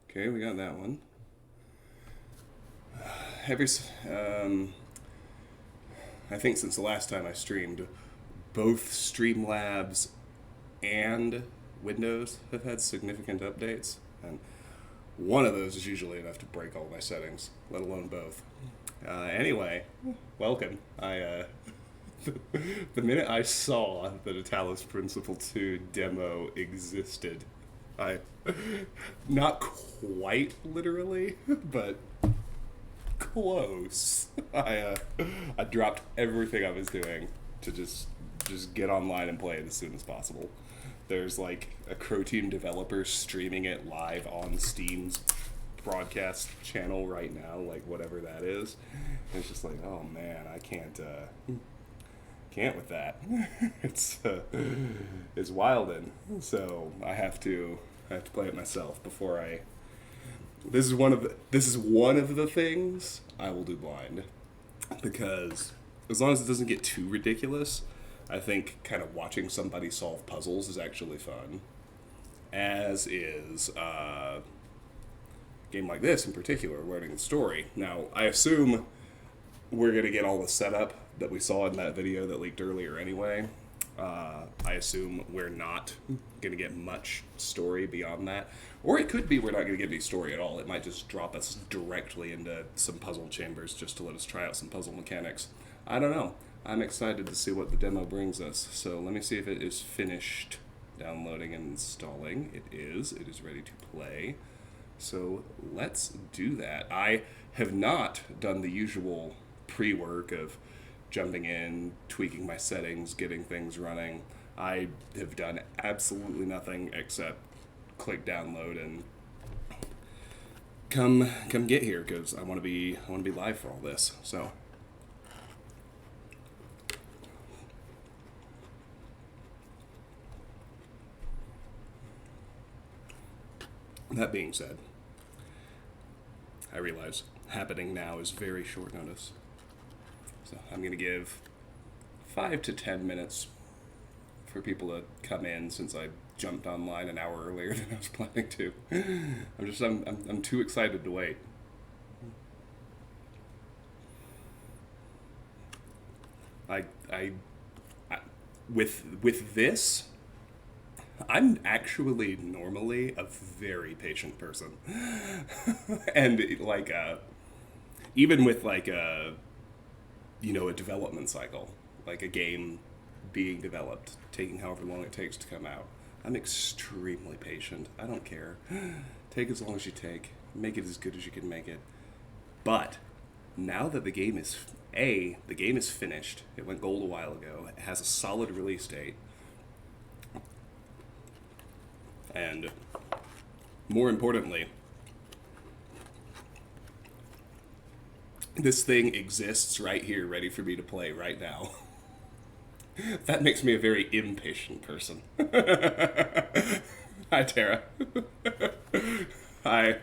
Okay, we got that one. Every, I think since the last time I streamed, both Streamlabs and Windows have had significant updates, and one of those is usually enough to break all my settings, let alone both. Anyway, welcome. The minute I saw that a Talos Principle 2 demo existed, I, not quite literally, but close. I dropped everything I was doing to just get online and play it as soon as possible. There's like a Crow Team developer streaming it live on Steam's broadcast channel right now, like whatever that is. And it's just like, oh man, I can't with that. it's it's wildin'. So I have to play it myself before I. This is one of the things I will do blind, because as long as it doesn't get too ridiculous, I think kind of watching somebody solve puzzles is actually fun. As is a game like this in particular, learning the story. Now, I assume we're gonna get all the setup that we saw in that video that leaked earlier anyway. I assume we're not going to get much story beyond that. Or it could be we're not going to get any story at all. It might just drop us directly into some puzzle chambers just to let us try out some puzzle mechanics. I don't know. I'm excited to see what the demo brings us. So let me see if it is finished downloading and installing. It is. It is ready to play. So let's do that. I have not done the usual pre-work of jumping in, tweaking my settings, getting things running. I have done absolutely nothing except click download and come get here because I want to be live for all this. So that being said, I realize happening now is very short notice. So I'm going to give 5 to 10 minutes for people to come in since I jumped online an hour earlier than I was planning to. I'm too excited to wait. I, I, I with this, I'm actually normally a very patient person, and like even with like a development cycle, like a game being developed, taking however long it takes to come out. I'm extremely patient. I don't care. Take as long as you take. Make it as good as you can make it. But now that the game is the game is finished. It went gold a while ago. It has a solid release date. And more importantly, this thing exists right here, ready for me to play right now. That makes me a very impatient person. Hi, Tara. Hi.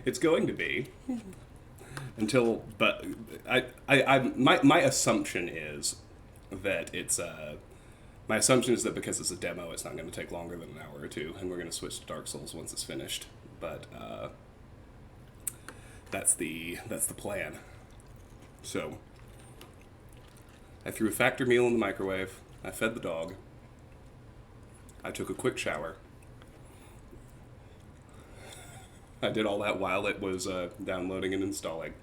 It's going to be until, but my assumption is that it's my assumption is that because it's a demo, it's not going to take longer than an hour or two, and we're going to switch to Dark Souls once it's finished. But that's the plan. So I threw a factor meal in the microwave. I fed the dog. I took a quick shower. I did all that while it was downloading and installing,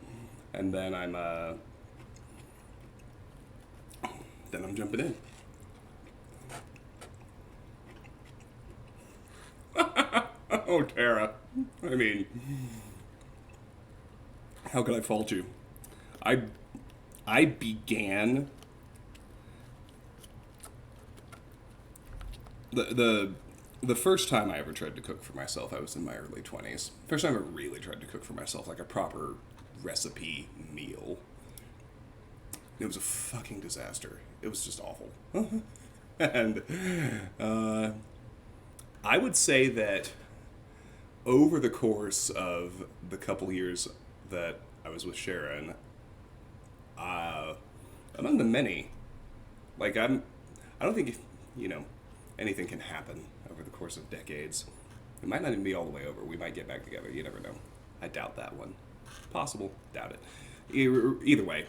and then I'm jumping in. Oh, Tara. I mean, how could I fault you? I I began the the first time I ever tried to cook for myself, I was in my early 20s. First time I really tried to cook for myself, like a proper recipe meal. It was a fucking disaster. It was just awful. And I would say that over the course of the couple years that I was with Sharon, among the many, like I don't think, anything can happen over the course of decades. It might not even be all the way over. We might get back together. You never know. I doubt that one. Possible. Doubt it. Either way,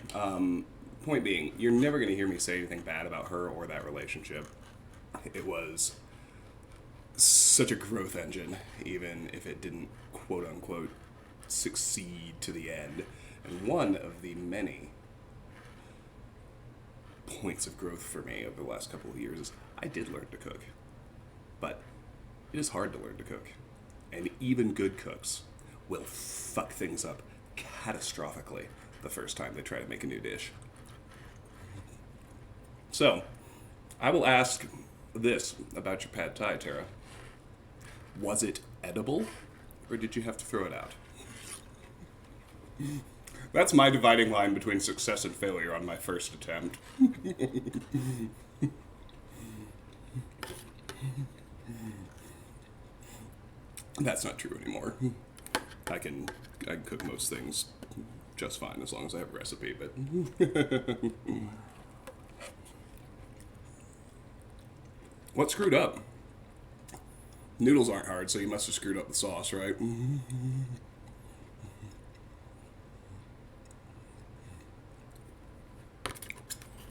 point being, you're never going to hear me say anything bad about her or that relationship. It was such a growth engine, even if it didn't, quote unquote, succeed to the end. And one of the many points of growth for me over the last couple of years is I did learn to cook. But it is hard to learn to cook. And even good cooks will fuck things up catastrophically the first time they try to make a new dish. So, I will ask this about your pad thai, Tara. Was it edible, or did you have to throw it out? That's my dividing line between success and failure on my first attempt. That's not true anymore. I can cook most things just fine as long as I have a recipe, but... What screwed up? Noodles aren't hard, so you must have screwed up the sauce, right?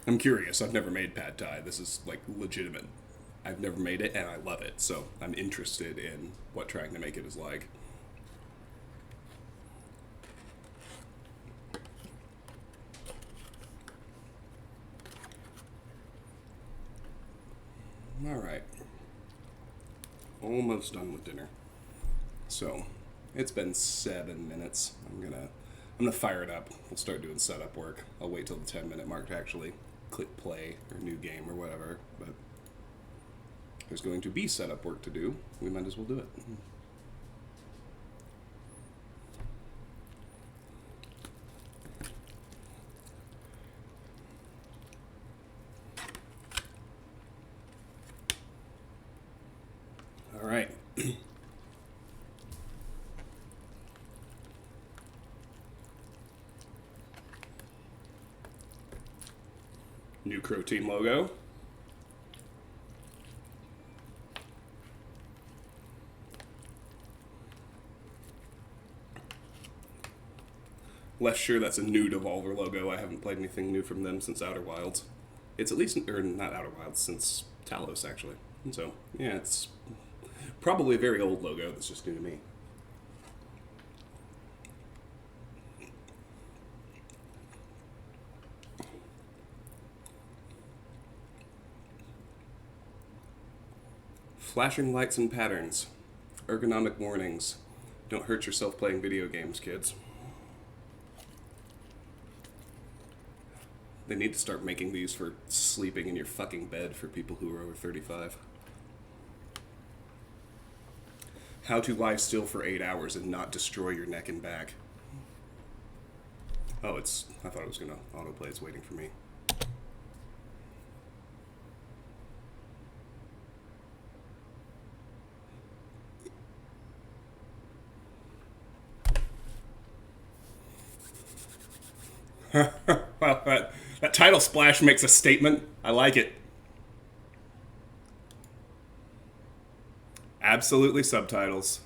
I'm curious. I've never made pad thai. This is, like, legitimate. I've never made it, and I love it, so I'm interested in what trying to make it is like. Alright. Almost done with dinner. So, it's been 7 minutes. I'm gonna fire it up. We'll start doing setup work. I'll wait till the 10-minute mark to actually click play or new game or whatever, but there's going to be setup work to do. We might as well do it. All right. New Crow Team logo. Less sure that's a new Devolver logo. I haven't played anything new from them since Outer Wilds. It's at least, or not Outer Wilds, since Talos, actually. And so, yeah, it's probably a very old logo that's just new to me. Flashing lights and patterns. Ergonomic warnings. Don't hurt yourself playing video games, kids. They need to start making these for sleeping in your fucking bed for people who are over 35. How to lie still for 8 hours and not destroy your neck and back. Oh, I thought it was gonna autoplay. It's waiting for me. Well, that title splash makes a statement. I like it. Absolutely subtitles.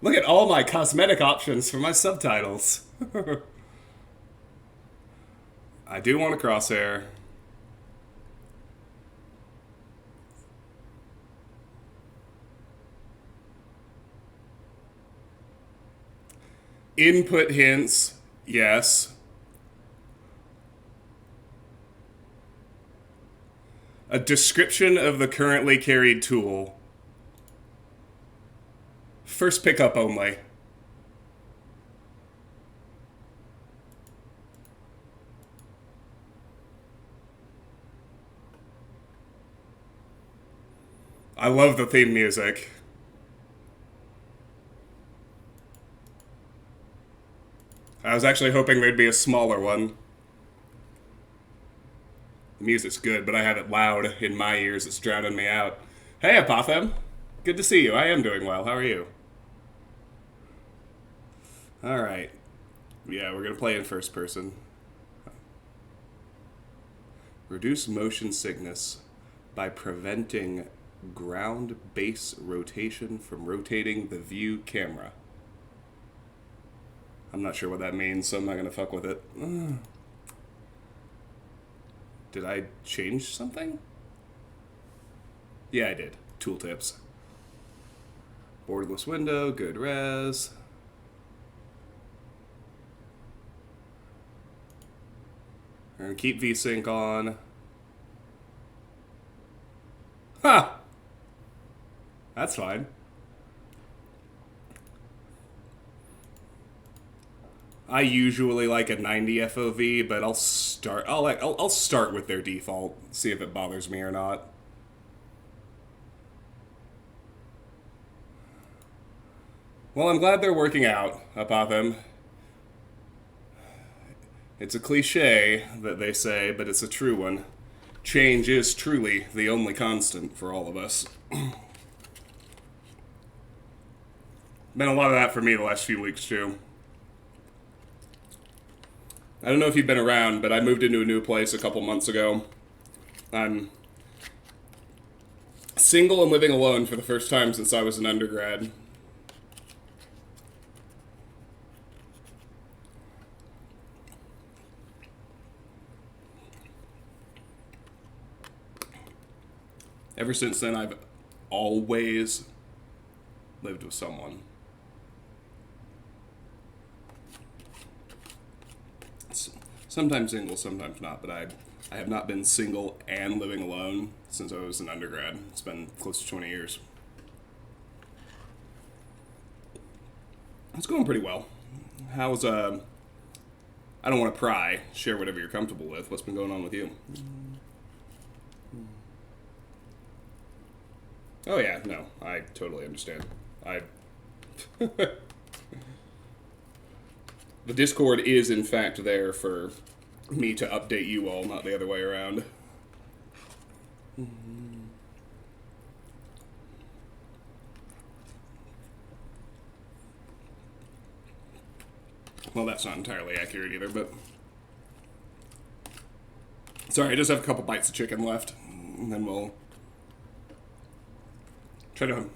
Look at all my cosmetic options for my subtitles. I do want a crosshair. Input hints, yes. A description of the currently carried tool. First pickup only. I love the theme music. I was actually hoping there'd be a smaller one. The music's good, but I have it loud in my ears. It's drowning me out. Hey, Apothem. Good to see you. I am doing well. How are you? Alright. Yeah, we're going to play in first person. Reduce motion sickness. by preventing ground base rotation from rotating the view camera. I'm not sure what that means, so I'm not going to fuck with it. Did I change something? Yeah, I did. Tooltips. Borderless window, good res. We're going to keep VSync on. Ha! That's fine. I usually like a 90 FOV, but I'll start with their default, see if it bothers me or not. Well, I'm glad they're working out, Apotham. It's a cliche that they say, but it's a true one. Change is truly the only constant for all of us. Been a lot of that for me the last few weeks, too. I don't know if you've been around, but I moved into a new place a couple months ago. I'm single and living alone for the first time since I was an undergrad. Ever since then, I've always lived with someone. Sometimes single, sometimes not, but I have not been single and living alone since I was an undergrad. It's been close to 20 years. It's going pretty well. How's, I don't want to pry. Share whatever you're comfortable with. What's been going on with you? Oh yeah, no, I totally understand. The Discord is in fact there for me to update you all, not the other way around. Well, that's not entirely accurate either, but... Sorry, I just have a couple bites of chicken left, and then we'll try to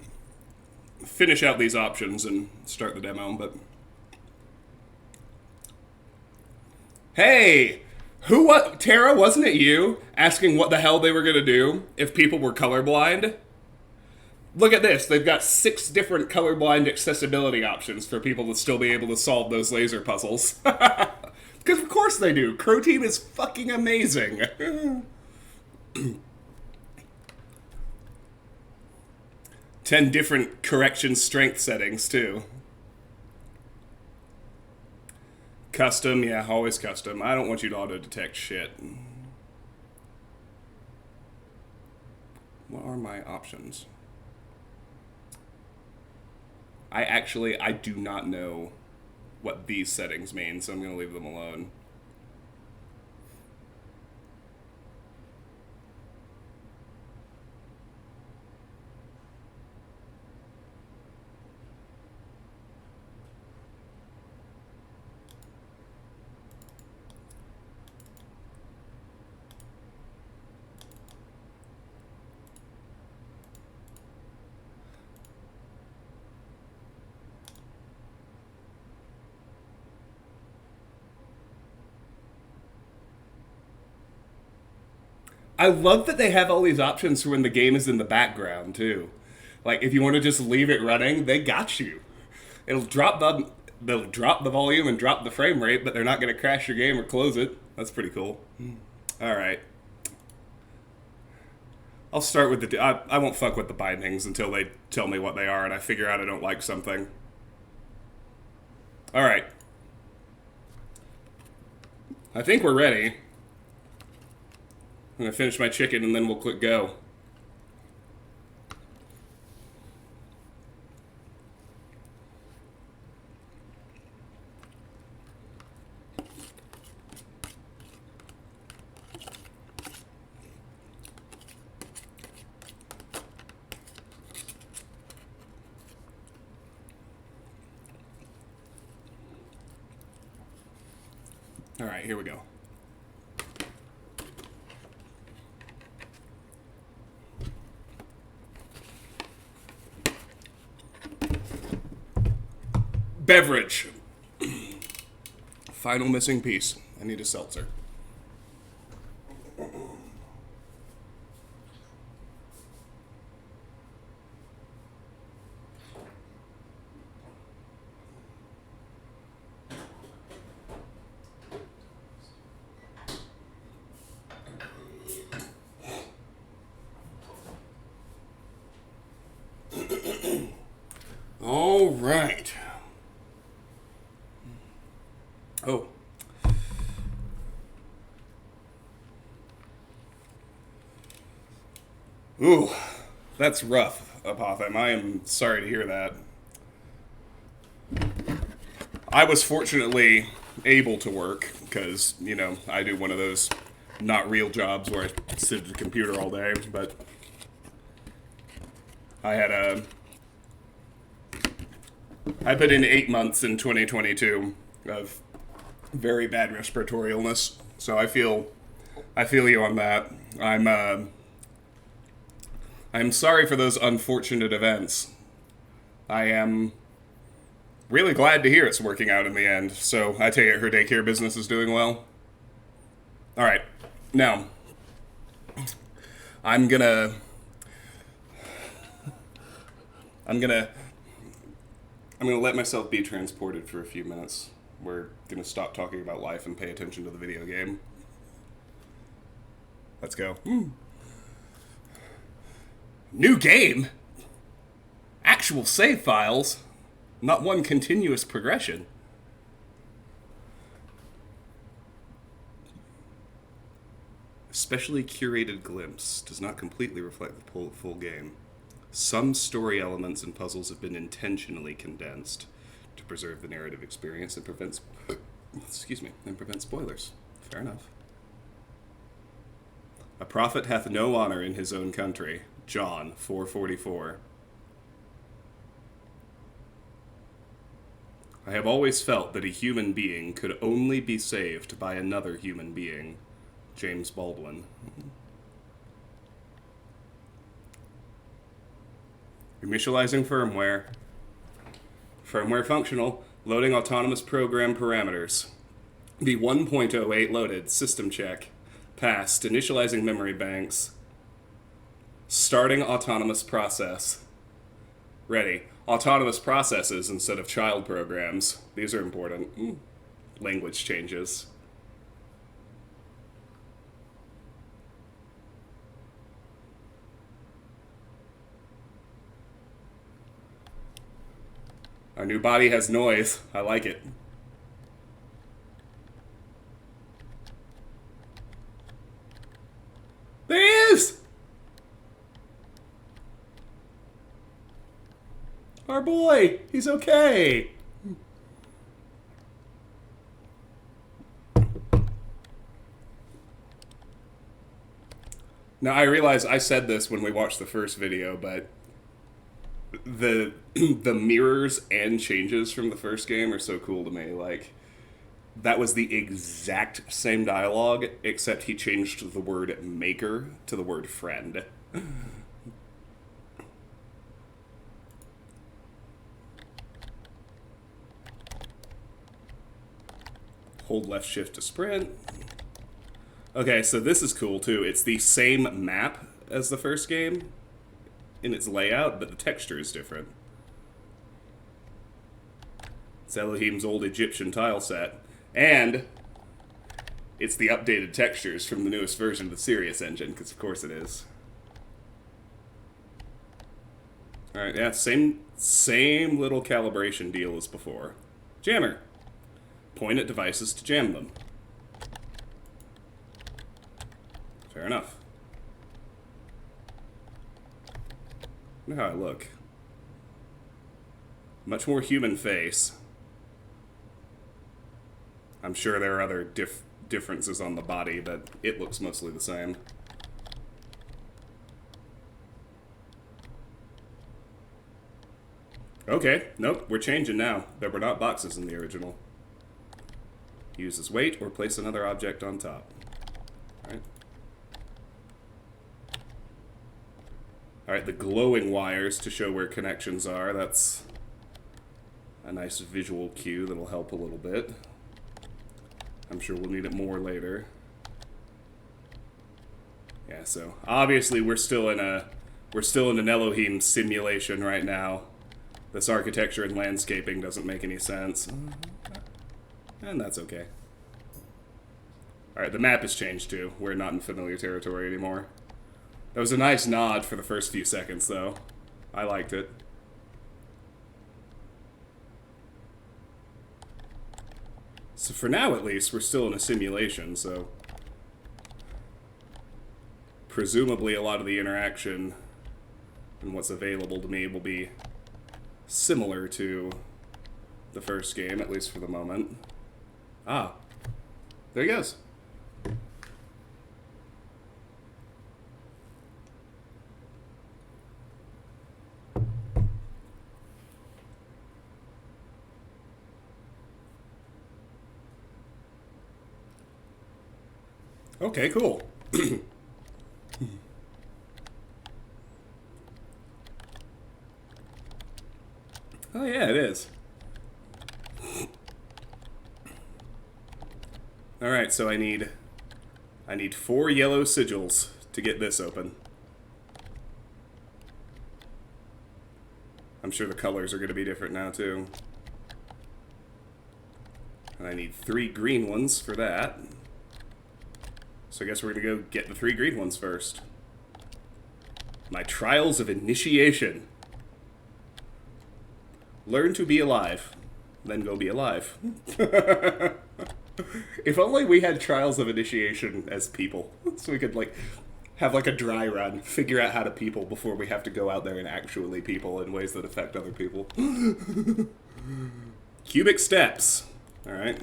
finish out these options and start the demo, but... Hey! What? Tara, wasn't it you asking what the hell they were going to do if people were colorblind? Look at this. They've got 6 different colorblind accessibility options for people to still be able to solve those laser puzzles. Because of course they do. Crow Team is fucking amazing. 10 different correction strength settings, too. Custom, yeah, always custom. I don't want you to auto-detect shit. What are my options? I do not know what these settings mean, so I'm going to leave them alone. I love that they have all these options for when the game is in the background, too. Like, if you want to just leave it running, they got you. They'll drop the volume and drop the frame rate, but they're not going to crash your game or close it. That's pretty cool. Alright. I'll start with the... I won't fuck with the bindings until they tell me what they are and I figure out I don't like something. Alright. I think we're ready. I'm going to finish my chicken and then we'll click go. Alright, here we go. Beverage. Final missing piece. I need a seltzer. All right. Oh. Ooh, that's rough, Apotham. I am sorry to hear that. I was fortunately able to work because, you know, I do one of those not real jobs where I sit at the computer all day, but I put in 8 months in 2022 of very bad respiratory illness, so I feel you on that. I'm sorry for those unfortunate events. I am really glad to hear it's working out in the end. So I take it her daycare business is doing well. All right, now I'm gonna let myself be transported for a few minutes. We're gonna stop talking about life and pay attention to the video game. Let's go. New game? Actual save files? Not one continuous progression. Specially curated glimpse does not completely reflect the full game. Some story elements and puzzles have been intentionally condensed to preserve the narrative experience and prevent spoilers. Fair enough. A prophet hath no honor in his own country. John 4:44. I have always felt that a human being could only be saved by another human being. James Baldwin. Initializing firmware. Firmware functional. Loading autonomous program parameters. The 1.08 loaded. System check. Passed. Initializing memory banks. Starting autonomous process. Ready. Autonomous processes instead of child programs. These are important. Language changes. Our new body has noise. I like it. There he is! Our boy! He's okay! Now, I realize I said this when we watched the first video, but the mirrors and changes from the first game are so cool to me. Like, that was the exact same dialogue, except he changed the word maker to the word friend. Hold left shift to sprint. Okay, so this is cool too. It's the same map as the first game in its layout, but the texture is different. It's Elohim's old Egyptian tile set. And it's the updated textures from the newest version of the Sirius engine, because of course it is. Alright, yeah, same little calibration deal as before. Jammer. Point at devices to jam them. Fair enough. Look how I look. Much more human face. I'm sure there are other differences on the body, but it looks mostly the same. Okay, nope, we're changing now. There were not boxes in the original. Use as weight or place another object on top. Alright. Alright, the glowing wires to show where connections are. That's a nice visual cue that'll help a little bit. I'm sure we'll need it more later. Yeah, so obviously we're still in an Elohim simulation right now. This architecture and landscaping doesn't make any sense. And that's okay. Alright, the map has changed too. We're not in familiar territory anymore. That was a nice nod for the first few seconds, though. I liked it. So for now, at least, we're still in a simulation, so... presumably a lot of the interaction and what's available to me will be similar to the first game, at least for the moment. Ah. There he goes. Okay, cool. Oh yeah, it is. Alright, so I need 4 yellow sigils to get this open. I'm sure the colors are going to be different now, too. And I need 3 green ones for that. So I guess we're going to go get the 3 green ones first. My trials of initiation. Learn to be alive, then go be alive. If only we had trials of initiation as people, so we could, like, have, like, a dry run, figure out how to people before we have to go out there and actually people in ways that affect other people. Cubic steps. Alright.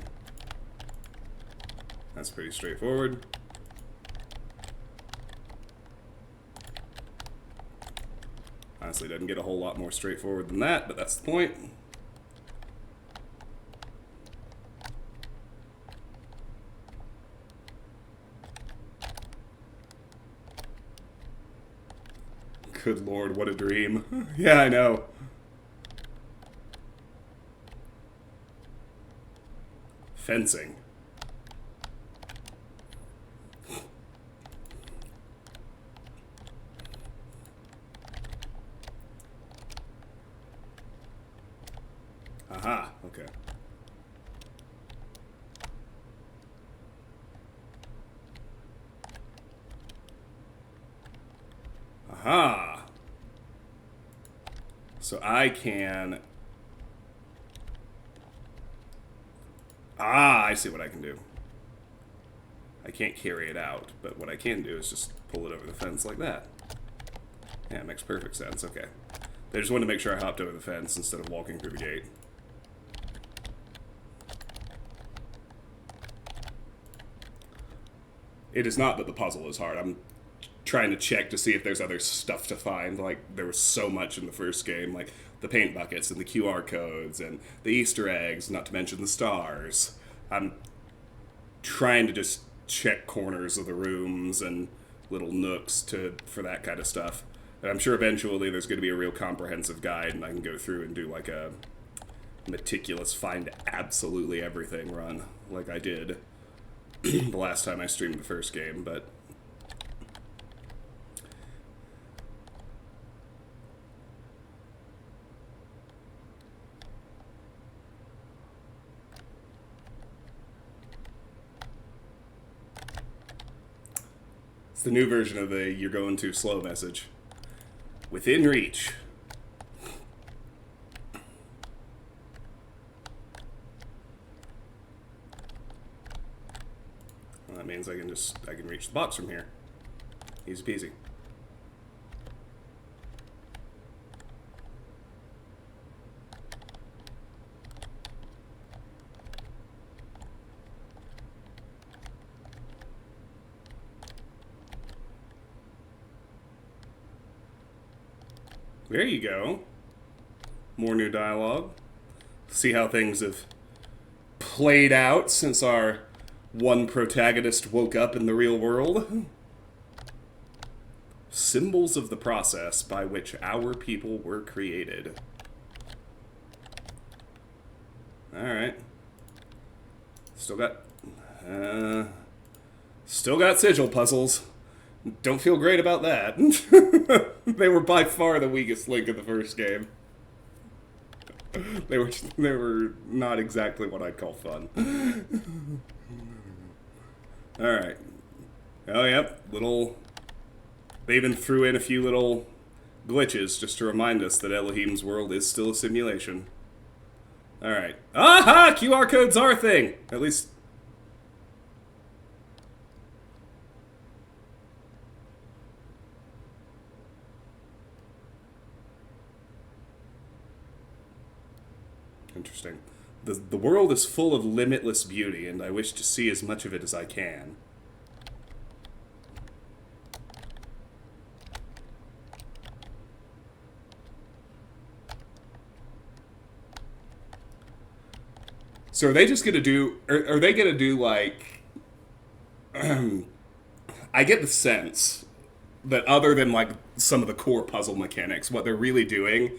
That's pretty straightforward. Honestly, doesn't get a whole lot more straightforward than that, but that's the point. Good lord, what a dream. Yeah, I know. Fencing. Aha, okay. Aha! So I can... Ah, I see what I can do. I can't carry it out, but what I can do is just pull it over the fence like that. Yeah, it makes perfect sense, okay. I just wanted to make sure I hopped over the fence instead of walking through the gate. It is not that the puzzle is hard. I'm trying to check to see if there's other stuff to find. Like, there was so much in the first game, like the paint buckets and the QR codes and the Easter eggs, not to mention the stars. I'm trying to just check corners of the rooms and little nooks for that kind of stuff. And I'm sure eventually there's going to be a real comprehensive guide and I can go through and do like a meticulous find absolutely everything run like I did the last time I streamed the first game, but it's the new version of the "you're going too slow" message. Within reach. Well, that means I can reach the box from here. Easy peasy. There you go. More new dialogue. See how things have played out since our one protagonist woke up in the real world. Symbols of the process by which our people were created. Alright. Still got sigil puzzles. Don't feel great about that. They were by far the weakest link in the first game. They were not exactly what I'd call fun. Alright. Oh, yep. They even threw in a few little glitches just to remind us that Elohim's world is still a simulation. Alright. Aha! QR codes are a thing! At least... Interesting. The world is full of limitless beauty, and I wish to see as much of it as I can. So are they just gonna do... Are they gonna do, like... I get the sense that other than, like, some of the core puzzle mechanics, what they're really doing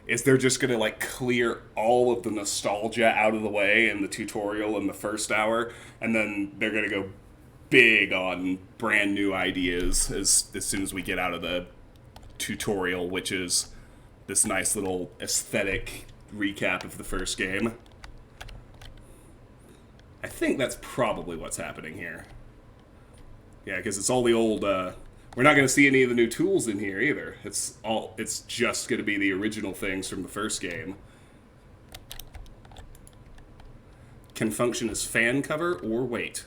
is they're just gonna, like, clear all of the nostalgia out of the way in the tutorial in the first hour, and then they're gonna go big on brand new ideas as soon as we get out of the tutorial, which is this nice little aesthetic recap of the first game. I think that's probably what's happening here. Yeah, because it's all the old... we're not going to see any of the new tools in here either. It's just going to be the original things from the first game. Can function as fan cover or weight.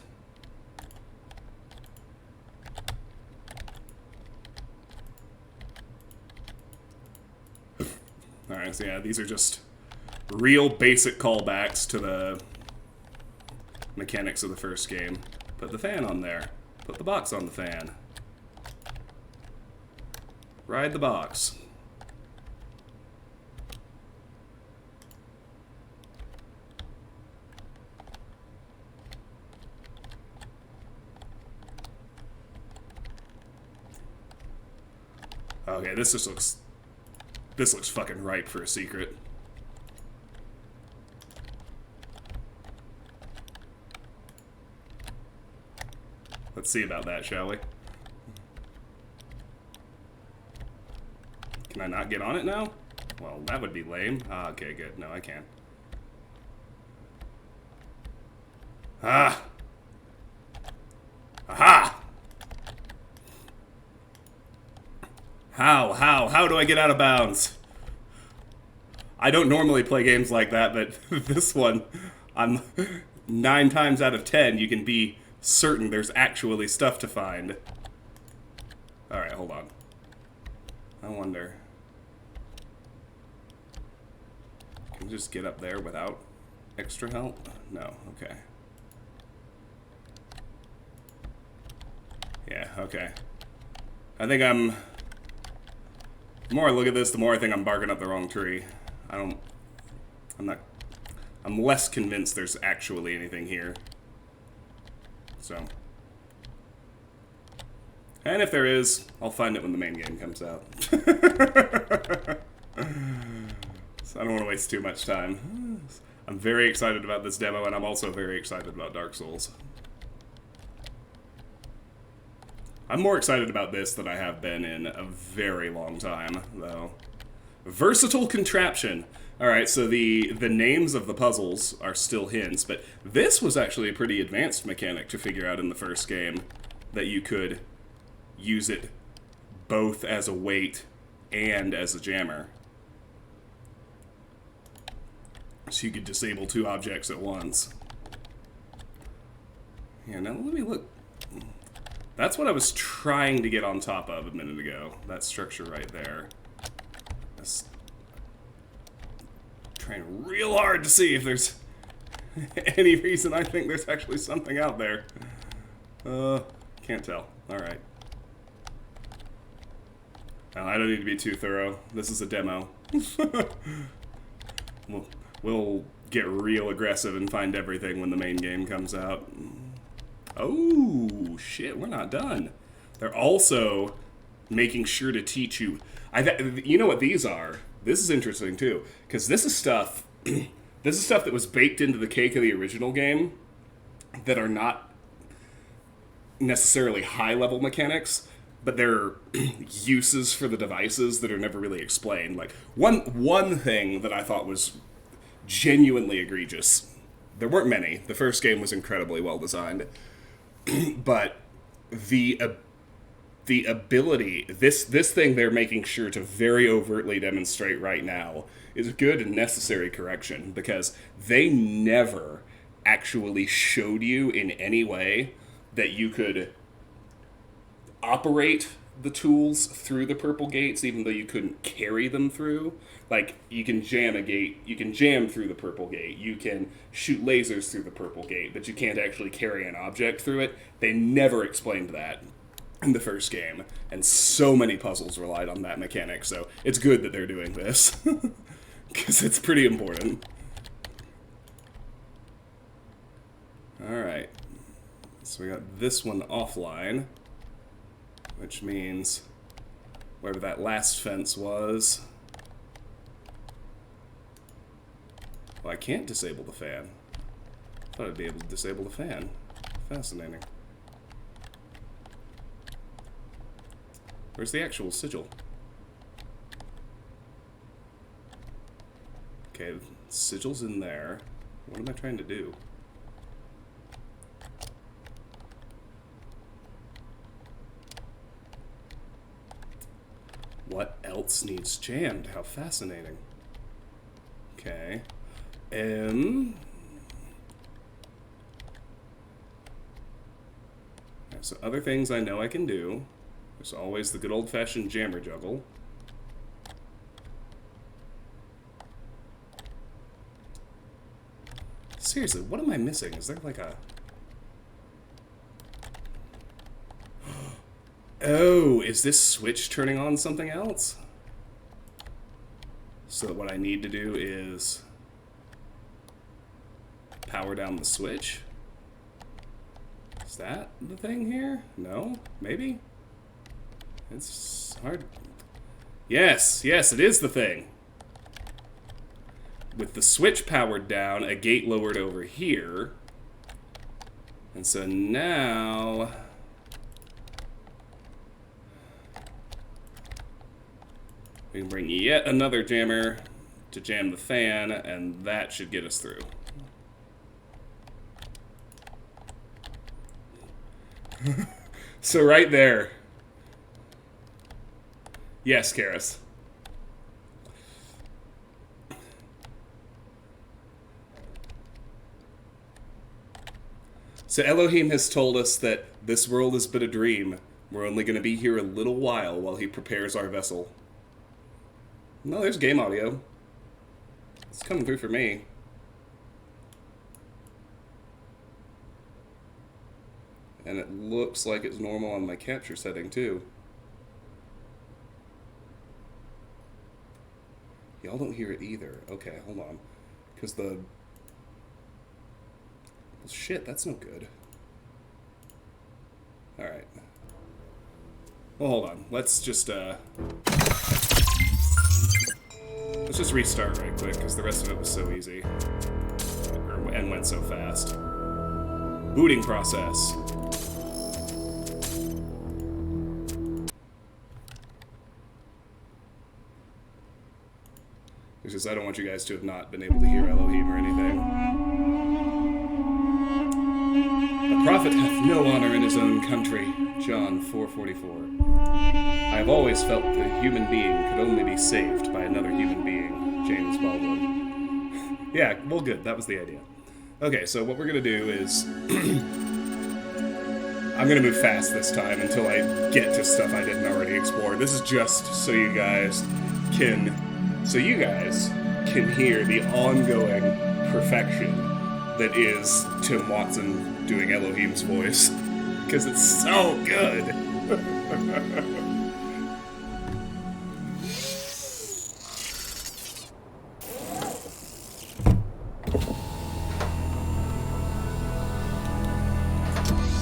Alright, so yeah, these are just real basic callbacks to the mechanics of the first game. Put the fan on there. Put the box on the fan. Ride the box. Okay, this looks fucking ripe for a secret. Let's see about that, shall we? Can I not get on it now? Well, that would be lame. Ah, okay, good. No, I can. Ah! Aha! How do I get out of bounds? I don't normally play games like that, but this one, I'm 9 times out of 10, you can be certain there's actually stuff to find. Alright, hold on. I wonder... Can you just get up there without extra help? No, okay. Yeah, okay. I think I'm... The more I look at this, the more I think I'm barking up the wrong tree. I'm less convinced there's actually anything here. So. And if there is, I'll find it when the main game comes out. So I don't want to waste too much time. I'm very excited about this demo, and I'm also very excited about Dark Souls. I'm more excited about this than I have been in a very long time, though. Versatile contraption. Alright, so the names of the puzzles are still hints, but this was actually a pretty advanced mechanic to figure out in the first game, that you could use it both as a weight and as a jammer. So you could disable 2 objects at once. Yeah, now let me look. That's what I was trying to get on top of a minute ago. That structure right there. That's trying real hard to see if there's any reason I think there's actually something out there. Can't tell. Alright. Now, I don't need to be too thorough. This is a demo. We'll get real aggressive and find everything when the main game comes out. Oh, shit, we're not done. They're also making sure to teach you... you know what these are? This is interesting, too, because this is stuff this is stuff that was baked into the cake of the original game that are not necessarily high-level mechanics, but they're uses for the devices that are never really explained. Like, one thing that I thought was genuinely egregious, there weren't many. The first game was incredibly well-designed. But the ability, this thing they're making sure to very overtly demonstrate right now is a good and necessary correction, because they never actually showed you in any way that you could operate the tools through the purple gates, even though you couldn't carry them through. Like, you can jam a gate, you can jam through the purple gate, you can shoot lasers through the purple gate, but you can't actually carry an object through it. They never explained that in the first game, and so many puzzles relied on that mechanic, so it's good that they're doing this, because it's pretty important. Alright, so we got this one offline, which means wherever that last fence was... Well, I can't disable the fan. I thought I'd be able to disable the fan. Fascinating. Where's the actual sigil? Okay, sigil's in there. What am I trying to do? What else needs jammed? How fascinating. Okay. So other things I know I can do. There's always the good old-fashioned jammer juggle. Seriously, what am I missing? Is there like a... Oh, is this switch turning on something else? So what I need to do is power down the switch? Is that the thing here? No? Maybe? It's hard. Yes, yes, it is the thing. With the switch powered down, a gate lowered over here. And so now... we can bring yet another jammer to jam the fan, and that should get us through. So right there. Yes, Karis. So Elohim has told us that this world is but a dream. We're only going to be here a little while he prepares our vessel. No, there's game audio. It's coming through for me. And it looks like it's normal on my capture setting, too. Y'all don't hear it either. Okay, hold on. Because the... well, shit, that's no good. Alright. Well, hold on. Let's just restart right quick, because the rest of it was so easy. And went so fast. Booting process. It's just I don't want you guys to have not been able to hear Elohim or anything. A prophet hath no honor in his own country. John 4:44. I have always felt that a human being could only be saved by another human being. James Baldwin. Yeah, well, good. That was the idea. Okay, so what we're going to do is... I'm going to move fast this time until I get to stuff I didn't already explore. This is just so you guys can hear the ongoing perfection that is Tim Watson doing Elohim's voice. Because it's so good!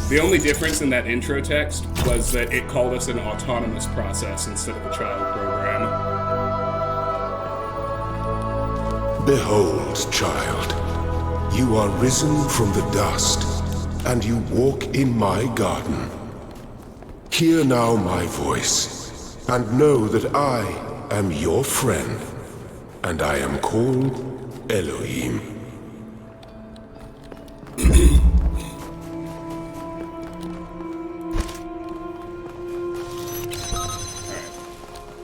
The only difference in that intro text was that it called us an autonomous process instead of a child program. Behold, child, you are risen from the dust, and you walk in my garden. Hear now my voice, and know that I am your friend, and I am called Elohim.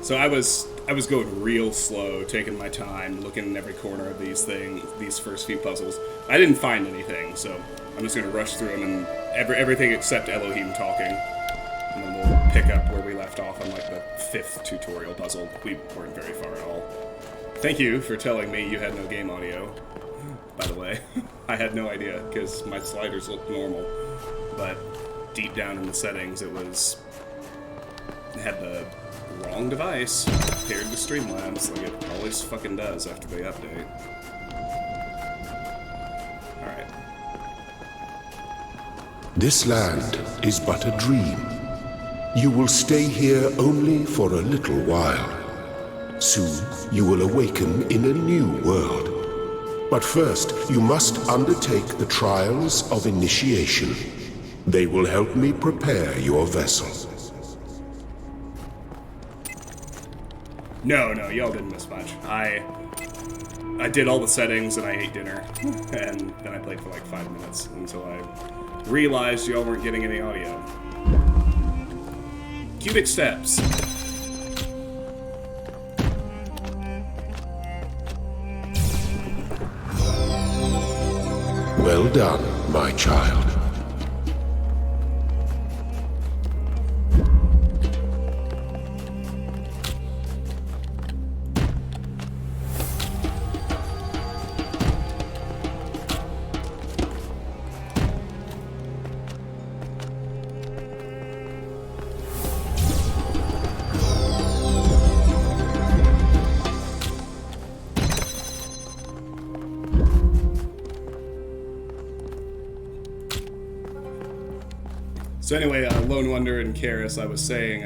So I was going real slow, taking my time, looking in every corner of these first few puzzles. I didn't find anything, so I'm just gonna rush through them and everything except Elohim talking, and then we'll pick up where we left off on like the 5th tutorial puzzle. We weren't very far at all. Thank you for telling me you had no game audio. By the way, I had no idea because my sliders looked normal, but deep down in the settings it had the wrong device paired to Streamlabs, like it always fucking does after they update. Alright. This land is but a dream. You will stay here only for a little while. Soon you will awaken in a new world. But first, you must undertake the trials of initiation. They will help me prepare your vessel. No, y'all didn't miss much. I did all the settings and I ate dinner, and then I played for like 5 minutes until I realized y'all weren't getting any audio. Cubic steps. Well done, my child. So anyway, Lone Wonder and Karis, I was saying,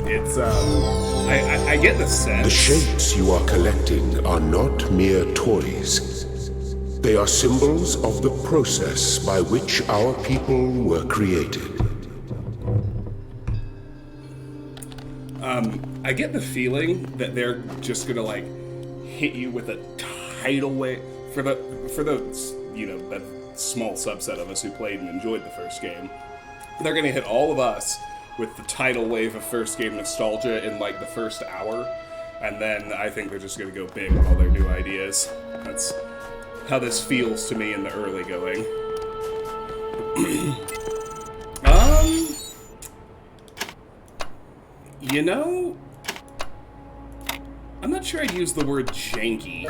it's, I get the sense... The shapes you are collecting are not mere toys. They are symbols of the process by which our people were created. I get the feeling that they're just gonna, like, hit you with a tidal wave for the, you know, that small subset of us who played and enjoyed the first game. They're gonna hit all of us with the tidal wave of first game nostalgia in like the first hour, and then I think they're just gonna go big with all their new ideas. That's how this feels to me in the early going. You know, I'm not sure I'd use the word janky.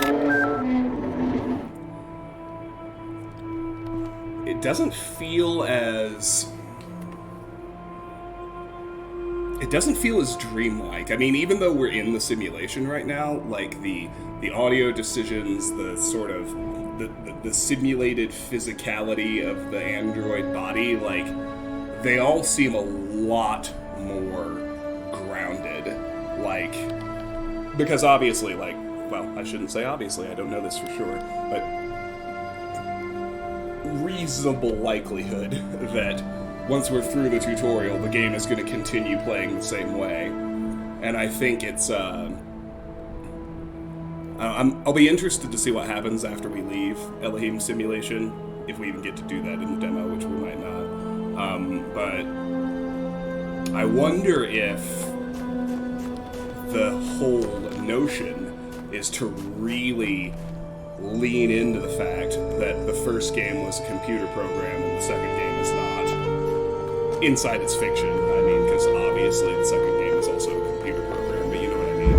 It doesn't feel as dreamlike. I mean, even though we're in the simulation right now, like the audio decisions, the sort of the simulated physicality of the android body, like they all seem a lot more grounded. Like, because obviously, like, well, I shouldn't say obviously, I don't know this for sure, but reasonable likelihood that once we're through the tutorial, the game is going to continue playing the same way. And I think it's, I'll be interested to see what happens after we leave Elohim Simulation, if we even get to do that in the demo, which we might not. But I wonder if the whole notion is to really lean into the fact that the first game was a computer program and the second game is not. Inside its fiction, I mean, because obviously the second game is also a computer program, but you know what I mean.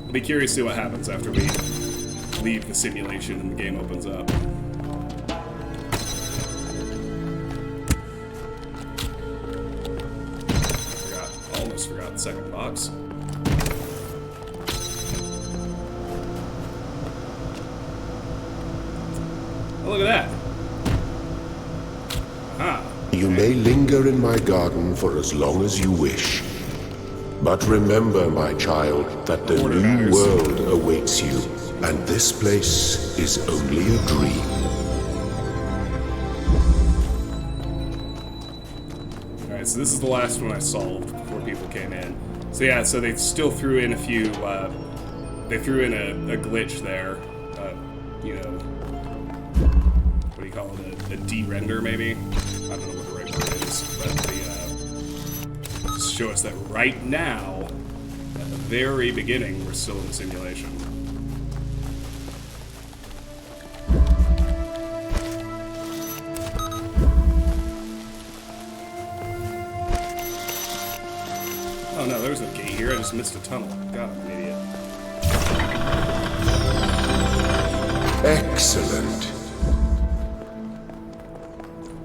I'll be curious to see what happens after we leave the simulation and the game opens up. Almost forgot the second box. Oh, look at that. You may may linger in my garden for as long as you wish. But remember, my child, that the new world awaits you, and this place is only a dream. Alright, so this is the last one I solved before people came in. So yeah, so they still threw in a few, they threw in a glitch there. You know, what do you call it? A de-render, maybe? I don't know what the right word is, but the, just show us that right now, at the very beginning, we're still in the simulation. Oh no, there's no gate here, I just missed a tunnel. God, I'm an idiot. Excellent.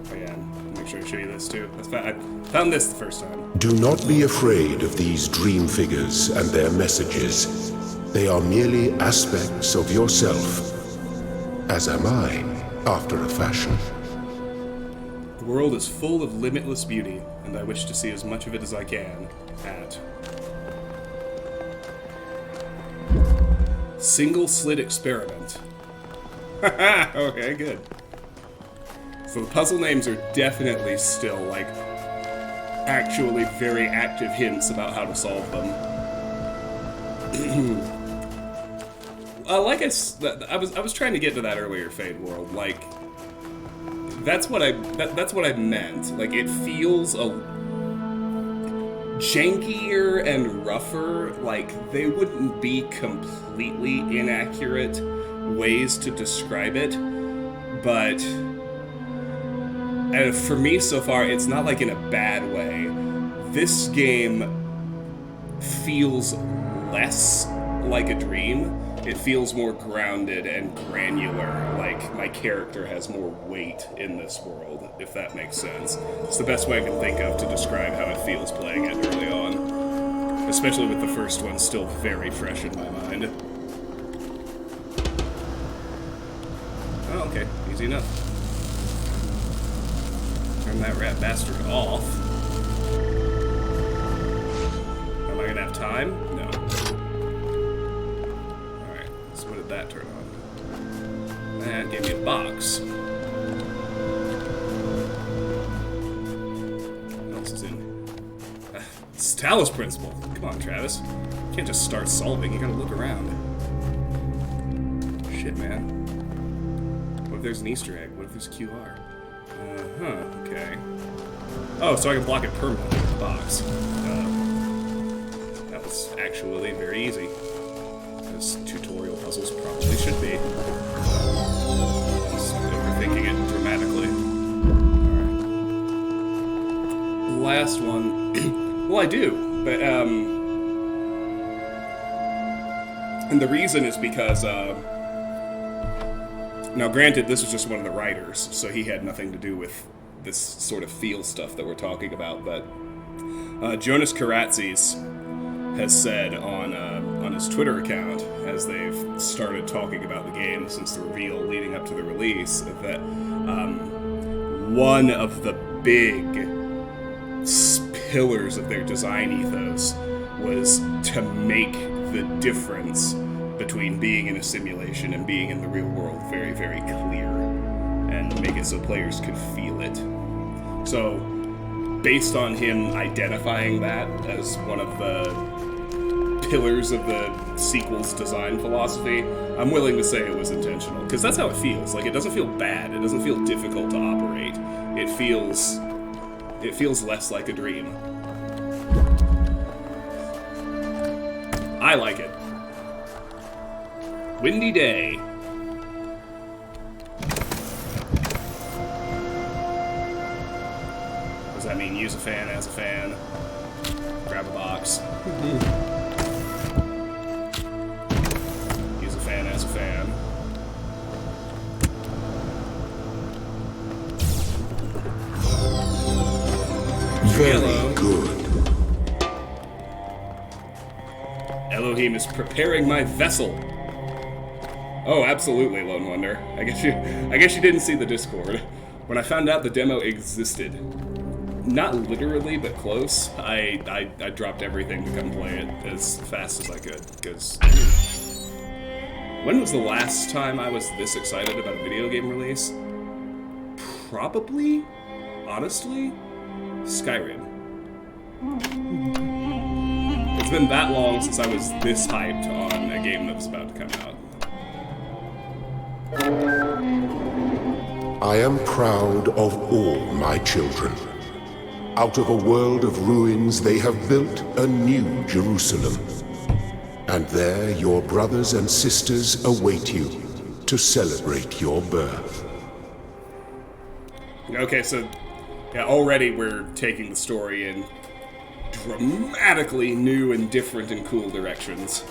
Oh yeah, make sure to show you this too. I found this the first time. Do not be afraid of these dream figures and their messages. They are merely aspects of yourself, as am I, after a fashion. The world is full of limitless beauty, and I wish to see as much of it as I can at Single Slit Experiment. Okay, good. So the puzzle names are definitely still, like, actually very active hints about how to solve them. Like I was trying to get to that earlier, Fade World. Like, that's what I meant. Like, it feels a jankier and rougher. Like, they wouldn't be completely inaccurate ways to describe it, but for me so far, it's not like in a bad way. This game feels less like a dream. It feels more grounded and granular, like my character has more weight in this world, if that makes sense. It's the best way I can think of to describe how it feels playing it early on, especially with the first one still very fresh in my mind. Oh, okay. Easy enough. Turn that rat bastard off. Am I gonna have time? No. Alright, so what did that turn on? That gave me a box. What else is in? It's Talos principle. Come on, Travis. You can't just start solving, you gotta look around. Shit, man. What if there's an Easter egg? What if there's QR? Okay. Oh, so I can block it permanently with the box. That was actually very easy. As tutorial puzzles probably should be. Just overthinking it dramatically. Alright. Last one. Well, I do, but, and the reason is because, now, granted, this was just one of the writers, so he had nothing to do with this sort of feel stuff that we're talking about, but Jonas Karatzis has said on his Twitter account, as they've started talking about the game since the reveal leading up to the release, that one of the big pillars of their design ethos was to make the difference between being in a simulation and being in the real world very, very clear, and make it so players could feel it. So, based on him identifying that as one of the pillars of the sequel's design philosophy, I'm willing to say it was intentional, because that's how it feels. Like, it doesn't feel bad, it doesn't feel difficult to operate. It feels less like a dream. I like it. Windy day. Does that mean use a fan as a fan? Grab a box. Use a fan as a fan. Very good. Elohim is preparing my vessel. Oh, absolutely, Lone Wonder. I guess you didn't see the Discord. When I found out the demo existed, Not literally, but close. I dropped everything to come play it as fast as I could, because... When was the last time I was this excited about a video game release? Probably, honestly, Skyrim. It's been that long since I was this hyped on a game that was about to come out. I am proud of all my children. Out of a world of ruins, they have built a new Jerusalem. And there your brothers and sisters await you to celebrate your birth. Okay, so yeah, already we're taking the story in dramatically new and different and cool directions.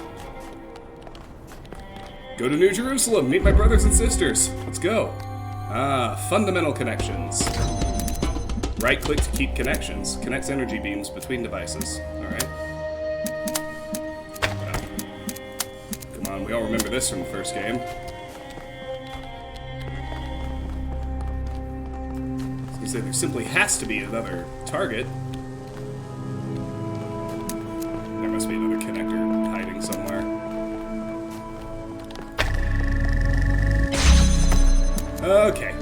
Go to New Jerusalem, meet my brothers and sisters. Let's go. Fundamental connections. Right-click to keep connections. Connects energy beams between devices. Alright. Come on, we all remember this from the first game. You say there simply has to be another target. There must be another connector hiding somewhere. Okay.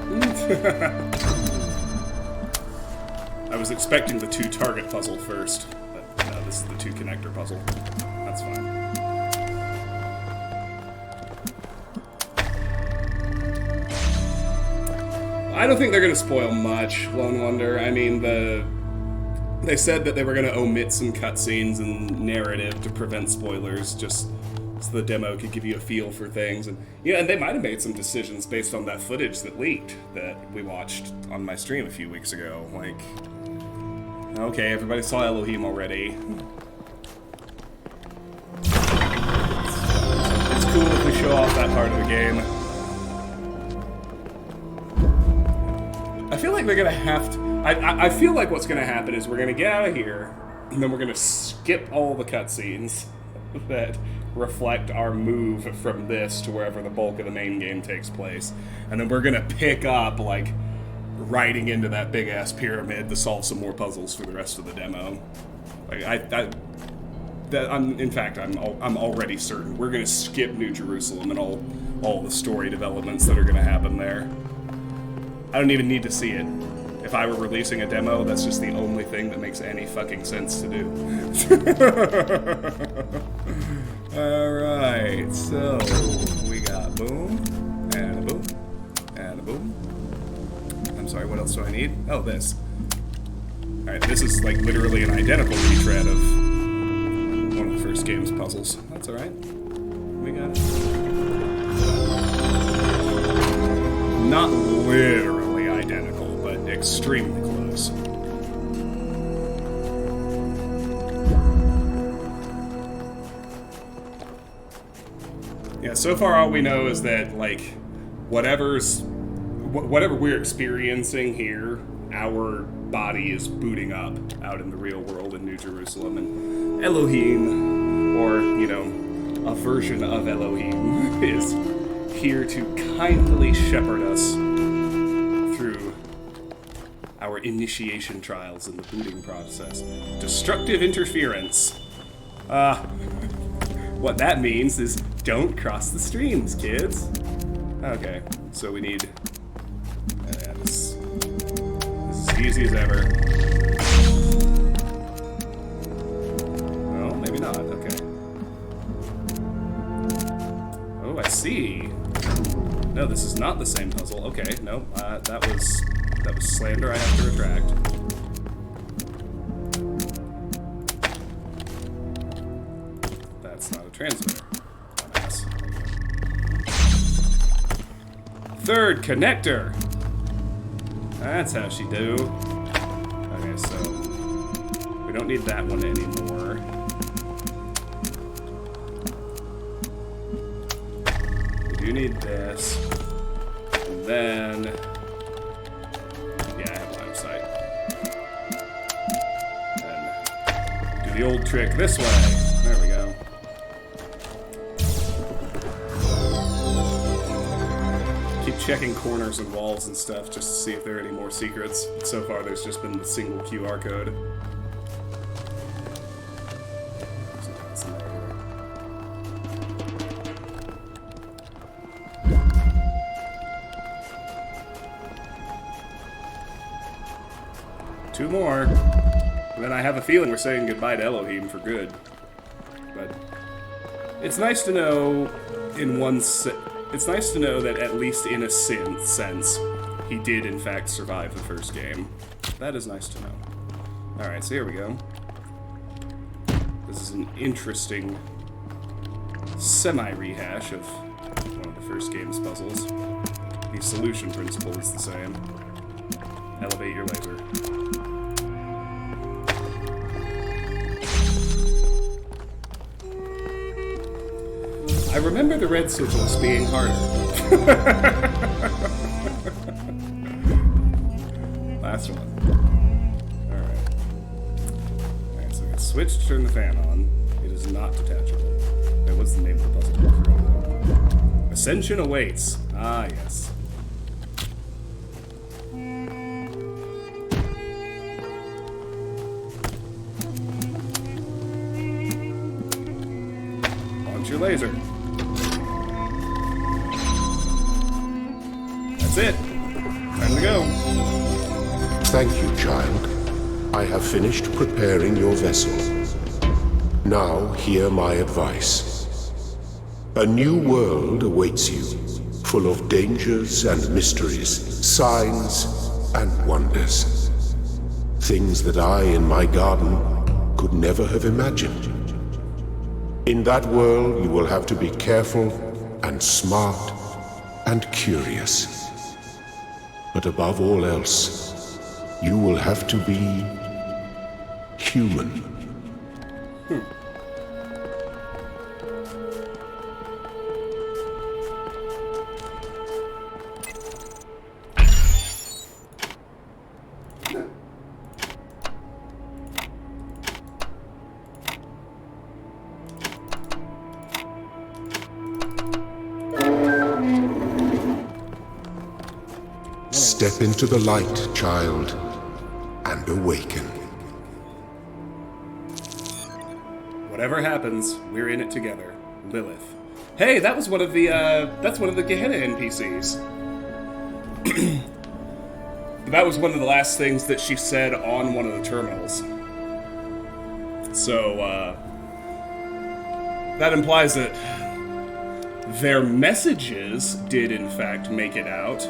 I was expecting the 2-target puzzle first, but no, this is the 2-connector puzzle. That's fine. I don't think they're going to spoil much, Lone Wonder. I mean, they said that they were going to omit some cutscenes and narrative to prevent spoilers, just so the demo could give you a feel for things. And yeah, and they might have made some decisions based on that footage that leaked that we watched on my stream a few weeks ago. Like, okay, everybody saw Elohim already. It's cool if we show off that part of the game. I feel like they're gonna have to... I feel like what's gonna happen is we're gonna get out of here, and then we're gonna skip all the cutscenes that reflect our move from this to wherever the bulk of the main game takes place. And then we're gonna pick up, like, riding into that big-ass pyramid to solve some more puzzles for the rest of the demo. Like, I'm already certain we're gonna skip New Jerusalem and all the story developments that are gonna happen there. I don't even need to see it. If I were releasing a demo, that's just the only thing that makes any fucking sense to do. Alright, so we got boom, and a boom, and a boom. I'm sorry, what else do I need? Oh, this. Alright, this is like literally an identical retread of one of the first game's puzzles. That's alright. We got it. Not literally identical, but extremely close. Yeah, so far all we know is that, like, whatever we're experiencing here, our body is booting up out in the real world in New Jerusalem, and Elohim, or, you know, a version of Elohim, is here to kindly shepherd us through our initiation trials in the booting process. Destructive interference. What that means is don't cross the streams, kids. Okay, so we need... this is as easy as ever. Well, maybe not, okay. Oh, I see. No, this is not the same puzzle. Okay, no, that was slander I have to retract. That's not a transmitter. Dumbass. Third connector! That's how she do. Okay, so we don't need that one anymore. We do need this. And then... yeah, I have line of sight. And do the old trick this way. There we go. checking corners and walls and stuff just to see if there are any more secrets. So far, there's just been the single QR code. So that's there. Two more. And then I have a feeling we're saying goodbye to Elohim for good. But it's nice to know it's nice to know that at least in a sense, he did in fact survive the first game. That is nice to know. Alright, so here we go. This is an interesting semi-rehash of one of the first game's puzzles. The solution principle is the same. Elevate your laser. I remember the red sigils being harder. Last one. Alright, so I got switch to turn the fan on. It is not detachable. Wait, what's the name of the puzzle? I forgot. Ascension awaits. Ah, yes. Launch your laser. That's it. Time to go. Thank you, child. I have finished preparing your vessel. Now hear my advice. A new world awaits you, full of dangers and mysteries, signs and wonders. Things that I in my garden could never have imagined. In that world, you will have to be careful and smart and curious. But above all else, you will have to be human. Step into the light, child, and awaken. Whatever happens, we're in it together. Lilith. Hey, that was one of the, that's one of the Gehenna NPCs. That was one of the last things that she said on one of the terminals. So, that implies that their messages did in fact make it out.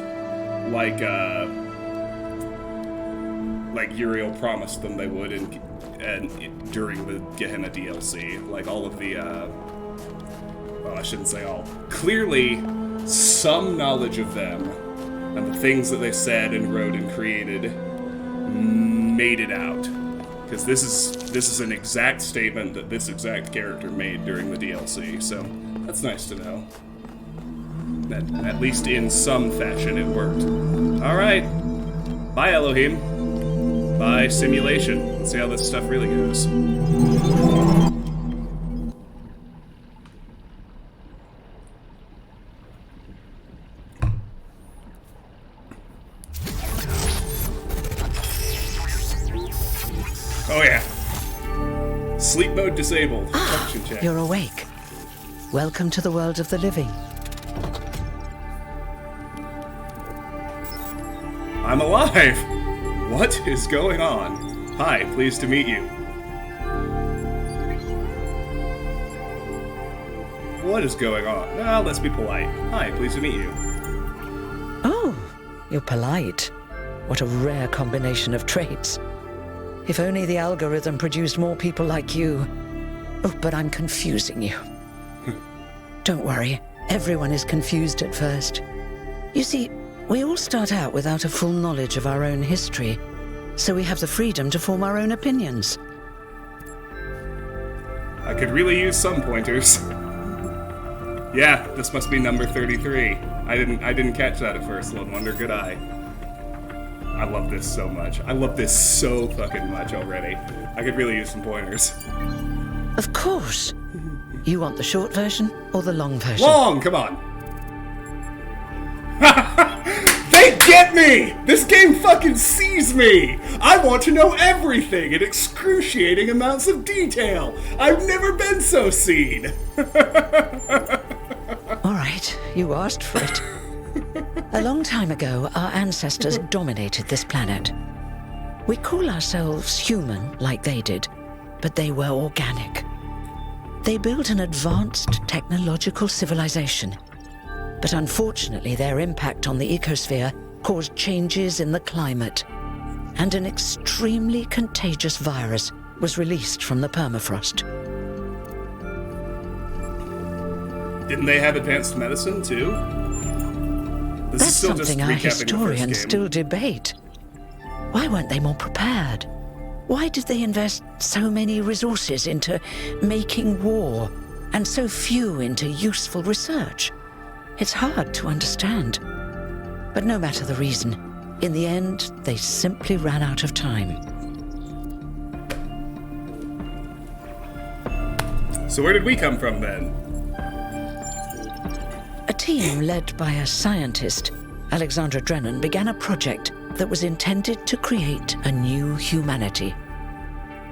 Like Uriel promised them they would and during the Gehenna DLC. Like all of the, well, I shouldn't say all. Clearly, some knowledge of them and the things that they said and wrote and created made it out. Because this is an exact statement that this exact character made during the DLC, so that's nice to know. That at least in some fashion it worked. Alright. Bye, Elohim. Bye, simulation. Let's see how this stuff really goes. Oh yeah. Sleep mode disabled. Function check. You're awake. Welcome to the world of the living. I'm alive! What is going on? Hi, pleased to meet you. What is going on? Well, let's be polite. Hi, pleased to meet you. Oh, you're polite. What a rare combination of traits. If only the algorithm produced more people like you. Oh, but I'm confusing you. Don't worry, everyone is confused at first. You see, we all start out without a full knowledge of our own history, so we have the freedom to form our own opinions. I could really use some pointers. Yeah, this must be number 33. I didn't catch that at first, Lone Wonder, could I? I love this so much. I love this so fucking much already. I could really use some pointers. Of course. You want the short version or the long version? Long, come on. get me! This game fucking sees me! I want to know everything in excruciating amounts of detail! I've never been so seen! All right, you asked for it. A long time ago, our ancestors dominated this planet. We call ourselves human, like they did, but they were organic. They built an advanced technological civilization. But unfortunately, their impact on the ecosphere caused changes in the climate, and an extremely contagious virus was released from the permafrost. Didn't they have advanced medicine, too? This That's is still something just our recapping the first historians game. still debate. Why weren't they more prepared? Why did they invest so many resources into making war, and so few into useful research? It's hard to understand. But no matter the reason, in the end, they simply ran out of time. So where did we come from, then? A team led by a scientist, Alexandra Drennan, began a project that was intended to create a new humanity.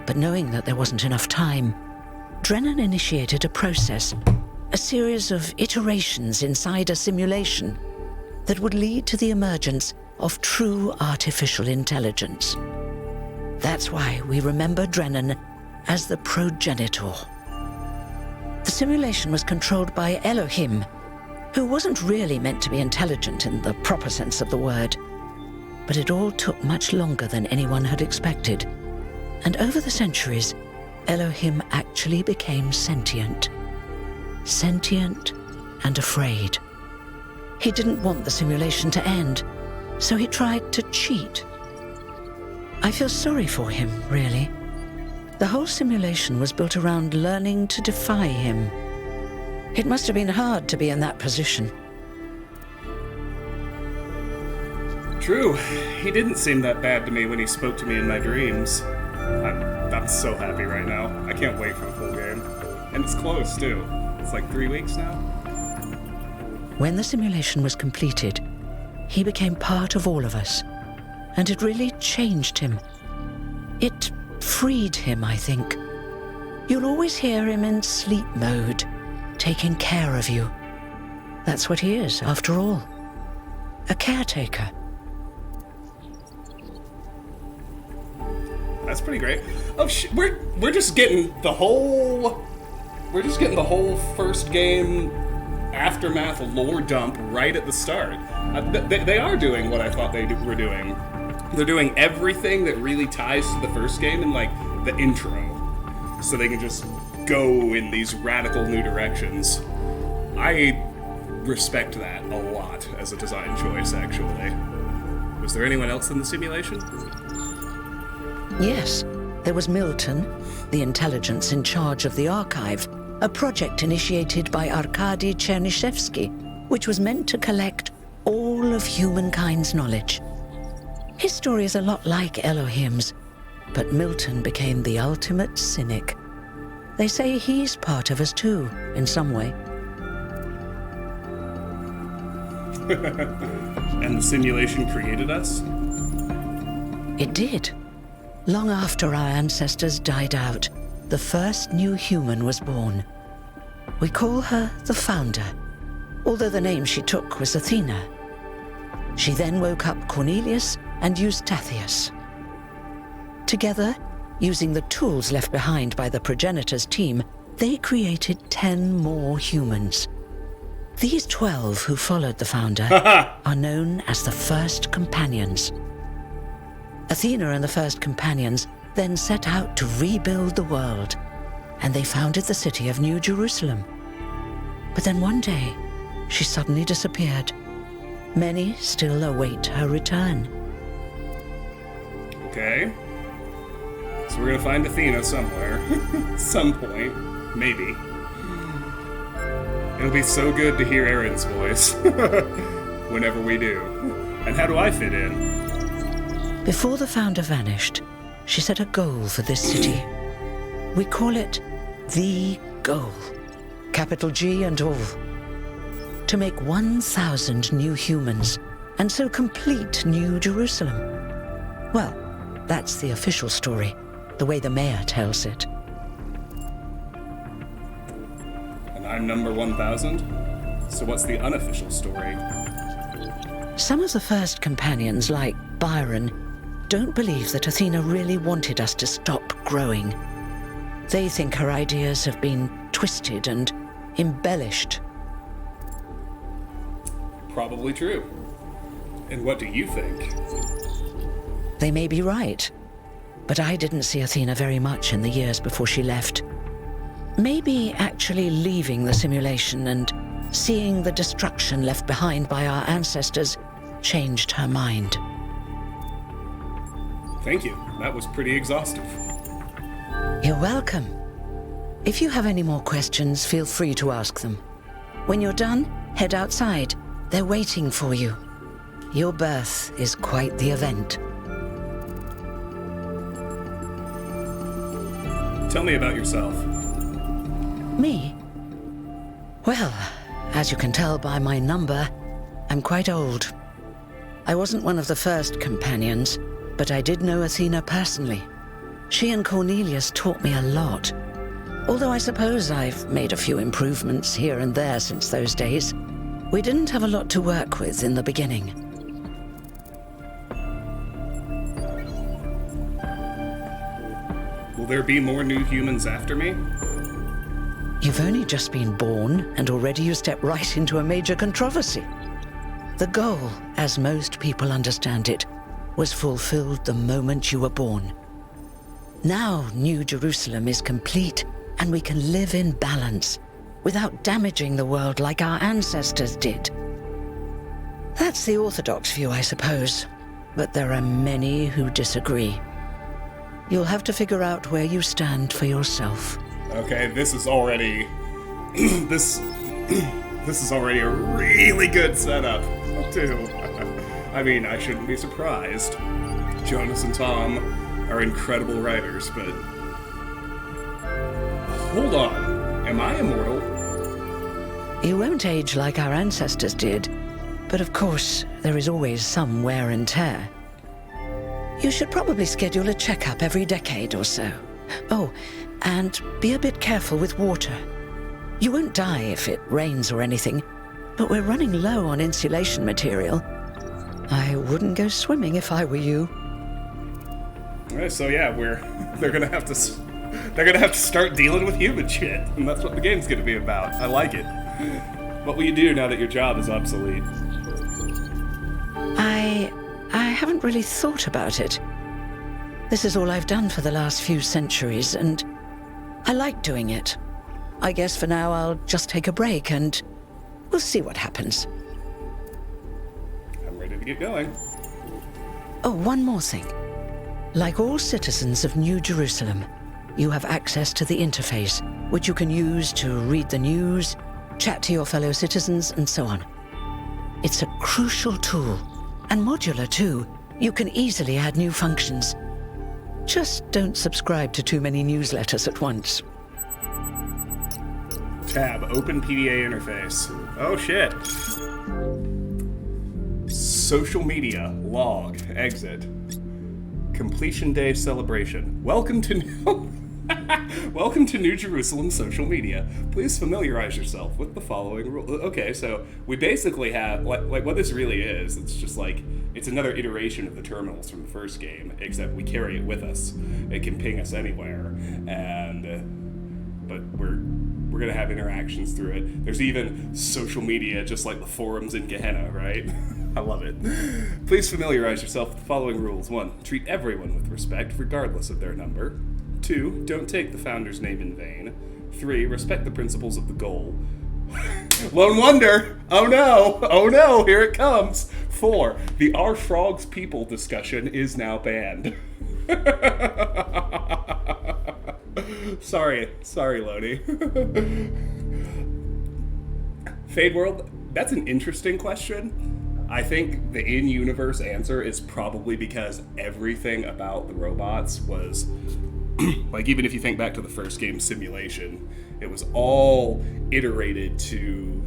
But knowing that there wasn't enough time, Drennan initiated a process, a series of iterations inside a simulation that would lead to the emergence of true artificial intelligence. That's why we remember Drennan as the progenitor. The simulation was controlled by Elohim, who wasn't really meant to be intelligent in the proper sense of the word. But it all took much longer than anyone had expected. And over the centuries, Elohim actually became sentient. Sentient and afraid. He didn't want the simulation to end, so he tried to cheat. I feel sorry for him, really. The whole simulation was built around learning to defy him. It must have been hard to be in that position. True. He didn't seem that bad to me when he spoke to me in my dreams. I'm so happy right now. I can't wait for the full game. And it's close, too. It's like 3 weeks now. When the simulation was completed, he became part of all of us. And it really changed him. It freed him, I think. You'll always hear him in sleep mode, taking care of you. That's what he is, after all. A caretaker. That's pretty great. Oh shit, we're just getting the whole first game aftermath lore dump right at the start. They are doing what I thought they were doing. They're doing everything that really ties to the first game in like the intro, so they can just go in these radical new directions. I respect that a lot as a design choice, actually. Was there anyone else in the simulation? Yes, there was Milton, the intelligence in charge of the archive, a project initiated by Arkady Chernyshevsky, which was meant to collect all of humankind's knowledge. His story is a lot like Elohim's, but Milton became the ultimate cynic. They say he's part of us too, in some way. And the simulation created us? It did. Long after our ancestors died out, the first new human was born. We call her the Founder, although the name she took was Athena. She then woke up Cornelius and Eustathius. Together, using the tools left behind by the progenitor's team, they created 10 more humans. These 12 who followed the Founder are known as the First Companions. Athena and the First Companions then set out to rebuild the world, and they founded the city of New Jerusalem. But then one day, she suddenly disappeared. Many still await her return. Okay. So we're gonna find Athena somewhere. At some point. Maybe. It'll be so good to hear Aaron's voice. Whenever we do. And how do I fit in? Before the Founder vanished, she set a goal for this city. We call it the Goal. Capital G and all. To make 1,000 new humans and so complete New Jerusalem. Well, that's the official story, the way the mayor tells it. And I'm number 1000? So what's the unofficial story? Some of the first companions, like Byron, don't believe that Athena really wanted us to stop growing. They think her ideas have been twisted and embellished. Probably true. And what do you think? They may be right, but I didn't see Athena very much in the years before she left. Maybe actually leaving the simulation and seeing the destruction left behind by our ancestors changed her mind. Thank you. That was pretty exhaustive. You're welcome. If you have any more questions, feel free to ask them. When you're done, head outside. They're waiting for you. Your birth is quite the event. Tell me about yourself. Me? Well, as you can tell by my number, I'm quite old. I wasn't one of the first companions, but I did know Athena personally. She and Cornelius taught me a lot. Although I suppose I've made a few improvements here and there since those days. We didn't have a lot to work with in the beginning. Will there be more new humans after me? You've only just been born, and already you step right into a major controversy. The goal, as most people understand it, was fulfilled the moment you were born. Now New Jerusalem is complete, and we can live in balance, without damaging the world like our ancestors did. That's the orthodox view, I suppose, but there are many who disagree. You'll have to figure out where you stand for yourself. Okay, this is already... this is already a really good setup, too. I mean, I shouldn't be surprised. Jonas and Tom are incredible writers, but... Hold on. Am I immortal? You won't age like our ancestors did, but of course, there is always some wear and tear. You should probably schedule a checkup every decade or so. Oh, and be a bit careful with water. You won't die if it rains or anything, but we're running low on insulation material. I wouldn't go swimming if I were you. Alright, so yeah, they're gonna have to start dealing with human shit, and that's what the game's gonna be about. I like it. What will you do now that your job is obsolete? I haven't really thought about it. This is all I've done for the last few centuries, and I like doing it. I guess for now I'll just take a break, and we'll see what happens. I'm ready to get going. Oh, one more thing. Like all citizens of New Jerusalem, you have access to the interface, which you can use to read the news, chat to your fellow citizens, and so on. It's a crucial tool, and modular too. You can easily add new functions. Just don't subscribe to too many newsletters at once. Tab, open PDA interface. Oh shit. Social media, log, exit. Completion day celebration. Welcome to New Jerusalem social media. Please familiarize yourself with the following rule. Okay, so we basically have like what this really is. It's just like it's another iteration of the terminals from the first game, except we carry it with us. It can ping us anywhere, but we're gonna have interactions through it. There's even social media, just like the forums in Gehenna, right? I love it. Please familiarize yourself with the following rules. 1. Treat everyone with respect, regardless of their number. 2. Don't take the founder's name in vain. 3. Respect the principles of the goal. Lone Wonder! Oh no! Oh no! Here it comes! 4. The Our Frogs People discussion is now banned. Sorry, Lodi. Fade World, that's an interesting question. I think the in-universe answer is probably because everything about the robots was, like, even if you think back to the first game, Simulation, it was all iterated to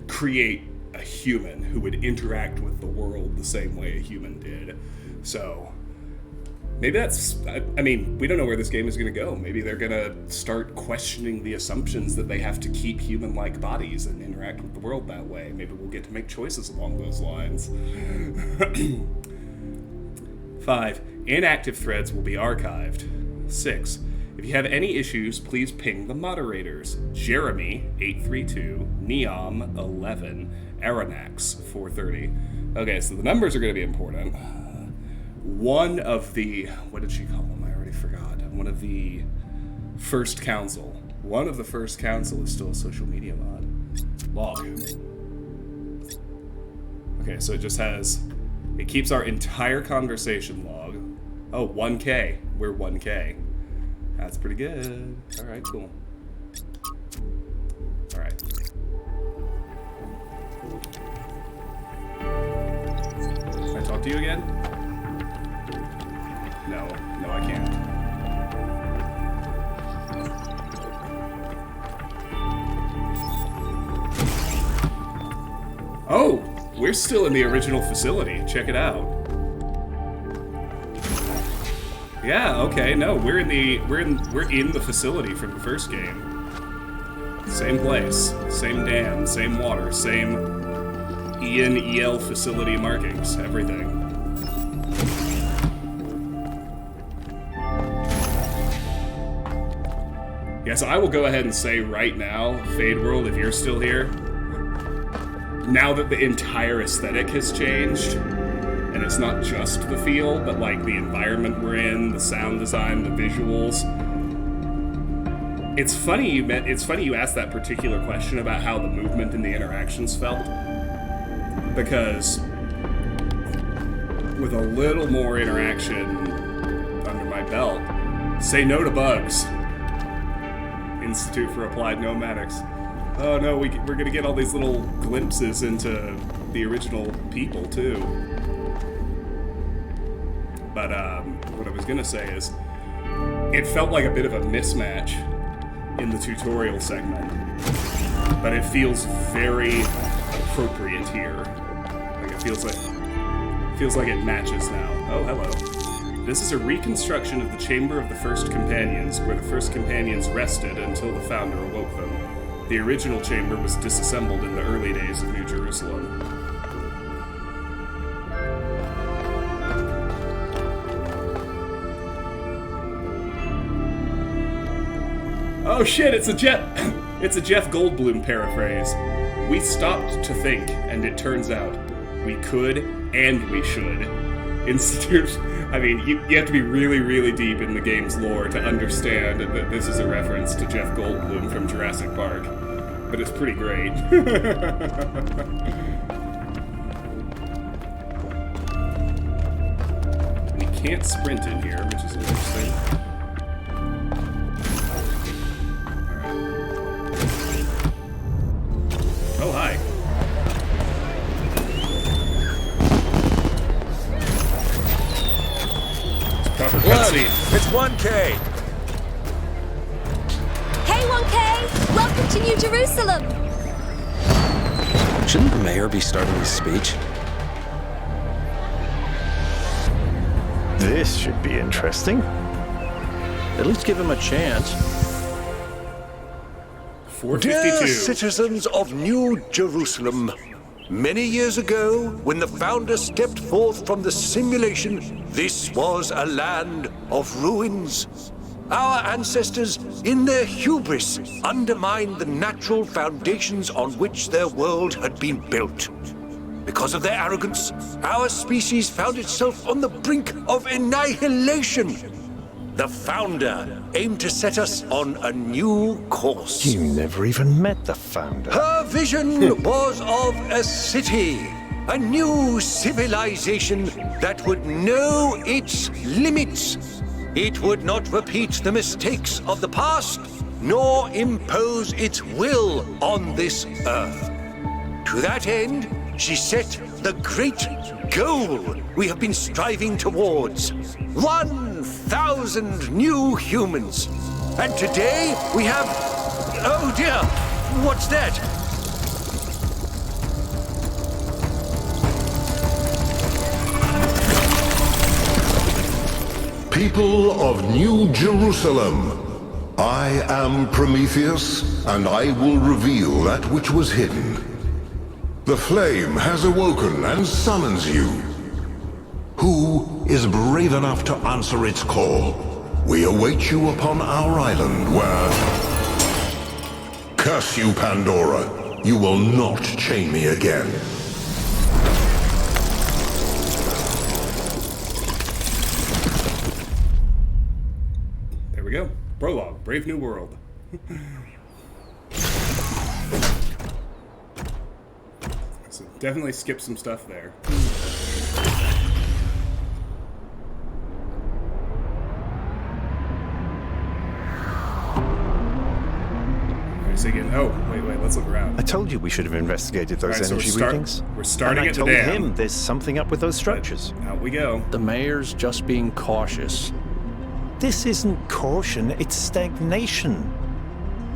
create a a human who would interact with the world the same way a human did. So maybe that's, I mean, we don't know where this game is going to go. Maybe they're going to start questioning the assumptions that they have to keep human-like bodies and interact with the world that way. Maybe we'll get to make choices along those lines. 5. Inactive threads will be archived. 6. If you have any issues, please ping the moderators. Jeremy, 832, Neom, 11, Aranax, 430. Okay, so the numbers are going to be important. One of the, what did she call them? I already forgot. One of the first council. One of the first council is still a social media mod. Log. Okay, so it just has, it keeps our entire conversation log. Oh, 1K. We're 1K. That's pretty good. Alright, cool. Alright. Can I talk to you again? No, I can't. Oh, we're still in the original facility. Check it out. Yeah, okay, no, we're in the facility from the first game. Same place, same dam, same water, same EL facility markings, everything. Yeah, so I will go ahead and say right now, Fade World, if you're still here, now that the entire aesthetic has changed, and it's not just the feel, but like the environment we're in, the sound design, the visuals. It's funny you asked that particular question about how the movement and the interactions felt, because with a little more interaction under my belt, say no to bugs. Institute for Applied Nomadics. Oh no, we're gonna get all these little glimpses into the original people too. But what I was gonna say is, it felt like a bit of a mismatch in the tutorial segment, but it feels very appropriate here. Like it feels like it matches now. Oh, hello. This is a reconstruction of the Chamber of the First Companions, where the First Companions rested until the Founder awoke them. The original chamber was disassembled in the early days of New Jerusalem. Oh shit, it's a Jeff Goldblum paraphrase. We stopped to think, and it turns out we could and we should. Institute, I mean, you have to be really, really deep in the game's lore to understand that this is a reference to Jeff Goldblum from Jurassic Park. But it's pretty great. We can't sprint in here, which is interesting. Oh, hi. It's proper cutscene. It's 1K. Hey, 1K! Welcome to New Jerusalem! Shouldn't the mayor be starting his speech? This should be interesting. At least give him a chance. 452. Dear citizens of New Jerusalem, many years ago, when the Founder stepped forth from the simulation, this was a land of ruins. Our ancestors, in their hubris, undermined the natural foundations on which their world had been built. Because of their arrogance, our species found itself on the brink of annihilation. The Founder aimed to set us on a new course. You never even met the Founder. Her vision was of a city, a new civilization that would know its limits. It would not repeat the mistakes of the past, nor impose its will on this earth. To that end, she set the great goal we have been striving towards. 1,000 new humans. And today we have... Oh dear, what's that? people of New Jerusalem, I am Prometheus, and I will reveal that which was hidden. The flame has awoken and summons you. Who is brave enough to answer its call? We await you upon our island where... Curse you, Pandora. You will not chain me again. There we go. Prologue, Brave New World. So definitely skip some stuff there. Again. Oh, wait, let's look around. I told you we should have investigated those Alright, so energy readings. We're starting and at the I dam. told him there's something up with those structures. Out we go. The mayor's just being cautious. This isn't caution, it's stagnation.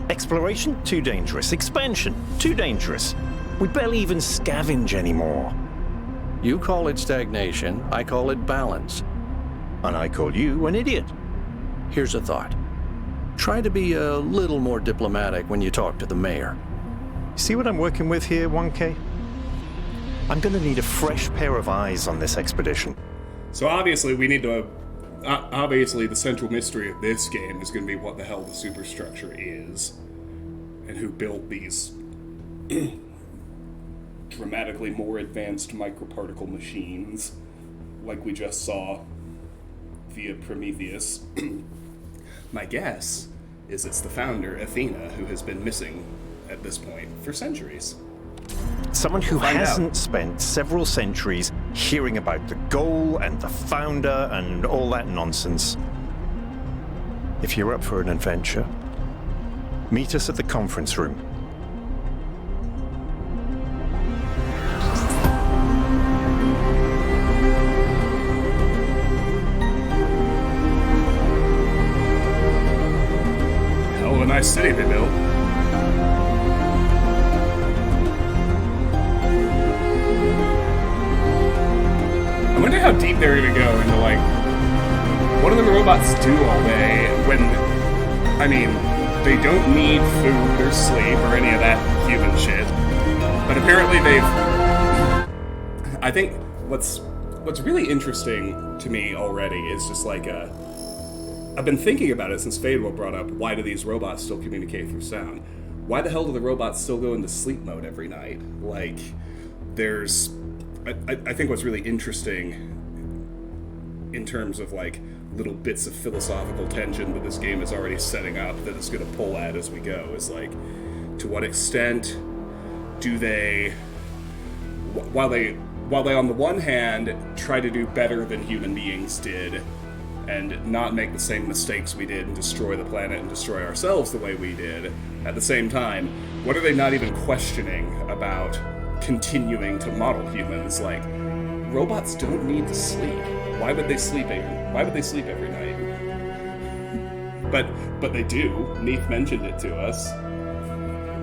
Exploration? Too dangerous. Expansion? Too dangerous. We barely even scavenge anymore. You call it stagnation, I call it balance. And I call you an idiot. Here's a thought. Try to be a little more diplomatic when you talk to the mayor. See what I'm working with here, 1K? I'm gonna need a fresh pair of eyes on this expedition. So obviously we need to... obviously the central mystery of this game is going to be what the hell the superstructure is. And who built these dramatically more advanced microparticle machines. Like we just saw via Prometheus. My guess is it's the founder, Athena, who has been missing at this point for centuries. Someone who hasn't spent several centuries hearing about the goal and the founder and all that nonsense. If you're up for an adventure, meet us at the conference room. Hell of a nice city they built. I wonder how deep they're gonna go into, like, what do the robots do all day when, I mean, they don't need food or sleep or any of that human shit. But apparently I think what's really interesting to me already is just like I've been thinking about it since Fadewell brought up, why do these robots still communicate through sound? Why the hell do the robots still go into sleep mode every night? Like, there's... I think what's really interesting in terms of, like, little bits of philosophical tension that this game is already setting up that it's going to pull at as we go is, like, to what extent do they... While they on the one hand try to do better than human beings did and not make the same mistakes we did and destroy the planet and destroy ourselves the way we did, at the same time, what are they not even questioning about continuing to model humans? Like, robots don't need to sleep. Why would they sleep every night? But they do. Neith mentioned it to us.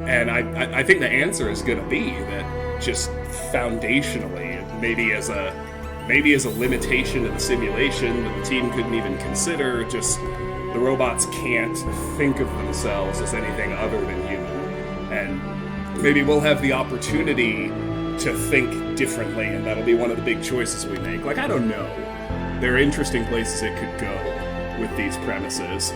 And I think the answer is going to be that just foundationally, maybe as a limitation of the simulation that the team couldn't even consider, just the robots can't think of themselves as anything other than human. And maybe we'll have the opportunity to think differently, and that'll be one of the big choices we make. Like, I don't know. There are interesting places it could go with these premises.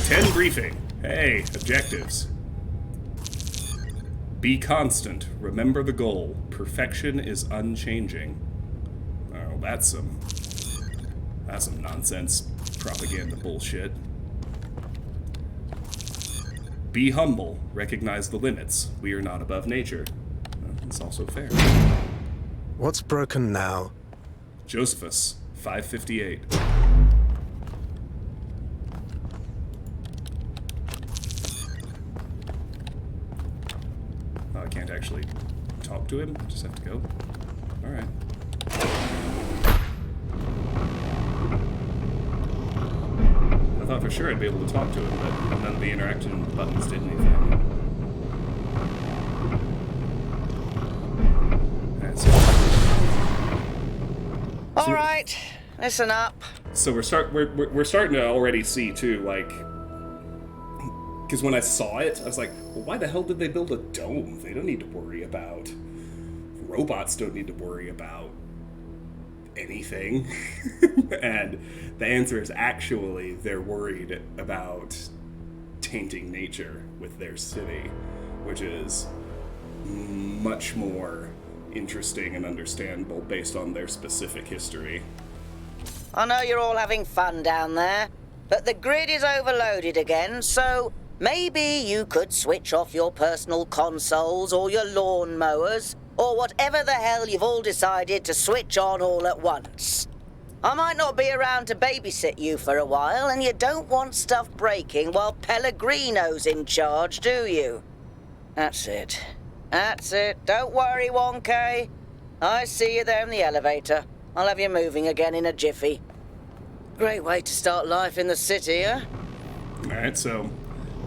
10 briefing. Hey, objectives. Be constant. Remember the goal. Perfection is unchanging. Oh, that's some nonsense propaganda bullshit. Be humble. Recognize the limits. We are not above nature. It's also fair. What's broken now? Josephus, 558. Oh, I can't actually talk to him? I just have to go? Alright. I thought for sure I'd be able to talk to him, but none of the interaction buttons did anything. Alright, so... Alright, listen up. So we're starting to already see, too, like... Because when I saw it, I was like, well, why the hell did they build a dome? They don't need to worry about... Robots don't need to worry about anything. And the answer is actually they're worried about tainting nature with their city, which is much more interesting and understandable based on their specific history. I know you're all having fun down there, but the grid is overloaded again, so maybe you could switch off your personal consoles or your lawn mowers, or whatever the hell you've all decided to switch on all at once. I might not be around to babysit you for a while, and you don't want stuff breaking while Pellegrino's in charge, do you? That's it. That's it. Don't worry, 1K. I see you there in the elevator. I'll have you moving again in a jiffy. Great way to start life in the city, huh? Alright, so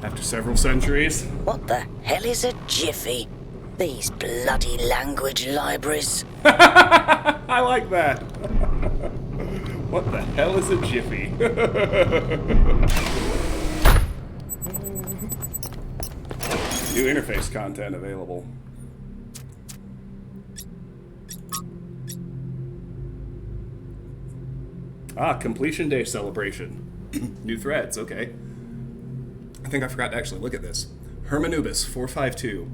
after several centuries... What the hell is a jiffy? These bloody language libraries. I like that. What the hell is a jiffy? New interface content available. Ah, completion day celebration. New threads, okay. I think I forgot to actually look at this. Hermanubis 452.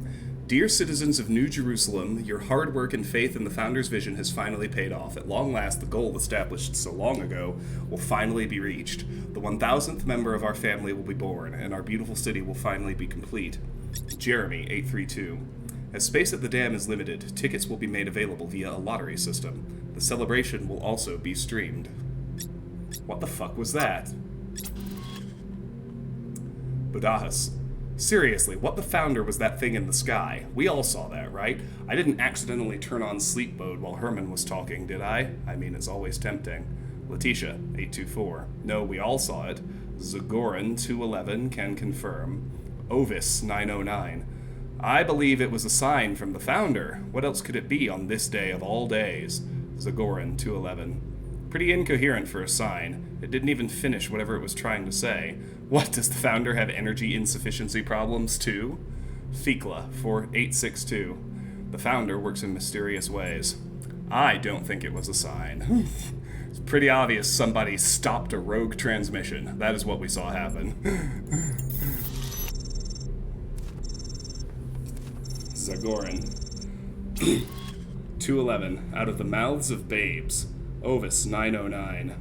Dear citizens of New Jerusalem, your hard work and faith in the Founder's vision has finally paid off. At long last, the goal established so long ago will finally be reached. The 1,000th member of our family will be born, and our beautiful city will finally be complete. Jeremy 832. As space at the dam is limited, tickets will be made available via a lottery system. The celebration will also be streamed. What the fuck was that? Budahas. Seriously, what the Founder was that thing in the sky? We all saw that, right? I didn't accidentally turn on sleep mode while Herman was talking, did I? I mean, it's always tempting. Letitia, 824. No, we all saw it. Zagoran, 211, can confirm. Ovis, 909. I believe it was a sign from the Founder. What else could it be on this day of all days? Zagoran, 211. Pretty incoherent for a sign. It didn't even finish whatever it was trying to say. What, does the Founder have energy insufficiency problems too? Thekla, 4862. The Founder works in mysterious ways. I don't think it was a sign. It's pretty obvious somebody stopped a rogue transmission. That is what we saw happen. Zagoran. 211. Out of the mouths of babes. Ovis, 909.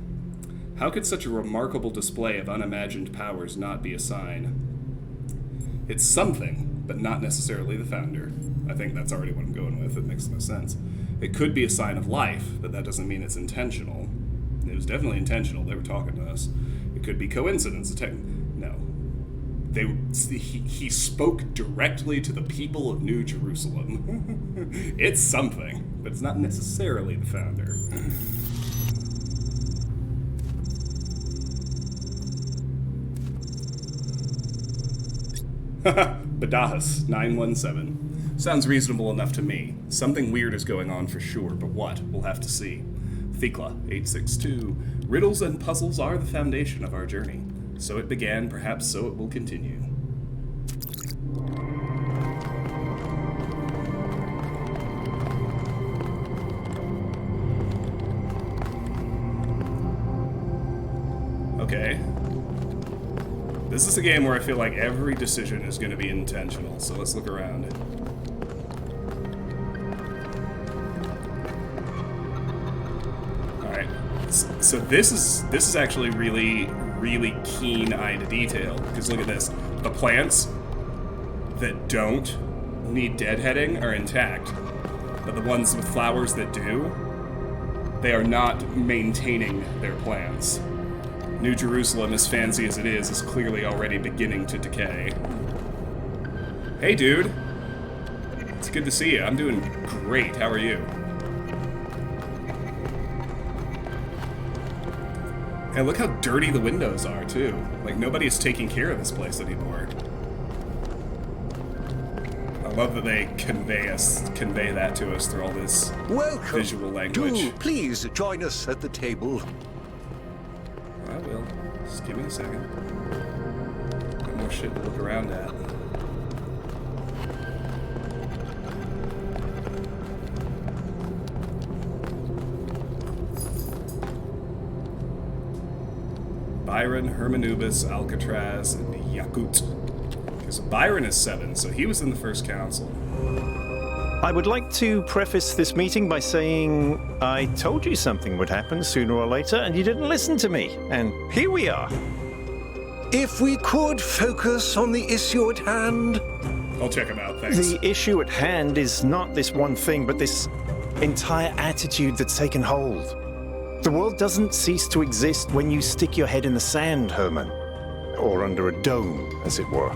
How could such a remarkable display of unimagined powers not be a sign? It's something, but not necessarily the Founder. I think that's already what I'm going with. It makes no sense. It could be a sign of life, but that doesn't mean it's intentional. It was definitely intentional. They were talking to us. It could be coincidence. No. He spoke directly to the people of New Jerusalem. It's something, but it's not necessarily the Founder. Badahas, 917. Sounds reasonable enough to me. Something weird is going on for sure, but what? We'll have to see. Thekla, 862. Riddles and puzzles are the foundation of our journey. So it began, perhaps so it will continue. Okay. This is a game where I feel like every decision is going to be intentional, so let's look around. Alright, so this is actually really keen-eyed detail, because look at this. The plants that don't need deadheading are intact, but the ones with flowers that do, they are not maintaining their plants. New Jerusalem, as fancy as it is clearly already beginning to decay. Hey, dude. It's good to see you. I'm doing great. How are you? And look how dirty the windows are, too. Like, nobody's taking care of this place anymore. I love that they convey that to us through all this visual language. Do please join us at the table. I will. Just give me a second. Got more shit to look around at. Byron, Hermanubis, Alcatraz, and Yakut. Because Byron is 7, so he was in the first council. I would like to preface this meeting by saying I told you something would happen sooner or later, and you didn't listen to me. And here we are. If we could focus on the issue at hand. I'll check him out, thanks. The issue at hand is not this one thing, but this entire attitude that's taken hold. The world doesn't cease to exist when you stick your head in the sand, Herman. Or under a dome, as it were.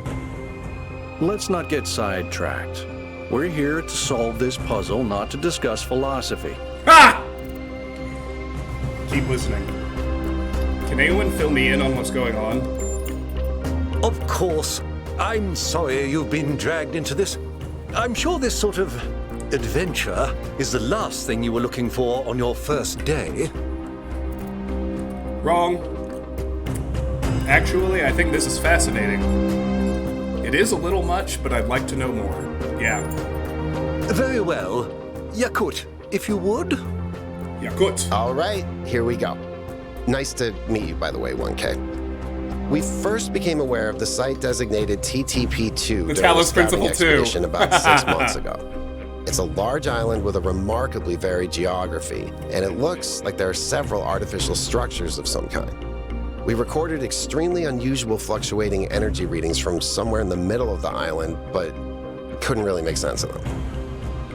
Let's not get sidetracked. We're here to solve this puzzle, not to discuss philosophy. Ha! Keep listening. Can anyone fill me in on what's going on? Of course. I'm sorry you've been dragged into this. I'm sure this sort of adventure is the last thing you were looking for on your first day. Wrong. Actually, I think this is fascinating. It is a little much, but I'd like to know more. Yeah. Very well. Yakut, if you would. Yakut. All right, here we go. Nice to meet you, by the way, 1K. We first became aware of the site designated TTP-2 the during Talos a scouting Principle 2. expedition about 6 months ago. It's a large island with a remarkably varied geography, and it looks like there are several artificial structures of some kind. We recorded extremely unusual fluctuating energy readings from somewhere in the middle of the island, but couldn't really make sense of them.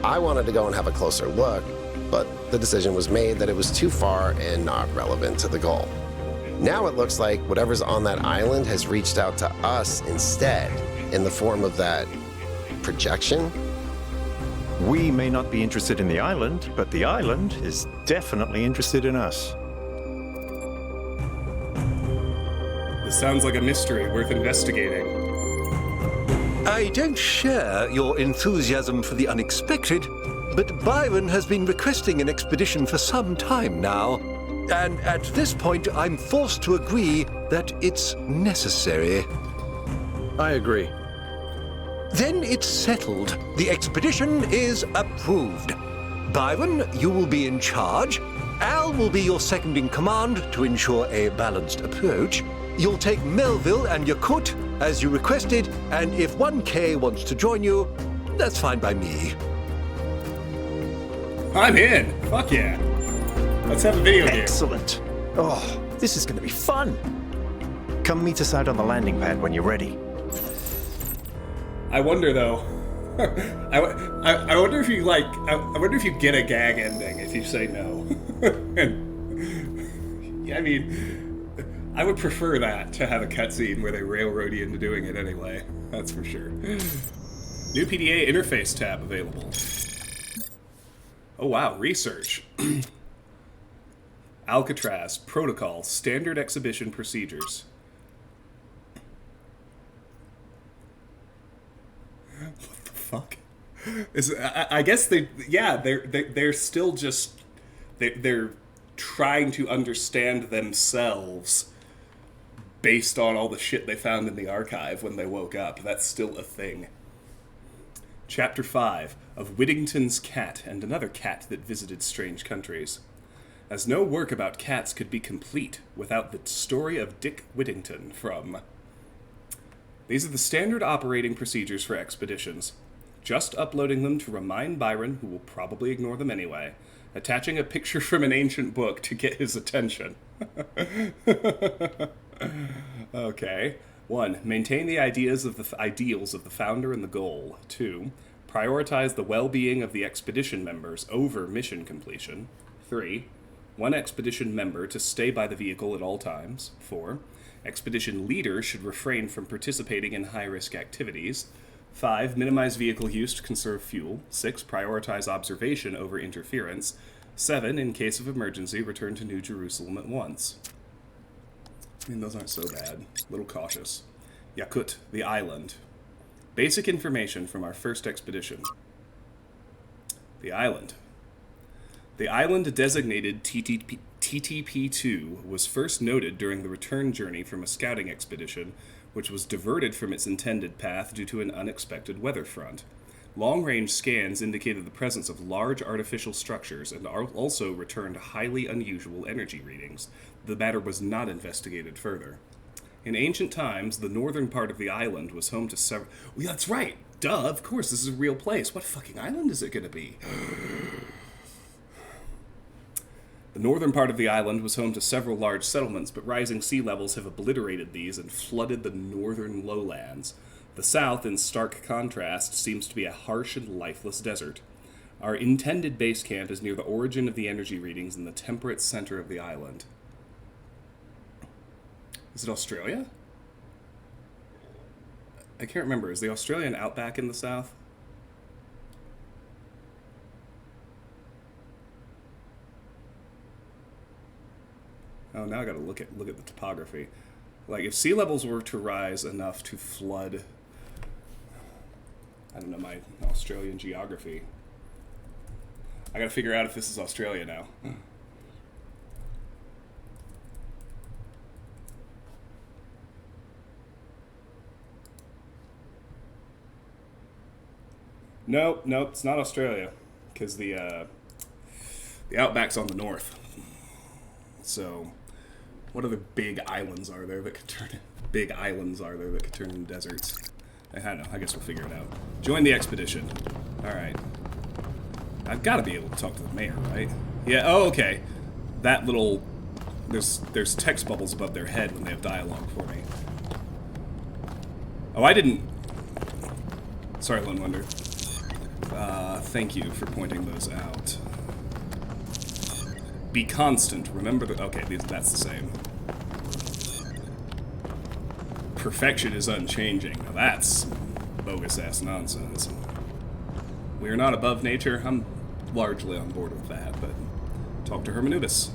I wanted to go and have a closer look, but the decision was made that it was too far and not relevant to the goal. Now it looks like whatever's on that island has reached out to us instead, in the form of that projection. We may not be interested in the island, but the island is definitely interested in us. This sounds like a mystery worth investigating. I don't share your enthusiasm for the unexpected, but Byron has been requesting an expedition for some time now. And at this point, I'm forced to agree that it's necessary. I agree. Then it's settled. The expedition is approved. Byron, you will be in charge. Al will be your second in command to ensure a balanced approach. You'll take Melville and Yakut as you requested, and if 1K wants to join you, that's fine by me. I'm in. Fuck yeah. Let's have a video game. Excellent. Oh, this is going to be fun. Come meet us out on the landing pad when you're ready. I wonder though. I wonder if you like. I wonder if you get a gag ending if you say no. And yeah, I mean, I would prefer that to have a cutscene where they railroad you into doing it anyway. That's for sure. New PDA interface tab available. Oh wow, research. Alcatraz protocol standard exhibition procedures. What the fuck? I guess they're still just they're trying to understand themselves based on all the shit they found in the archive when they woke up. That's still a thing. Chapter 5 of Whittington's Cat and Another Cat That Visited Strange Countries. As no work about cats could be complete without the story of Dick Whittington from... These are the standard operating procedures for expeditions. Just uploading them to remind Byron, who will probably ignore them anyway. Attaching a picture from an ancient book to get his attention. Okay. 1. Maintain the ideals of the founder and the goal. 2. Prioritize the well-being of the expedition members over mission completion. 3. One expedition member to stay by the vehicle at all times. 4. Expedition leader should refrain from participating in high-risk activities. 5. Minimize vehicle use to conserve fuel. 6. Prioritize observation over interference. 7. In case of emergency, return to New Jerusalem at once. I mean, those aren't so bad. A little cautious. Yakut, the island. Basic information from our first expedition. The island. The island designated TTP-2 was first noted during the return journey from a scouting expedition, which was diverted from its intended path due to an unexpected weather front. Long-range scans indicated the presence of large artificial structures and also returned highly unusual energy readings. The matter was not investigated further. In ancient times, the northern part of the island was home to several... Well, that's right! Duh, of course, this is a real place. What fucking island is it going to be? The northern part of the island was home to several large settlements, but rising sea levels have obliterated these and flooded the northern lowlands. The south, in stark contrast, seems to be a harsh and lifeless desert. Our intended base camp is near the origin of the energy readings in the temperate center of the island. Is it Australia? I can't remember. Is the Australian outback in the south? Oh, now I gotta look at the topography. Like, if sea levels were to rise enough to flood... I don't know my Australian geography. I gotta figure out if this is Australia now. Nope, it's not Australia, because the outback's on the north. So, what other big islands are there that could turn into deserts? I don't know. I guess we'll figure it out. Join the expedition. All right. I've got to be able to talk to the mayor, right? Yeah. Oh, okay. That little there's text bubbles above their head when they have dialogue for me. Oh, I didn't. Sorry, Lone Wonder. Thank you for pointing those out. Be constant. Remember that. Okay, that's the same. Perfection is unchanging. Now that's bogus-ass nonsense. We are not above nature. I'm largely on board with that, but talk to Hermanubis.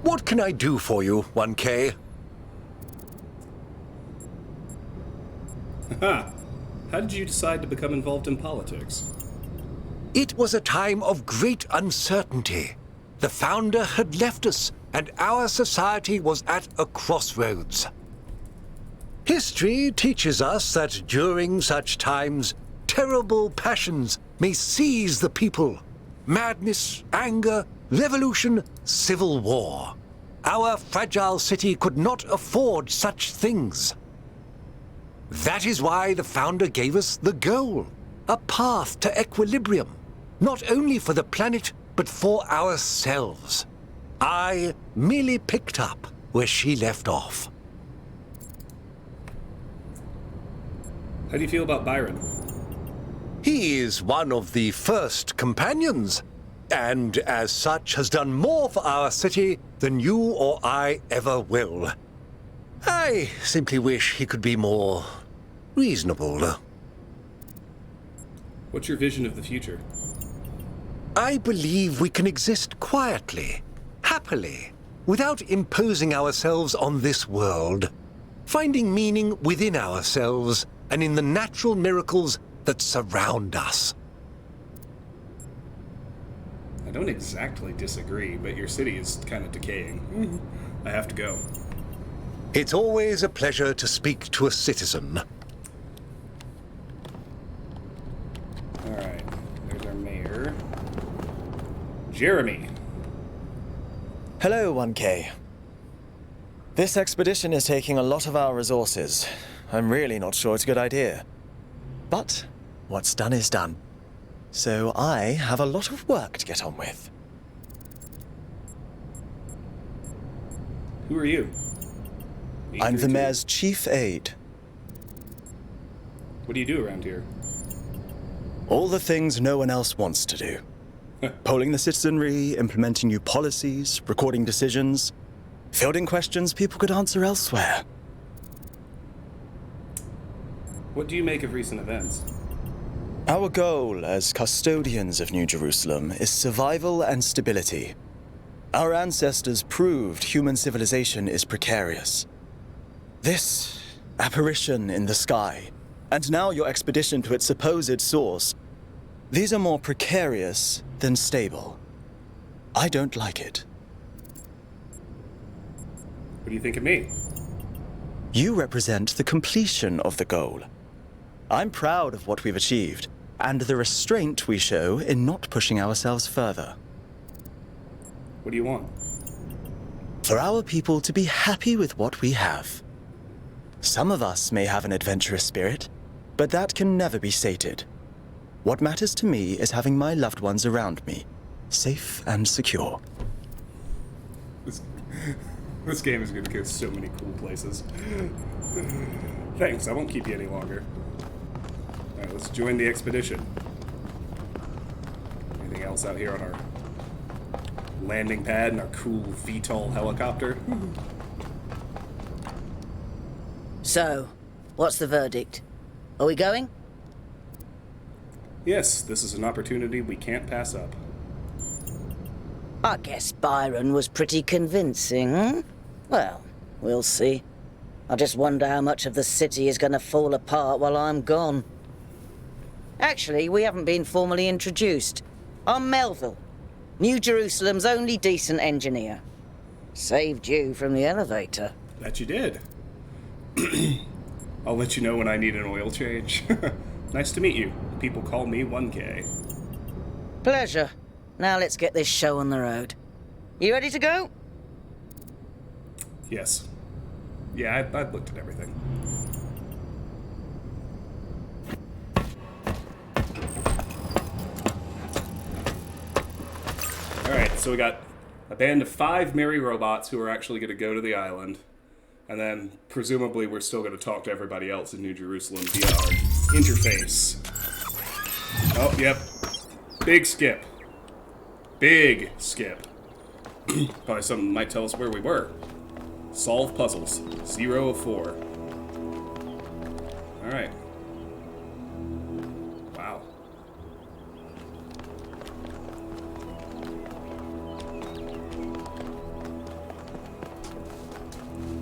What can I do for you, 1K? Haha. How did you decide to become involved in politics? It was a time of great uncertainty. The founder had left us, and our society was at a crossroads. History teaches us that during such times, terrible passions may seize the people. Madness, anger, revolution, civil war. Our fragile city could not afford such things. That is why the founder gave us the goal, a path to equilibrium, not only for the planet, but for ourselves. I merely picked up where she left off. How do you feel about Byron? He is one of the first companions, and as such has done more for our city than you or I ever will. I simply wish he could be more reasonable. What's your vision of the future? I believe we can exist quietly, happily, without imposing ourselves on this world, finding meaning within ourselves and in the natural miracles that surround us. I don't exactly disagree, but your city is kind of decaying. I have to go. It's always a pleasure to speak to a citizen. Alright, there's our mayor. Jeremy. Hello, 1K. This expedition is taking a lot of our resources. I'm really not sure it's a good idea. But what's done is done. So I have a lot of work to get on with. Who are you? I'm the mayor's chief aide. What do you do around here? All the things no one else wants to do. Polling the citizenry, implementing new policies, recording decisions, fielding questions people could answer elsewhere. What do you make of recent events? Our goal as custodians of New Jerusalem is survival and stability. Our ancestors proved human civilization is precarious. This apparition in the sky, and now your expedition to its supposed source, these are more precarious than stable. I don't like it. What do you think of me? You represent the completion of the goal. I'm proud of what we've achieved, and the restraint we show in not pushing ourselves further. What do you want? For our people to be happy with what we have. Some of us may have an adventurous spirit, but that can never be sated. What matters to me is having my loved ones around me, safe and secure. This game is going to go so many cool places. Thanks, I won't keep you any longer. Alright, let's join the expedition. Anything else out here on our landing pad and our cool VTOL helicopter? So, what's the verdict? Are we going? Yes, this is an opportunity we can't pass up. I guess Byron was pretty convincing, hmm? Well, we'll see. I just wonder how much of the city is going to fall apart while I'm gone. Actually, we haven't been formally introduced. I'm Melville, New Jerusalem's only decent engineer. Saved you from the elevator. That you did. I'll let you know when I need an oil change. Nice to meet you. People call me 1K. Pleasure. Now let's get this show on the road. You ready to go? Yes. Yeah, I've looked at everything. Alright, so we got a band of 5 merry robots who are actually going to go to the island. And then, presumably, we're still going to talk to everybody else in New Jerusalem via our interface. Oh, yep. Big skip. Big skip. Probably something might tell us where we were. Solve puzzles. 0 of 4. Alright. Wow.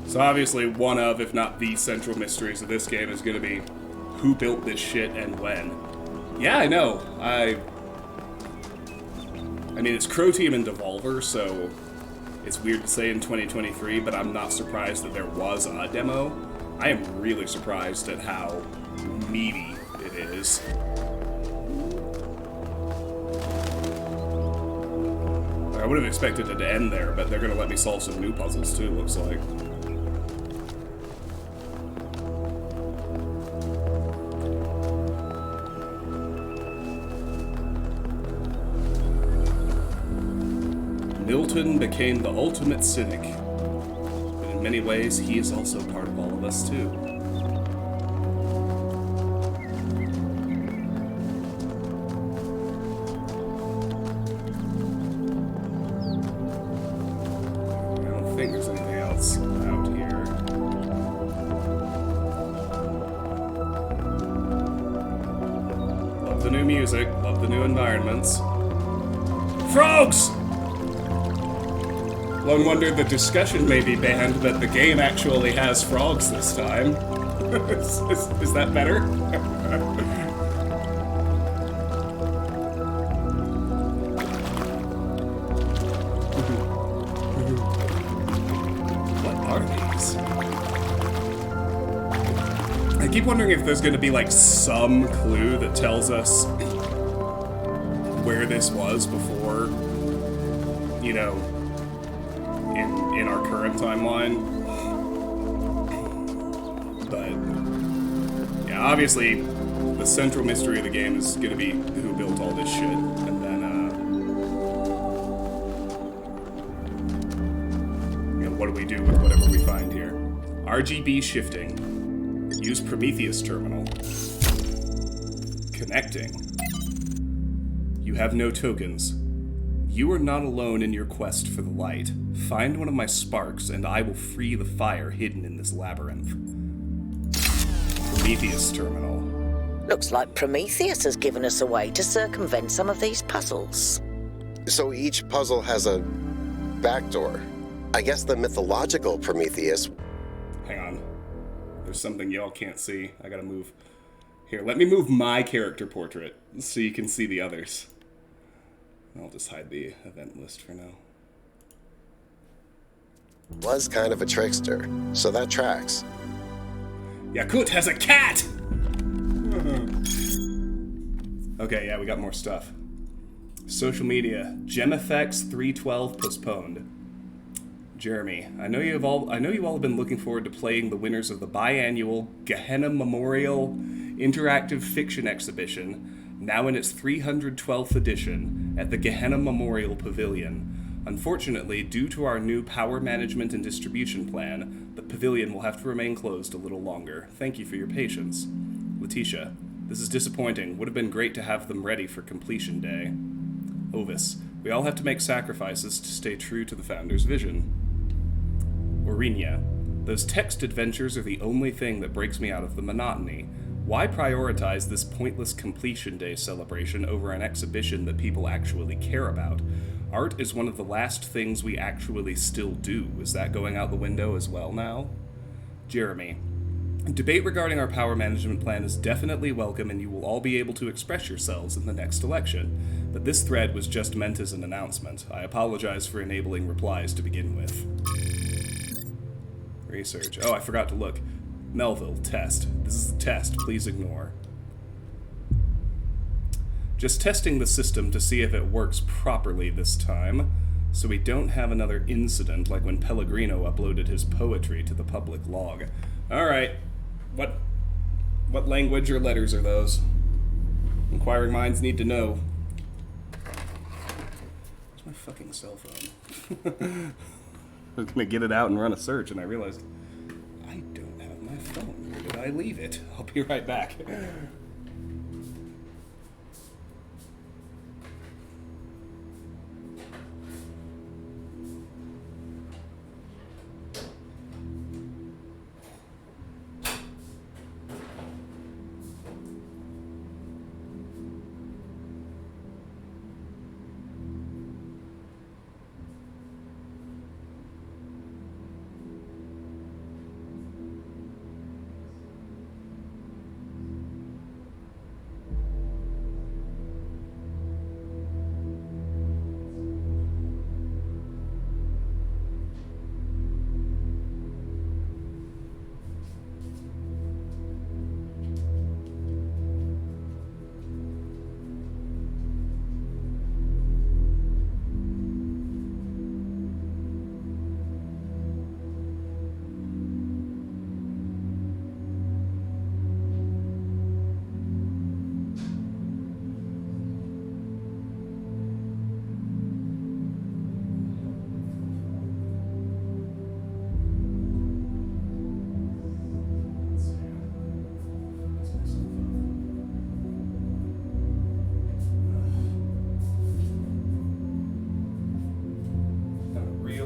So obviously one of, if not the central mysteries of this game is going to be who built this shit and when. Yeah, I know. I mean, it's Crow Team and Devolver, so it's weird to say in 2023, but I'm not surprised that there was a demo. I am really surprised at how meaty it is. I would have expected it to end there, but they're going to let me solve some new puzzles too, looks like. Milton became the ultimate cynic, but in many ways he is also part of all of us too. I don't think there's anything else out here. Love the new music, love the new environments. Frogs! Lone wonder the discussion may be banned, but the game actually has frogs this time. is that better? What are these? I keep wondering if there's going to be like some clue that tells us where this was before, you know, in our current timeline. But yeah, obviously the central mystery of the game is gonna be who built all this shit, and then you know, what do we do with whatever we find here? RGB shifting. Use Prometheus terminal. Connecting. You have no tokens. You are not alone in your quest for the light. Find one of my sparks, and I will free the fire hidden in this labyrinth. Prometheus terminal. Looks like Prometheus has given us a way to circumvent some of these puzzles. So each puzzle has a backdoor. I guess the mythological Prometheus... Hang on. There's something y'all can't see. I gotta move. Here, let me move my character portrait so you can see the others. I'll just hide the event list for now. Was kind of a trickster, so that tracks. Yakut has a cat! Okay, yeah, we got more stuff. Social media. GemFX 312 postponed. Jeremy, I know you all have been looking forward to playing the winners of the biannual Gehenna Memorial Interactive Fiction Exhibition, now in its 312th edition, at the Gehenna Memorial Pavilion. Unfortunately, due to our new power management and distribution plan, the pavilion will have to remain closed a little longer. Thank you for your patience. Letitia, this is disappointing. Would have been great to have them ready for completion day. Ovis, we all have to make sacrifices to stay true to the Founder's vision. Orinia, those text adventures are the only thing that breaks me out of the monotony. Why prioritize this pointless completion day celebration over an exhibition that people actually care about? Art is one of the last things we actually still do. Is that going out the window as well now? Jeremy, debate regarding our power management plan is definitely welcome, and you will all be able to express yourselves in the next election. But this thread was just meant as an announcement. I apologize for enabling replies to begin with. Research. Oh, I forgot to look. Melville, test. This is the test. Please ignore. Just testing the system to see if it works properly this time, so we don't have another incident like when Pellegrino uploaded his poetry to the public log. Alright. What language or letters are those? Inquiring minds need to know. Where's my fucking cell phone? I was gonna get it out and run a search, and I realized I don't have my phone. Where did I leave it? I'll be right back.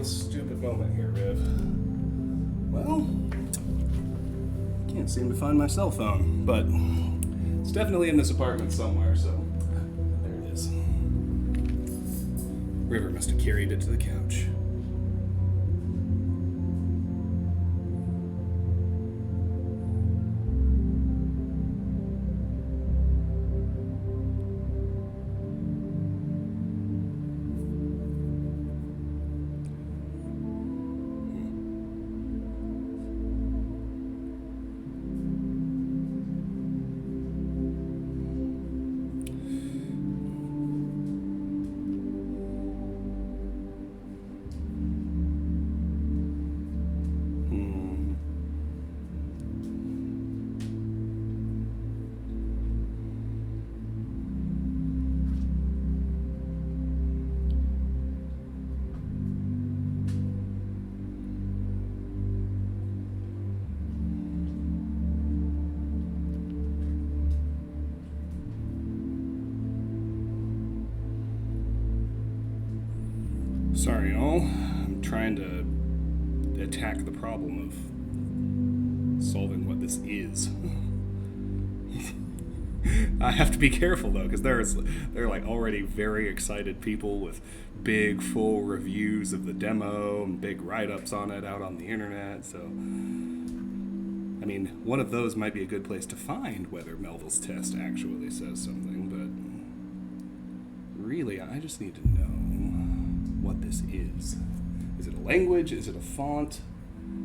Stupid moment here, Riv. Well, can't seem to find my cell phone, but it's definitely in this apartment somewhere, so there it is. River must have carried it to the couch. Sorry, y'all. I'm trying to attack the problem of solving what this is. I have to be careful though, because there are like already very excited people with big full reviews of the demo and big write-ups on it out on the internet. So, I mean, one of those might be a good place to find whether Melville's test actually says something. But really, I just need to know what this is. Is it a language? Is it a font?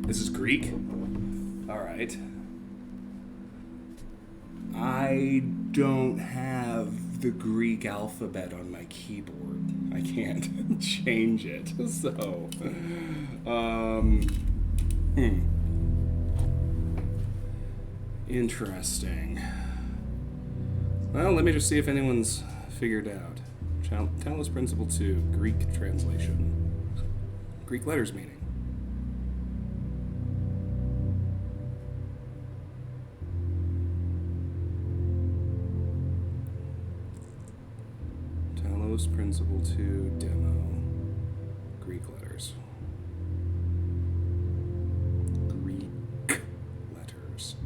This is Greek. All right. I don't have the Greek alphabet on my keyboard. I can't change it. So, interesting. Well, let me just see if anyone's figured out. Talos Principle 2, Greek translation. Greek letters meaning. Talos Principle 2 demo. Greek letters. Greek letters.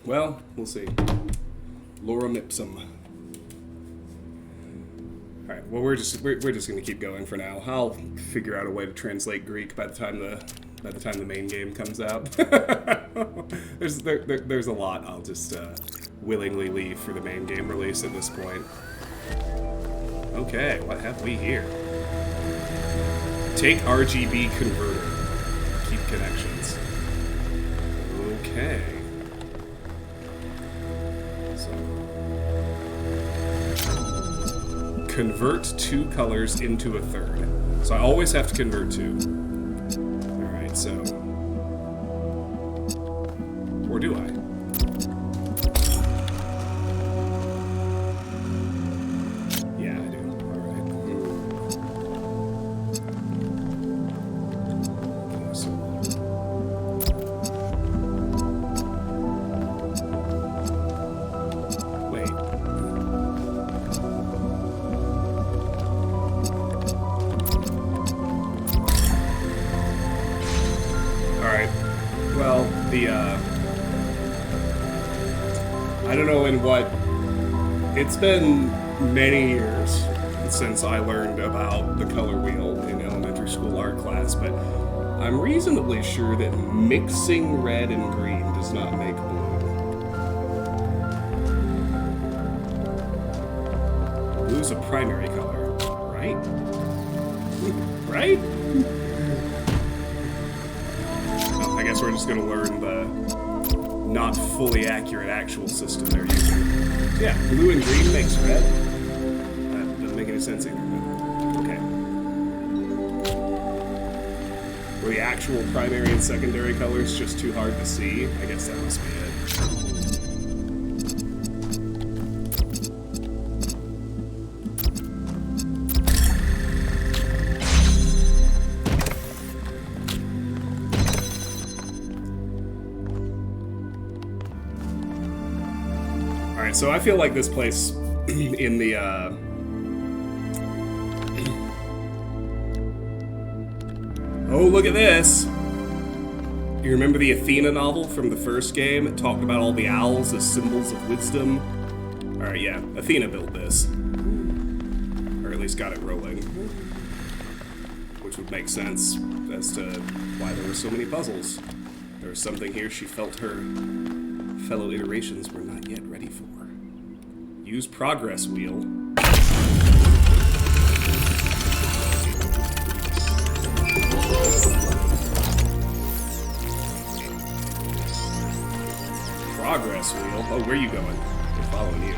Well, we'll see. Lorem ipsum. All right. Well, we're just gonna keep going for now. I'll figure out a way to translate Greek by the time the main game comes out. there's a lot. I'll just willingly leave for the main game release at this point. Okay, what have we here? Take RGB converter. Keep connections. Okay. Convert two colors into a third. So I always have to convert two. Alright, so... Or do I? Yeah, I do. Alright. Well, I don't know in what... It's been many years since I learned about the color wheel in elementary school art class, but I'm reasonably sure that mixing red and green does not make blue. Blue's a primary color, right? Right? I guess we're just gonna learn the not fully accurate actual system they're using. Yeah, blue and green makes red. That doesn't make any sense either, but okay. Were the actual primary and secondary colors just too hard to see? I guess that must be it. So I feel like this place in the oh, look at this. You remember the Athena novel from the first game? It talked about all the owls as symbols of wisdom. Alright, yeah, Athena built this. Or at least got it rolling. Which would make sense as to why there were so many puzzles. There was something here she felt her fellow iterations were not yet ready for. Use progress wheel. Progress wheel? Oh, where are you going? following you.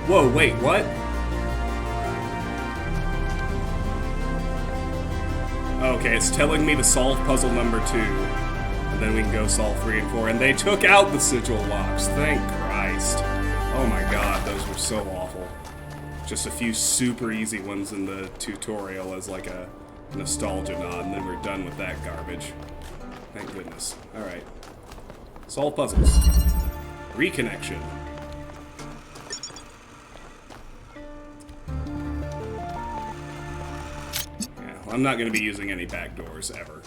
Whoa, wait, what? Okay, it's telling me to solve puzzle number 2. And then we can go solve 3 and 4. And they took out the sigil locks. Thank Christ. Oh my god, those were so awful. Just a few super easy ones in the tutorial as like a nostalgia nod, and then we're done with that garbage. Thank goodness. Alright. Solve puzzles. Reconnection. I'm not going to be using any backdoors ever.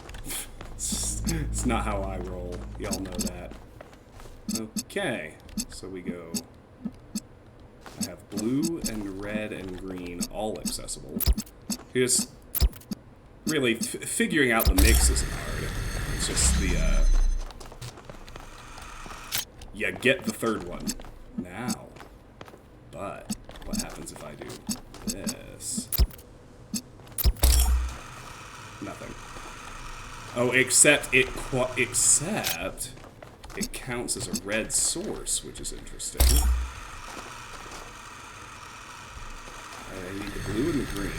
It's not how I roll. Y'all know that. Okay, so we go. I have blue and red and green all accessible. Just really figuring out the mix isn't hard. It's just the you get the third one now. But what happens if I do this? Nothing. Oh, except it counts as a red source, which is interesting. I need the blue and the green.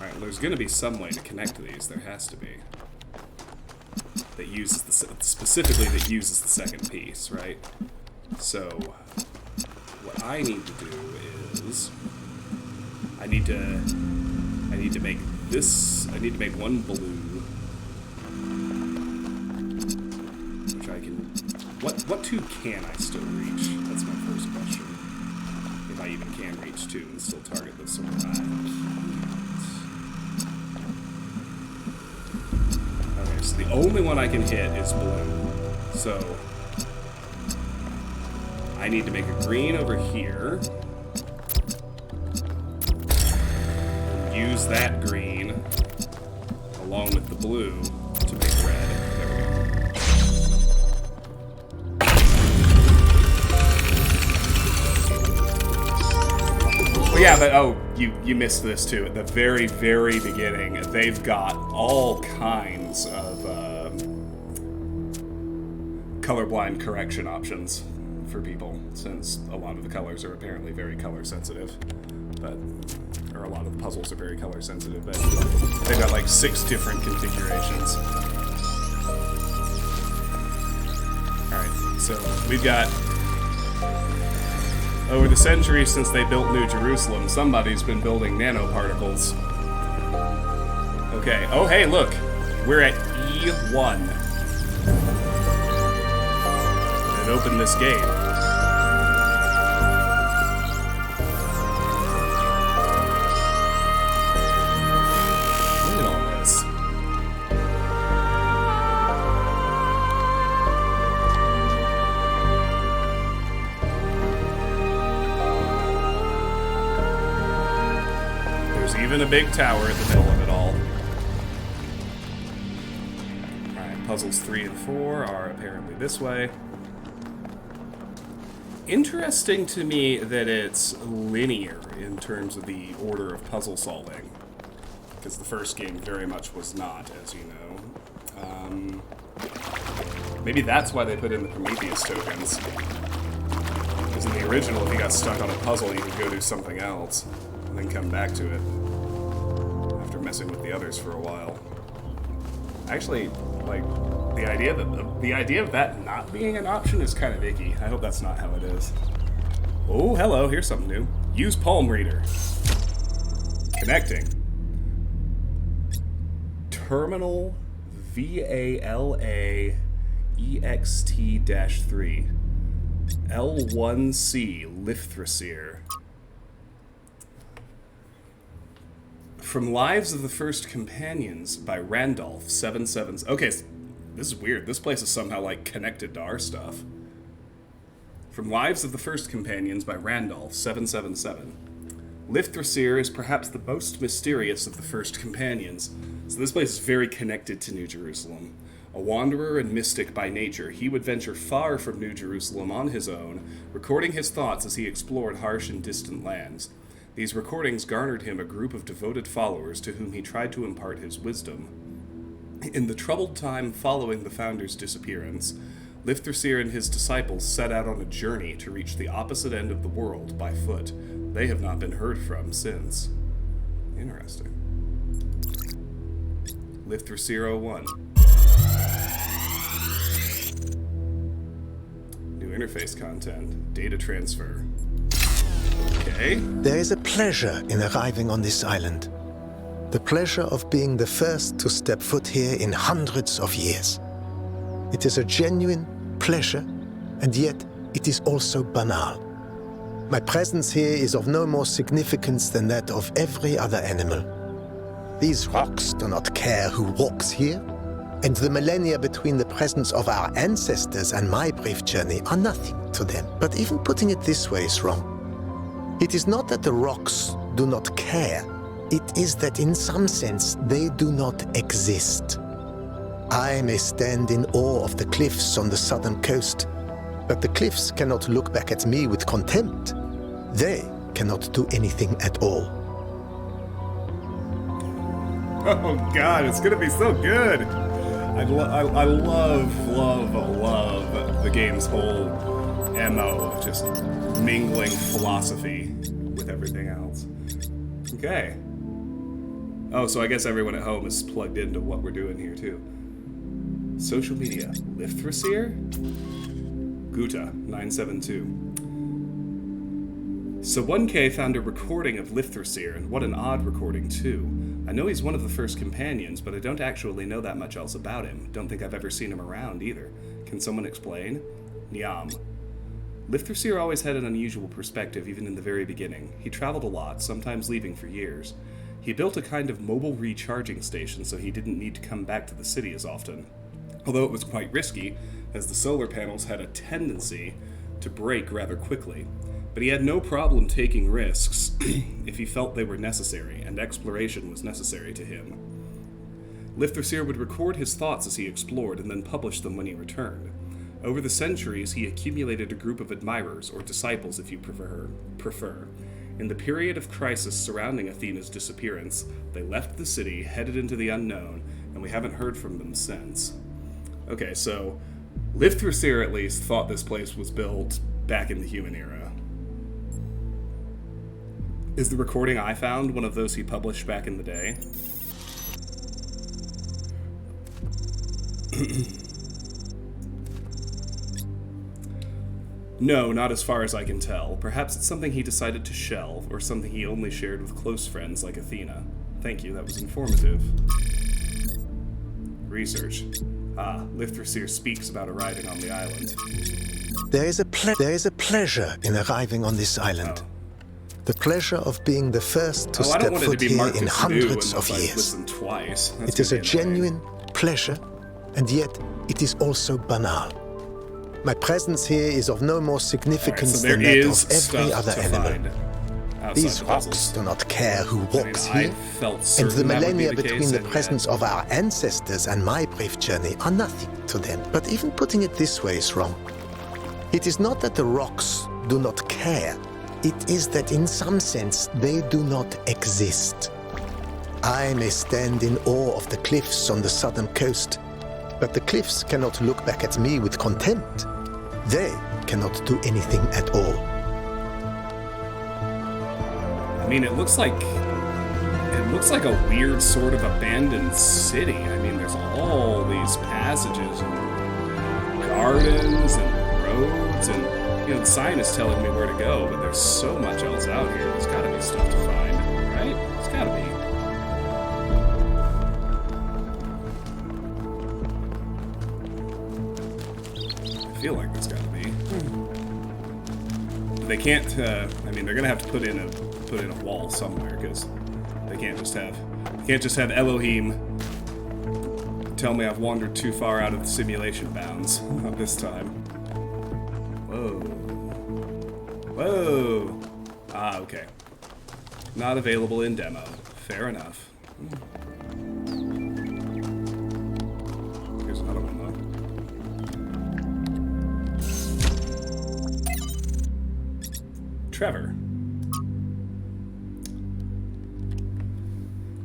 Alright, there's gonna be some way to connect these. There has to be. That uses specifically that uses the second piece, right? So what I need to do is I need to make this. I need to make one blue, which I can. What 2 can I still reach? That's my first question. If I even can reach 2 and still target this one. So the only one I can hit is blue. So I need to make a green over here. Use that green along with the blue to make red. There we go. Well, yeah, but oh, you missed this too. At the very, very beginning, they've got all kinds of colorblind correction options for people, since a lot of the colors are apparently very color sensitive. Or a lot of the puzzles are very color sensitive, but they've got like 6 different configurations. Alright, so we've got, over the centuries since they built New Jerusalem, somebody's been building nanoparticles. Okay, oh hey, look! We're at E1. And open this gate. Look at all this. There's even a big tower in the middle of it all. Alright, puzzles 3 and 4 are apparently this way. Interesting to me that it's linear in terms of the order of puzzle solving, because the first game very much was not, as you know. Maybe that's why they put in the Prometheus tokens. Because in the original, if you got stuck on a puzzle, you could go do something else, and then come back to it after messing with the others for a while. Actually, like, the idea of that not being an option is kind of icky. I hope that's not how it is. Oh, hello, here's something new. Use Palm Reader. Connecting. Terminal VALA EXT-3. L1C Lithrasir. From Lives of the First Companions by Randolph 77. Okay, this is weird. This place is somehow like connected to our stuff. From Lives of the First Companions by Randolph, 777. Lithrasir is perhaps the most mysterious of the First Companions, so this place is very connected to New Jerusalem. A wanderer and mystic by nature, he would venture far from New Jerusalem on his own, recording his thoughts as he explored harsh and distant lands. These recordings garnered him a group of devoted followers to whom he tried to impart his wisdom. In the troubled time following the founder's disappearance, Lithrasir and his disciples set out on a journey to reach the opposite end of the world by foot. They have not been heard from since. Interesting. Lithrasir 01. New interface content. Data transfer. Okay. There is a pleasure in arriving on this island. The pleasure of being the first to step foot here in hundreds of years. It is a genuine pleasure, and yet it is also banal. My presence here is of no more significance than that of every other animal. These rocks do not care who walks here, and the millennia between the presence of our ancestors and my brief journey are nothing to them. But even putting it this way is wrong. It is not that the rocks do not care, it is that in some sense they do not exist. I may stand in awe of the cliffs on the southern coast, but the cliffs cannot look back at me with contempt. They cannot do anything at all. Oh god, it's gonna be so good! I love the game's whole MO of just mingling philosophy with everything else. Okay. Oh, so I guess everyone at home is plugged into what we're doing here, too. Social media. Lithrasir? Guta, 972. So 1K found a recording of Lithrasir, and what an odd recording, too. I know he's one of the first companions, but I don't actually know that much else about him. Don't think I've ever seen him around, either. Can someone explain? Niam. Lithrasir always had an unusual perspective, even in the very beginning. He traveled a lot, sometimes leaving for years. He built a kind of mobile recharging station so he didn't need to come back to the city as often. Although it was quite risky, as the solar panels had a tendency to break rather quickly. But he had no problem taking risks if he felt they were necessary, and exploration was necessary to him. Lithrasir would record his thoughts as he explored and then publish them when he returned. Over the centuries, he accumulated a group of admirers, or disciples if you prefer. In the period of crisis surrounding Athena's disappearance, they left the city, headed into the unknown, and we haven't heard from them since. Okay, so Lithrasir at least thought this place was built back in the human era. Is the recording I found one of those he published back in the day? No, not as far as I can tell. Perhaps it's something he decided to shelve, or something he only shared with close friends like Athena. Thank you, that was informative. Research. Ah, Lithrasir speaks about arriving on the island. There is a pleasure in arriving on this island. Oh. The pleasure of being the first to step foot here in hundreds of years. Twice. It is a genuine pleasure, and yet it is also banal. My presence here is of no more significance than that of every other animal. These rocks do not care who walks here, and the millennia between the presence of our ancestors and my brief journey are nothing to them. But even putting it this way is wrong. It is not that the rocks do not care, it is that in some sense they do not exist. I may stand in awe of the cliffs on the southern coast, but the cliffs cannot look back at me with contempt. They cannot do anything at all. I mean, it looks like a weird sort of abandoned city. I mean, there's all these passages and gardens and roads, and you know, the sign is telling me where to go, but there's so much else out here. There's got to be stuff to find, right? There's got to be. I feel like there's got to be. They can't. I mean, they're gonna have to put in a wall somewhere, because they can't just have Elohim tell me I've wandered too far out of the simulation bounds this time. Whoa. Whoa. Ah, okay. Not available in demo. Fair enough. Here's another one, though. Trevor.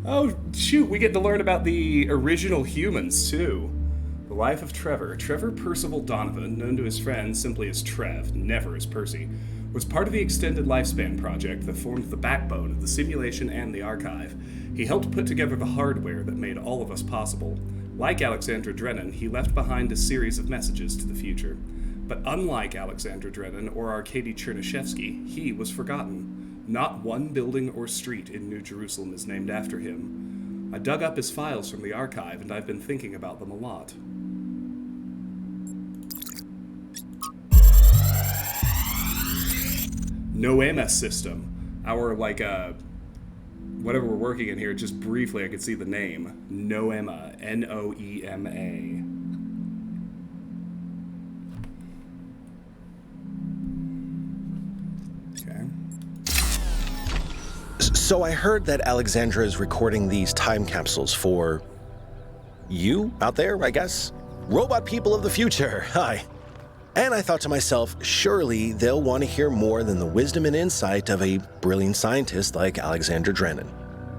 Oh, shoot, we get to learn about the original humans, too. The life of Trevor. Trevor Percival Donovan, known to his friends simply as Trev, never as Percy, was part of the Extended Lifespan project that formed the backbone of the simulation and the archive. He helped put together the hardware that made all of us possible. Like Alexandra Drennan, he left behind a series of messages to the future. But unlike Alexandra Drennan or Arkady Chernyshevsky, he was forgotten. Not one building or street in New Jerusalem is named after him. I dug up his files from the archive, and I've been thinking about them a lot. Noema system. Our, whatever we're working in here, just briefly I could see the name. Noema. N-O-E-M-A. So I heard that Alexandra is recording these time capsules for you out there, I guess? Robot people of the future, hi. And I thought to myself, surely they'll want to hear more than the wisdom and insight of a brilliant scientist like Alexandra Drennan.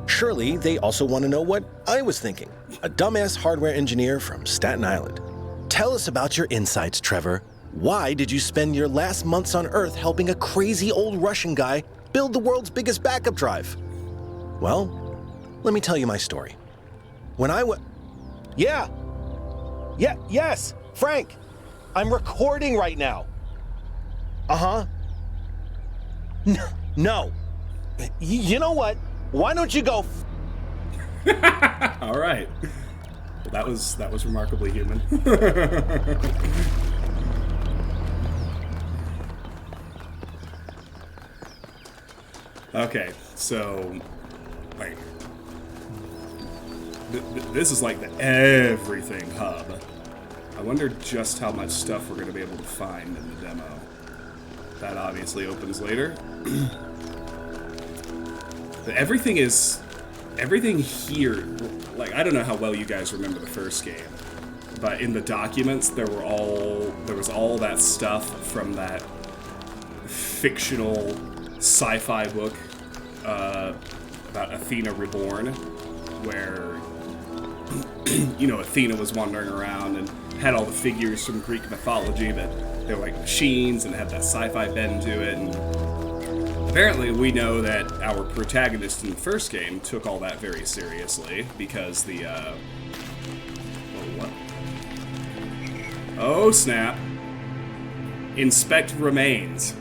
Surely they also want to know what I was thinking, a dumbass hardware engineer from Staten Island. Tell us about your insights, Trevor. Why did you spend your last months on Earth helping a crazy old Russian guy build the world's biggest backup drive? Well, let me tell you my story. When I yes, Frank, I'm recording right now. Uh-huh. No. You know what? Why don't you go All right. Well, that was remarkably human. Okay, so, like, this is like the everything hub. I wonder just how much stuff we're going to be able to find in the demo. That obviously opens later. Everything here, like, I don't know how well you guys remember the first game, but in the documents there was all that stuff from that fictional sci-fi book about Athena Reborn, where Athena was wandering around and had all the figures from Greek mythology that they were like machines and had that sci-fi bend to it. And apparently we know that our protagonist in the first game took all that very seriously because the oh snap. Inspect remains.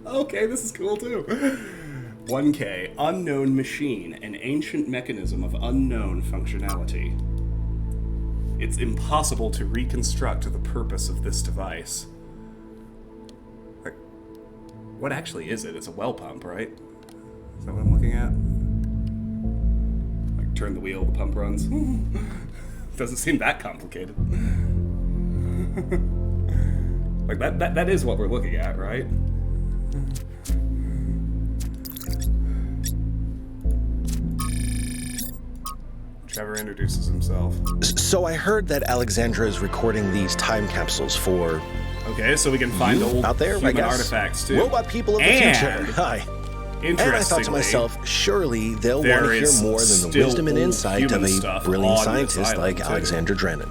Okay, this is cool too. 1K, unknown machine, an ancient mechanism of unknown functionality. It's impossible to reconstruct the purpose of this device. Like, what actually is it? It's a well pump, right? Is that what I'm looking at? Like, turn the wheel, the pump runs. Doesn't seem that complicated. Like, that is what we're looking at, right? Trevor introduces himself. So I heard that Alexandra is recording these time capsules for... Okay, so we can find old out there, human artifacts, too. Robot people of the future. Hi. And I thought to myself, surely they'll want to hear more than the wisdom and insight of a brilliant scientist like Alexandra Drennan.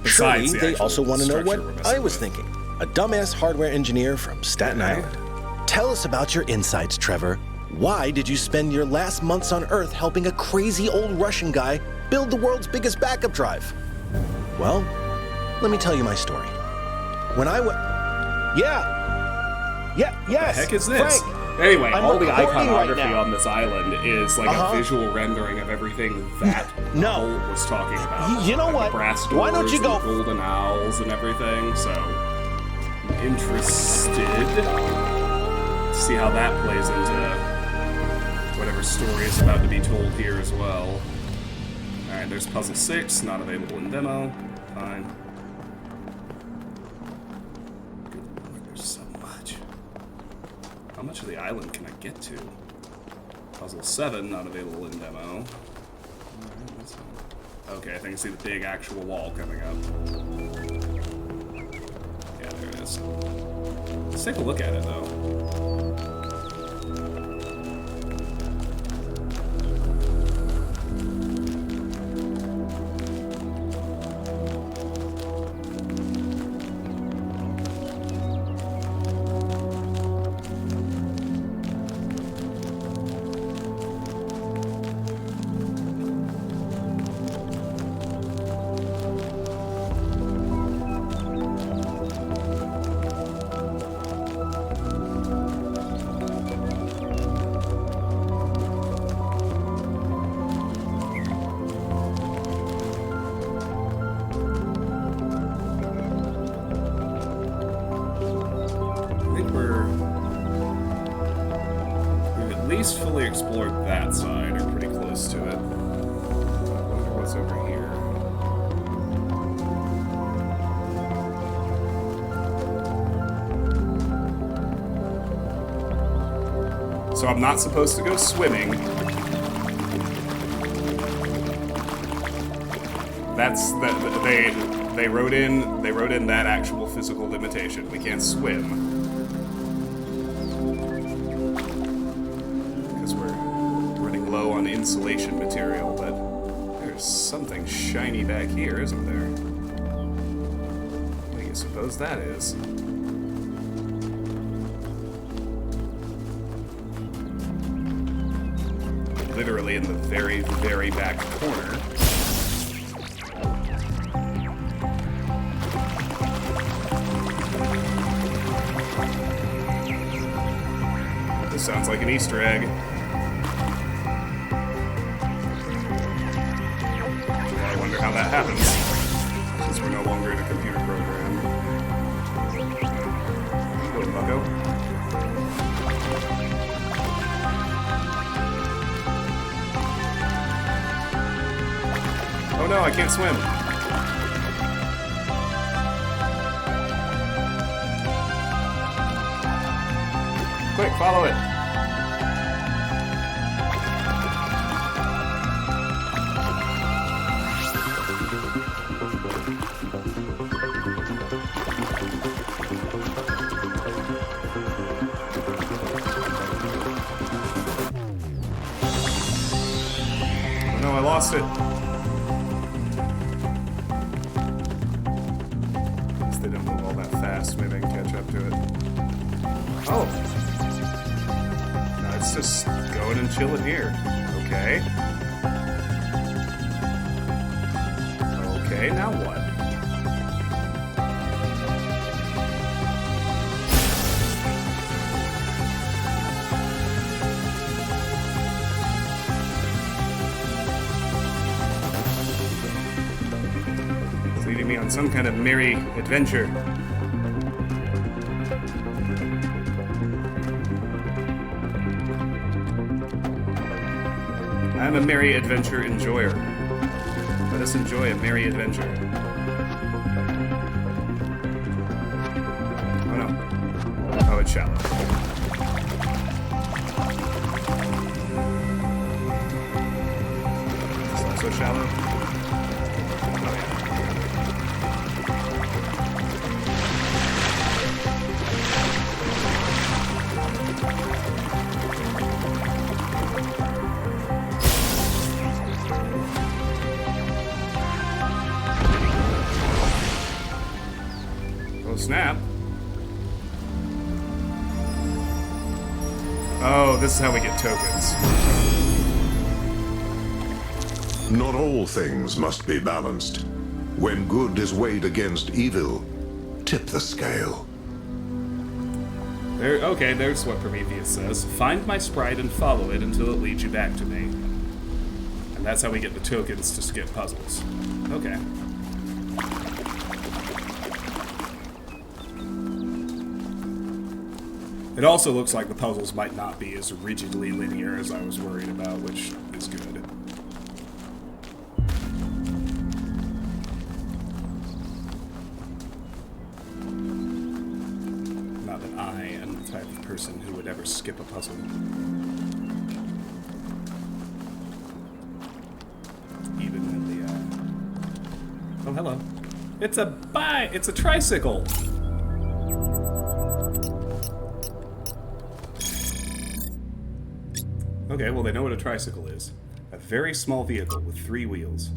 Surely they also want to know what I was thinking, a dumbass hardware engineer from Staten Island. Tell us about your insights, Trevor. Why did you spend your last months on Earth helping a crazy old Russian guy build the world's biggest backup drive? Well, let me tell you my story. When I went... Yes, what the heck is this? Frank, anyway, I'm all the recording iconography right now. on this island is like a visual rendering of everything that Paul was talking about. You know like what? The brass doors, Why don't you go... the golden owls and everything, so... I'm interested to see how that plays into whatever story is about to be told here as well. Alright, there's puzzle 6, not available in demo. Fine. Good lord, there's so much. How much of the island can I get to? Puzzle 7, not available in demo. Okay, I think I see the big actual wall coming up. Yeah, there it is. Let's take a look at it, though. Fully explored that side, or pretty close to it. I wonder what's over here. So I'm not supposed to go swimming. That's they wrote in that actual physical limitation. We can't swim. Insulation material, but there's something shiny back here, isn't there? What do you suppose that is? Literally in the very, very back corner. This sounds like an Easter egg. How that happens, since we're no longer in a computer program. Go, bucko. Oh no, I can't swim. Quick, follow it. Lost it. Guess they didn't move all that fast. Maybe I can catch up to it. Oh. No, it's just going and chilling here. Okay. Okay, now what? Me on some kind of merry adventure. I'm a merry adventure enjoyer. Let us enjoy a merry adventure. Oh no. Oh, it's shallow. It's also shallow. Snap. Oh, this is how we get tokens. Not all things must be balanced. When good is weighed against evil, tip the scale. There, okay, there's what Prometheus says. Find my sprite and follow it until it leads you back to me. And that's how we get the tokens to skip puzzles. Okay. It also looks like the puzzles might not be as rigidly linear as I was worried about, which is good. I am the type of person who would ever skip a puzzle. Even when the, oh, hello. It's a tricycle! Okay, well they know what a tricycle is. A very small vehicle with 3 wheels.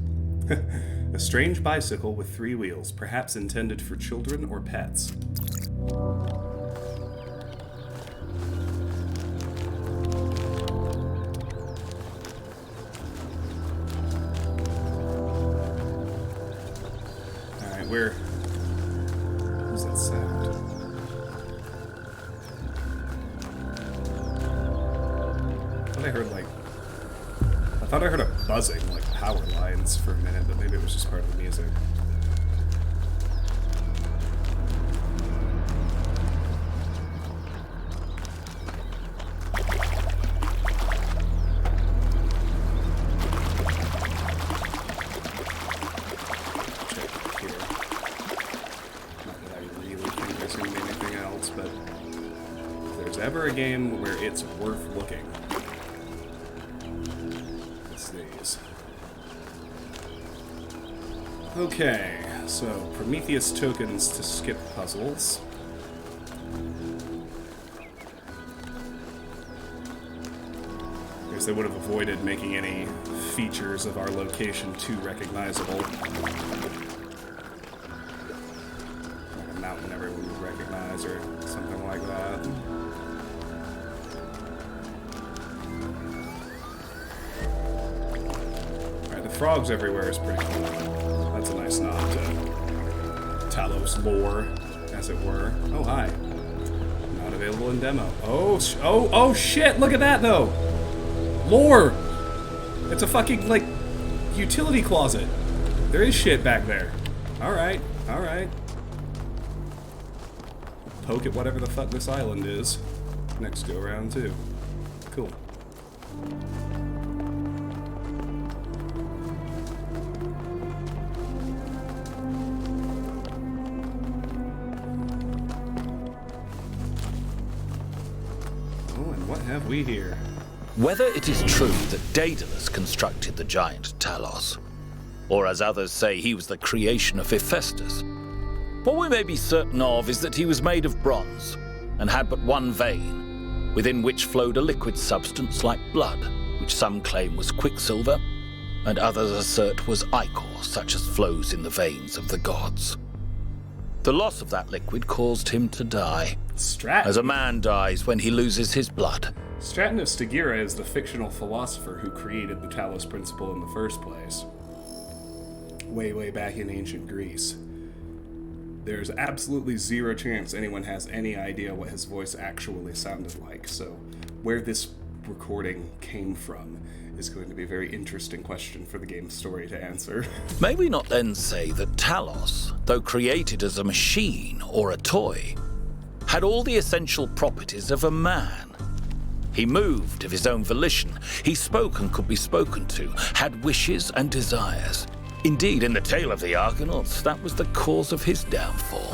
A strange bicycle with 3 wheels, perhaps intended for children or pets. Alright, where's that sound? I thought I heard a buzzing, like power lines for a minute, but maybe it was just part of the music. Check here. Not that I really think there's going to be anything else, but if there's ever a game where it's worth looking, okay, so Prometheus tokens to skip puzzles. I guess they would have avoided making any features of our location too recognizable. Like a mountain everyone would recognize or something like that. Alright, the frogs everywhere is pretty cool. That's a nice nod to Talos lore, as it were. Oh, hi. Not available in demo. Oh, shit! Look at that, though! Lore! It's a fucking, like, utility closet. There is shit back there. Alright, alright. Poke at whatever the fuck this island is. Next go around, too. Cool. What have we here? Whether it is true that Daedalus constructed the giant Talos, or as others say he was the creation of Hephaestus, what we may be certain of is that he was made of bronze and had but one vein, within which flowed a liquid substance like blood, which some claim was quicksilver, and others assert was ichor, such as flows in the veins of the gods. The loss of that liquid caused him to die, as a man dies when he loses his blood. Straton of Stagira is the fictional philosopher who created the Talos principle in the first place. Way back in ancient Greece. There's absolutely zero chance anyone has any idea what his voice actually sounded like, so where this recording came from is going to be a very interesting question for the game's story to answer. May we not then say that Talos, though created as a machine or a toy, had all the essential properties of a man? He moved of his own volition, he spoke and could be spoken to, had wishes and desires. Indeed, in the tale of the Argonauts, that was the cause of his downfall.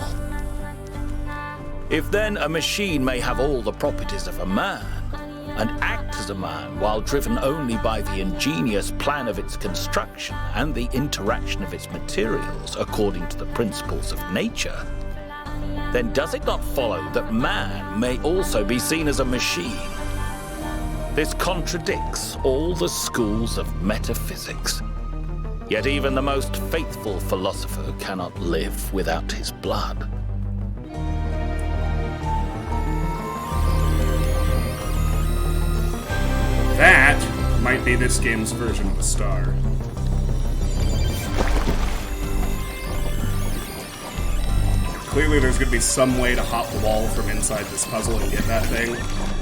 If then a machine may have all the properties of a man, and act as a man while driven only by the ingenious plan of its construction and the interaction of its materials according to the principles of nature, then does it not follow that man may also be seen as a machine? This contradicts all the schools of metaphysics. Yet even the most faithful philosopher cannot live without his blood. That might be this game's version of a star. Clearly there's going to be some way to hop the wall from inside this puzzle and get that thing,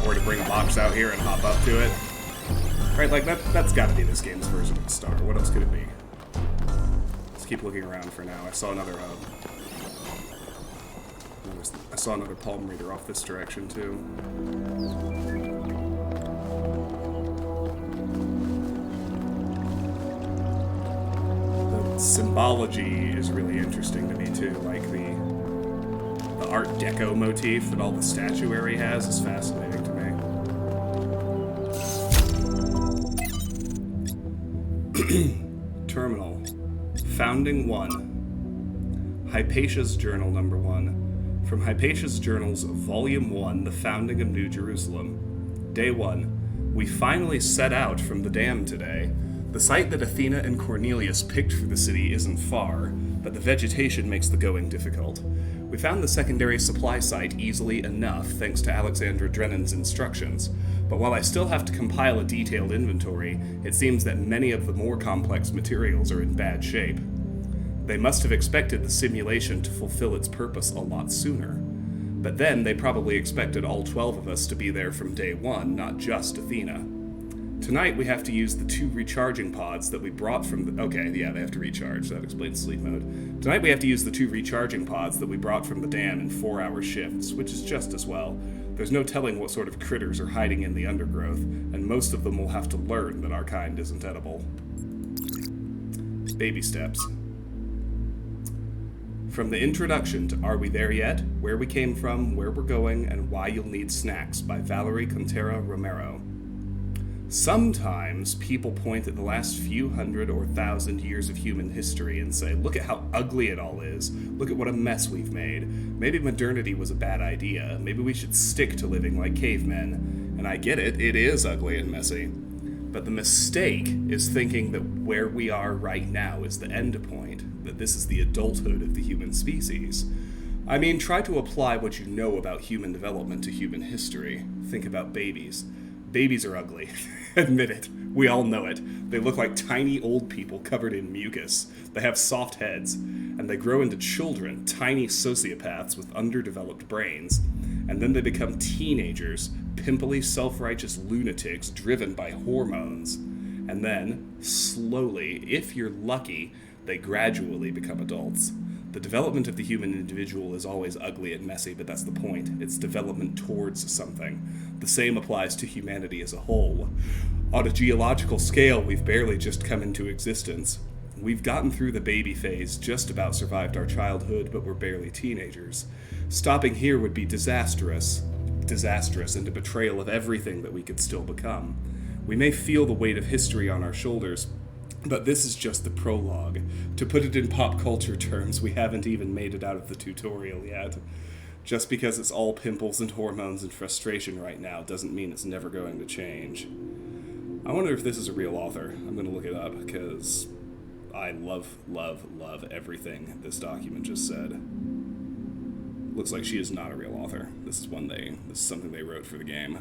or to bring a box out here and hop up to it. Right, like that's got to be this game's version of a star. What else could it be? Let's keep looking around for now. I saw another palm reader off this direction too. The symbology is really interesting to me too, like the Art Deco motif that all the statuary has is fascinating to me. Terminal. Founding 1. Hypatia's Journal number 1. From Hypatia's Journals, Volume 1, The Founding of New Jerusalem. Day 1. We finally set out from the dam today. The site that Athena and Cornelius picked for the city isn't far, but the vegetation makes the going difficult. We found the secondary supply site easily enough thanks to Alexandra Drennan's instructions, but while I still have to compile a detailed inventory, it seems that many of the more complex materials are in bad shape. They must have expected the simulation to fulfill its purpose a lot sooner. But then they probably expected all 12 of us to be there from day 1, not just Athena. Tonight we have to use the 2 recharging pods that we brought from the... Okay, yeah, they have to recharge. That explains sleep mode. Tonight we have to use the 2 recharging pods that we brought from the dam in 4-hour shifts, which is just as well. There's no telling what sort of critters are hiding in the undergrowth, and most of them will have to learn that our kind isn't edible. Baby steps. From the introduction to Are We There Yet?, Where We Came From, Where We're Going, and Why You'll Need Snacks by Valerie Contera Romero. Sometimes people point at the last few hundred or thousand years of human history and say, look at how ugly it all is. Look at what a mess we've made. Maybe modernity was a bad idea. Maybe we should stick to living like cavemen. And I get it, it is ugly and messy. But the mistake is thinking that where we are right now is the end point, that this is the adulthood of the human species. I mean, try to apply what you know about human development to human history. Think about babies. Babies are ugly. Admit it. We all know it. They look like tiny old people covered in mucus. They have soft heads, and they grow into children, tiny sociopaths with underdeveloped brains. And then they become teenagers, pimply, self-righteous lunatics driven by hormones. And then, slowly, if you're lucky, they gradually become adults. The development of the human individual is always ugly and messy, but that's the point. It's development towards something. The same applies to humanity as a whole. On a geological scale, we've barely just come into existence. We've gotten through the baby phase, just about survived our childhood, but we're barely teenagers. Stopping here would be disastrous, and a betrayal of everything that we could still become. We may feel the weight of history on our shoulders, but this is just the prologue. To put it in pop culture terms, we haven't even made it out of the tutorial yet. Just because it's all pimples and hormones and frustration right now doesn't mean it's never going to change. I wonder if this is a real author. I'm going to look it up, because I love everything this document just said. Looks like she is not a real author. This is something they wrote for the game.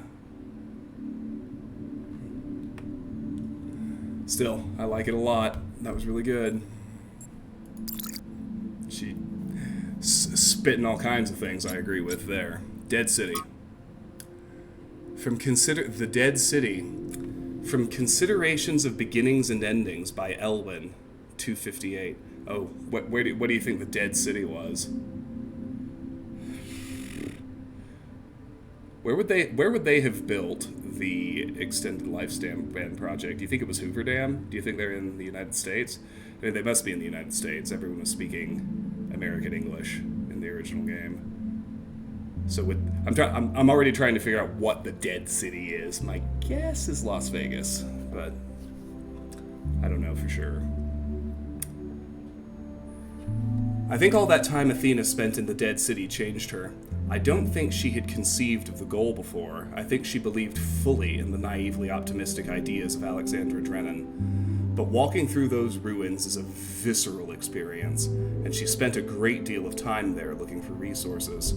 Still, I like it a lot. That was really good. She spitting all kinds of things I agree with there. Dead City. The Dead City. From Considerations of Beginnings and Endings by Elwyn, 258. Oh, what do you think the Dead City was? Where would they have built the extended lifespan project? Do you think it was Hoover Dam? Do you think they're in the United States? I mean, they must be in the United States. Everyone was speaking American English in the original game. So I'm already trying to figure out what the Dead City is. My guess is Las Vegas, but I don't know for sure. I think all that time Athena spent in the Dead City changed her. I don't think she had conceived of the goal before. I think she believed fully in the naively optimistic ideas of Alexandra Drennan. But walking through those ruins is a visceral experience, and she spent a great deal of time there looking for resources.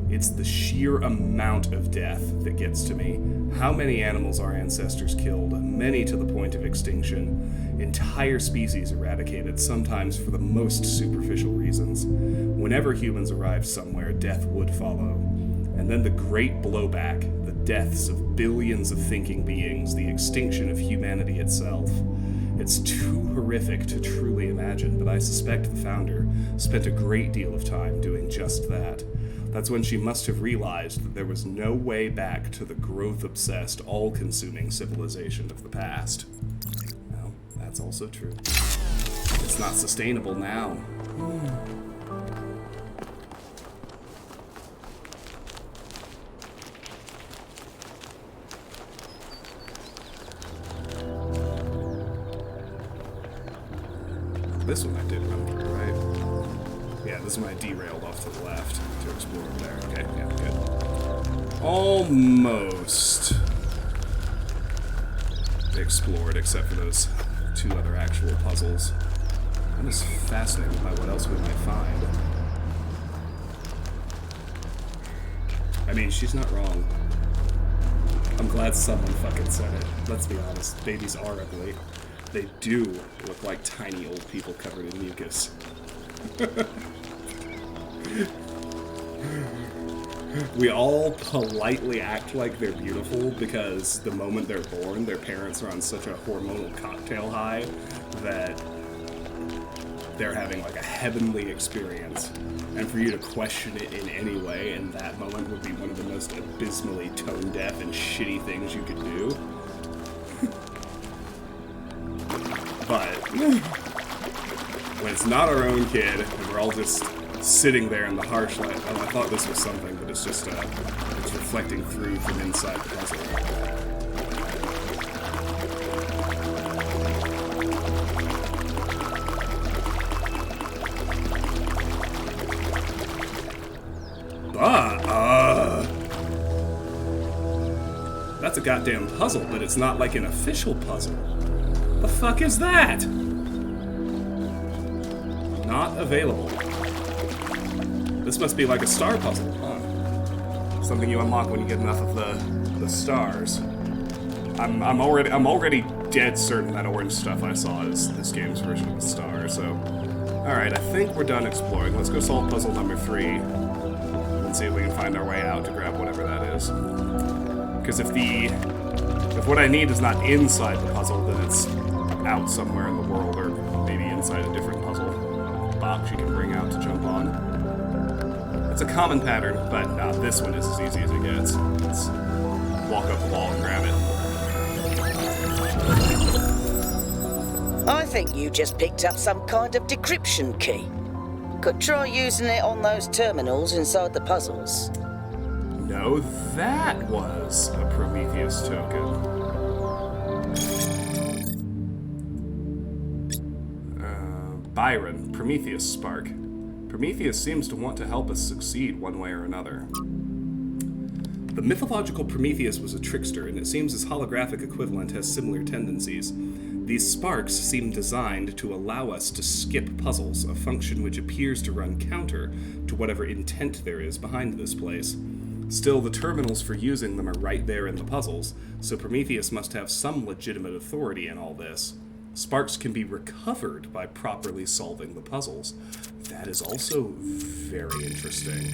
It's the sheer amount of death that gets to me. How many animals our ancestors killed, many to the point of extinction. Entire species eradicated, sometimes for the most superficial reasons. Whenever humans arrived somewhere, death would follow. And then the great blowback, the deaths of billions of thinking beings, the extinction of humanity itself. It's too horrific to truly imagine, but I suspect the founder spent a great deal of time doing just that. That's when she must have realized that there was no way back to the growth-obsessed, all-consuming civilization of the past. Well, that's also true. It's not sustainable now. This one I did run through, right? Yeah, this one I derailed off to the left to explore over there. Okay, yeah, good. Almost explored, except for those 2 other actual puzzles. I'm just fascinated by what else we might find. I mean, she's not wrong. I'm glad someone fucking said it. Let's be honest, babies are ugly. They do look like tiny old people covered in mucus. We all politely act like they're beautiful because the moment they're born, their parents are on such a hormonal cocktail high that they're having like a heavenly experience. And for you to question it in any way in that moment would be one of the most abysmally tone-deaf and shitty things you could do. But when it's not our own kid, and we're all just sitting there in the harsh light, oh, I thought this was something, but it's just it's reflecting through from inside the puzzle. That's a goddamn puzzle, but it's not like an official puzzle. The fuck is that? Not available. This must be like a star puzzle, huh? Something you unlock when you get enough of the stars. I'm already dead certain that orange stuff I saw is this game's version of the star, so... Alright, I think we're done exploring. Let's go solve puzzle number 3. And see if we can find our way out to grab whatever that is. Because if what I need is not inside the puzzle, then it's out somewhere in the world, or maybe inside a different puzzle box you can bring out to jump on. It's a common pattern, but this one is as easy as it gets. Let's walk up the wall and grab it. I think you just picked up some kind of decryption key. Could try using it on those terminals inside the puzzles. No, that was a Prometheus token. Byron, Prometheus Spark. Prometheus seems to want to help us succeed one way or another. The mythological Prometheus was a trickster, and it seems his holographic equivalent has similar tendencies. These sparks seem designed to allow us to skip puzzles, a function which appears to run counter to whatever intent there is behind this place. Still, the terminals for using them are right there in the puzzles, so Prometheus must have some legitimate authority in all this. Sparks can be recovered by properly solving the puzzles. That is also very interesting.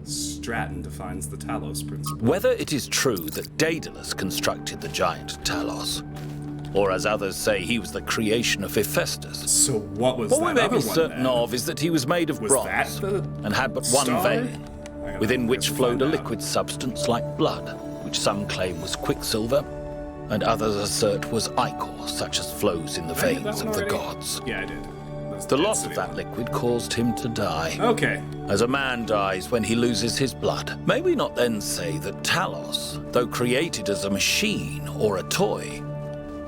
Stratton defines the Talos principle. Whether it is true that Daedalus constructed the giant Talos, or as others say, he was the creation of Hephaestus. So what was what that we may other be certain one, of is that he was made of bronze and had but one vein, within which flowed a liquid substance like blood, which some claim was quicksilver, and others assert was ichor, such as flows in the veins of the gods. Yeah, I did. The loss of that liquid caused him to die. Okay. As a man dies when he loses his blood. May we not then say that Talos, though created as a machine or a toy,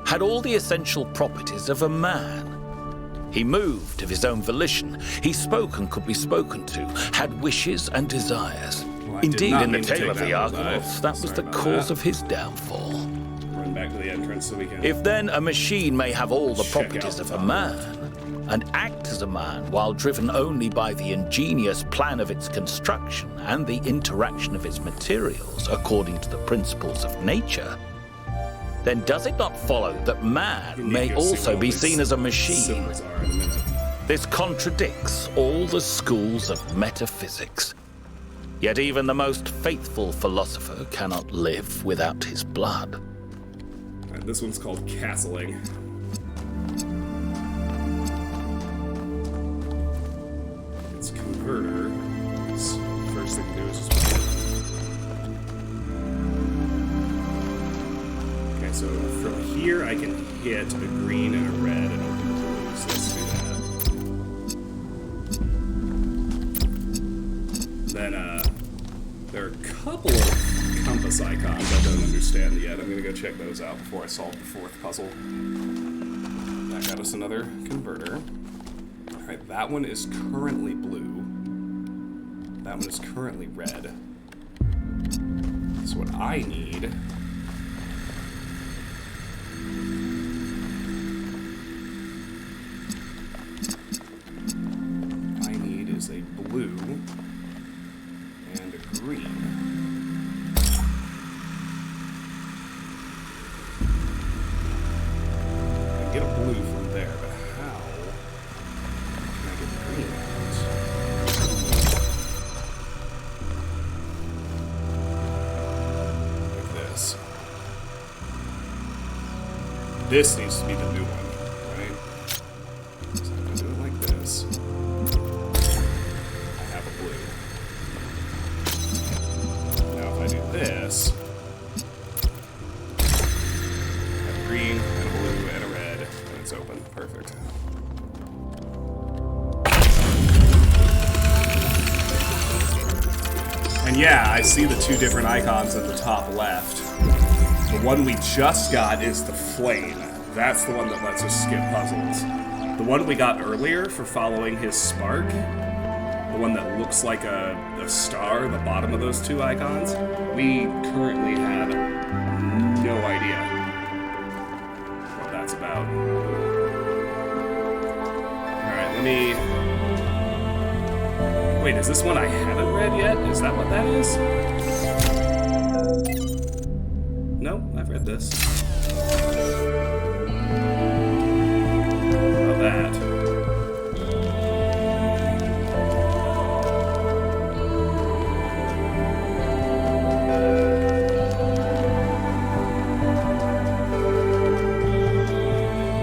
had all the essential properties of a man? He moved of his own volition. He spoke and could be spoken to, had wishes and desires. Well, indeed, in the tale of the Argonauts, that was the cause of his downfall. Run back to the entrance so we can... If then a machine may have all the properties of a man, and act as a man while driven only by the ingenious plan of its construction and the interaction of its materials according to the principles of nature, then does it not follow that man may also be seen as a machine? This contradicts all the schools of metaphysics. Yet even the most faithful philosopher cannot live without his blood. Right, this one's called castling. Its converter. First thing to do is just... Okay, so from here I can hit a green and a red and open the blue, so let's do that. Then, there are a couple of compass icons I don't understand yet. I'm gonna go check those out before I solve the 4th puzzle. Back got us another converter. Alright, that one is currently blue. That one is currently red. So what I need... is a blue and a green. I can get a blue from there, but how can I get the green out? Like this. This needs to be the new one, right? So I'm gonna do it like this. This. A green and a blue and a red, and it's open. Perfect. And yeah, I see the two different icons at the top left. The one we just got is the flame. That's the one that lets us skip puzzles. The one we got earlier for following his spark, the one that looks like a star at the bottom of those two icons, we currently have no idea what that's about. Alright, let me... Wait, is this one I haven't read yet? Is that what that is? No, I've read this. How about that?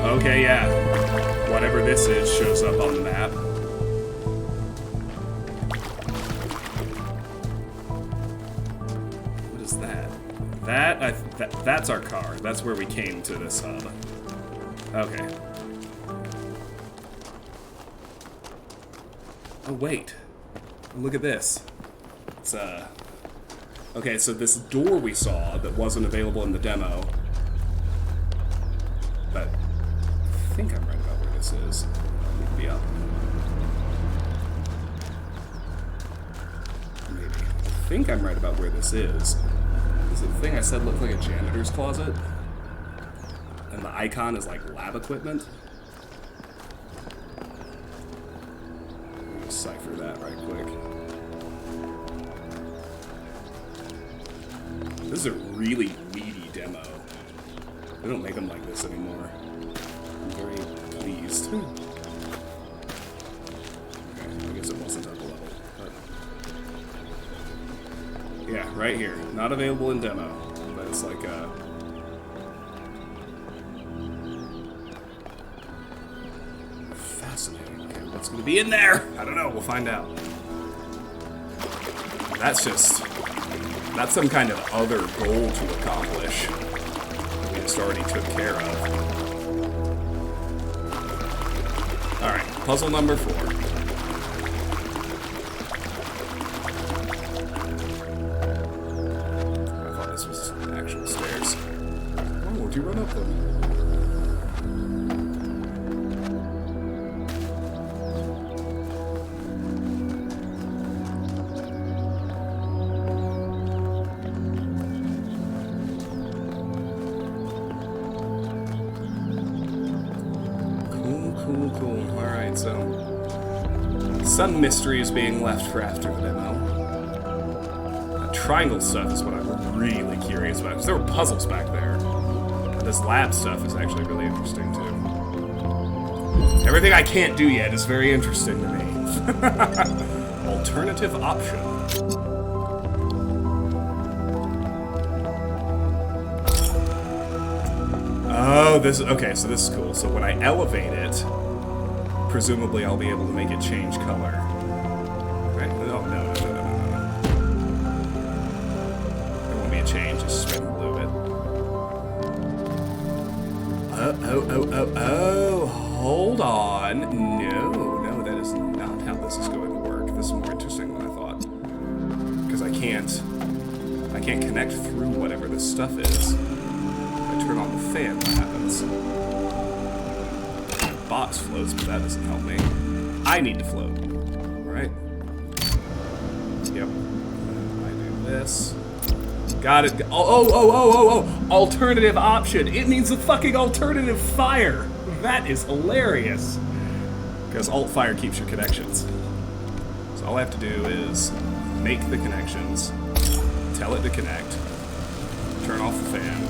Okay, yeah. Whatever this is shows up on the map. What is that? That's our car. That's where we came to this hub. Okay. Oh, wait. Look at this. It's, okay, so this door we saw that wasn't available in the demo... But... I think I'm right about where this is. I need to be up. Maybe. I think I'm right about where this is. Is it the thing I said looked like a janitor's closet? And the icon is like lab equipment? Let me decipher that right quick. This is a really meaty demo. They don't make them like this anymore. I'm very pleased. Okay, I guess it wasn't up a level. But yeah, right here. Not available in demo. But it's like a... Fascinating. Okay, what's going to be in there? I don't know. We'll find out. That's just... That's some kind of other goal to accomplish. We just already took care of. Alright, puzzle number 4. I thought this was actual stairs. Oh, where'd you run up them? Cool. Alright, so... Some mystery is being left for after the demo. That triangle stuff is what I'm really curious about, because there were puzzles back there. But this lab stuff is actually really interesting, too. Everything I can't do yet is very interesting to me. Alternative option. Oh, this is... Okay, so this is cool. So when I elevate it, presumably I'll be able to make it change color. Right? No. There won't be a change, it's just red and blue bit. Oh, hold on. No, that is not how this is going to work. This is more interesting than I thought. Because I can't connect through whatever this stuff is. Turn on the fan, what happens? box floats, but that doesn't help me. I need to float. Right? Yep. I do this. Got it. Oh. Alternative option. It means a fucking alternative fire. That is hilarious. Because alt fire keeps your connections. So all I have to do is make the connections, tell it to connect, turn off the fan,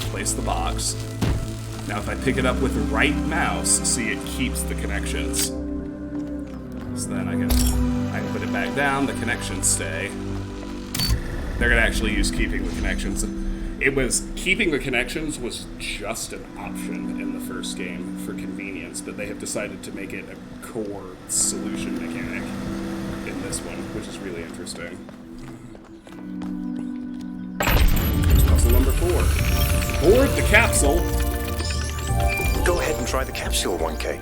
place the box. Now if I pick it up with the right mouse, see, it keeps the connections. So then I can put it back down, the connections stay. They're gonna actually use keeping the connections. Keeping the connections was just an option in the first game for convenience, but they have decided to make it a core solution mechanic in this one, which is really interesting. Here's puzzle number 4. Board the capsule. Go ahead and try the capsule, 1K.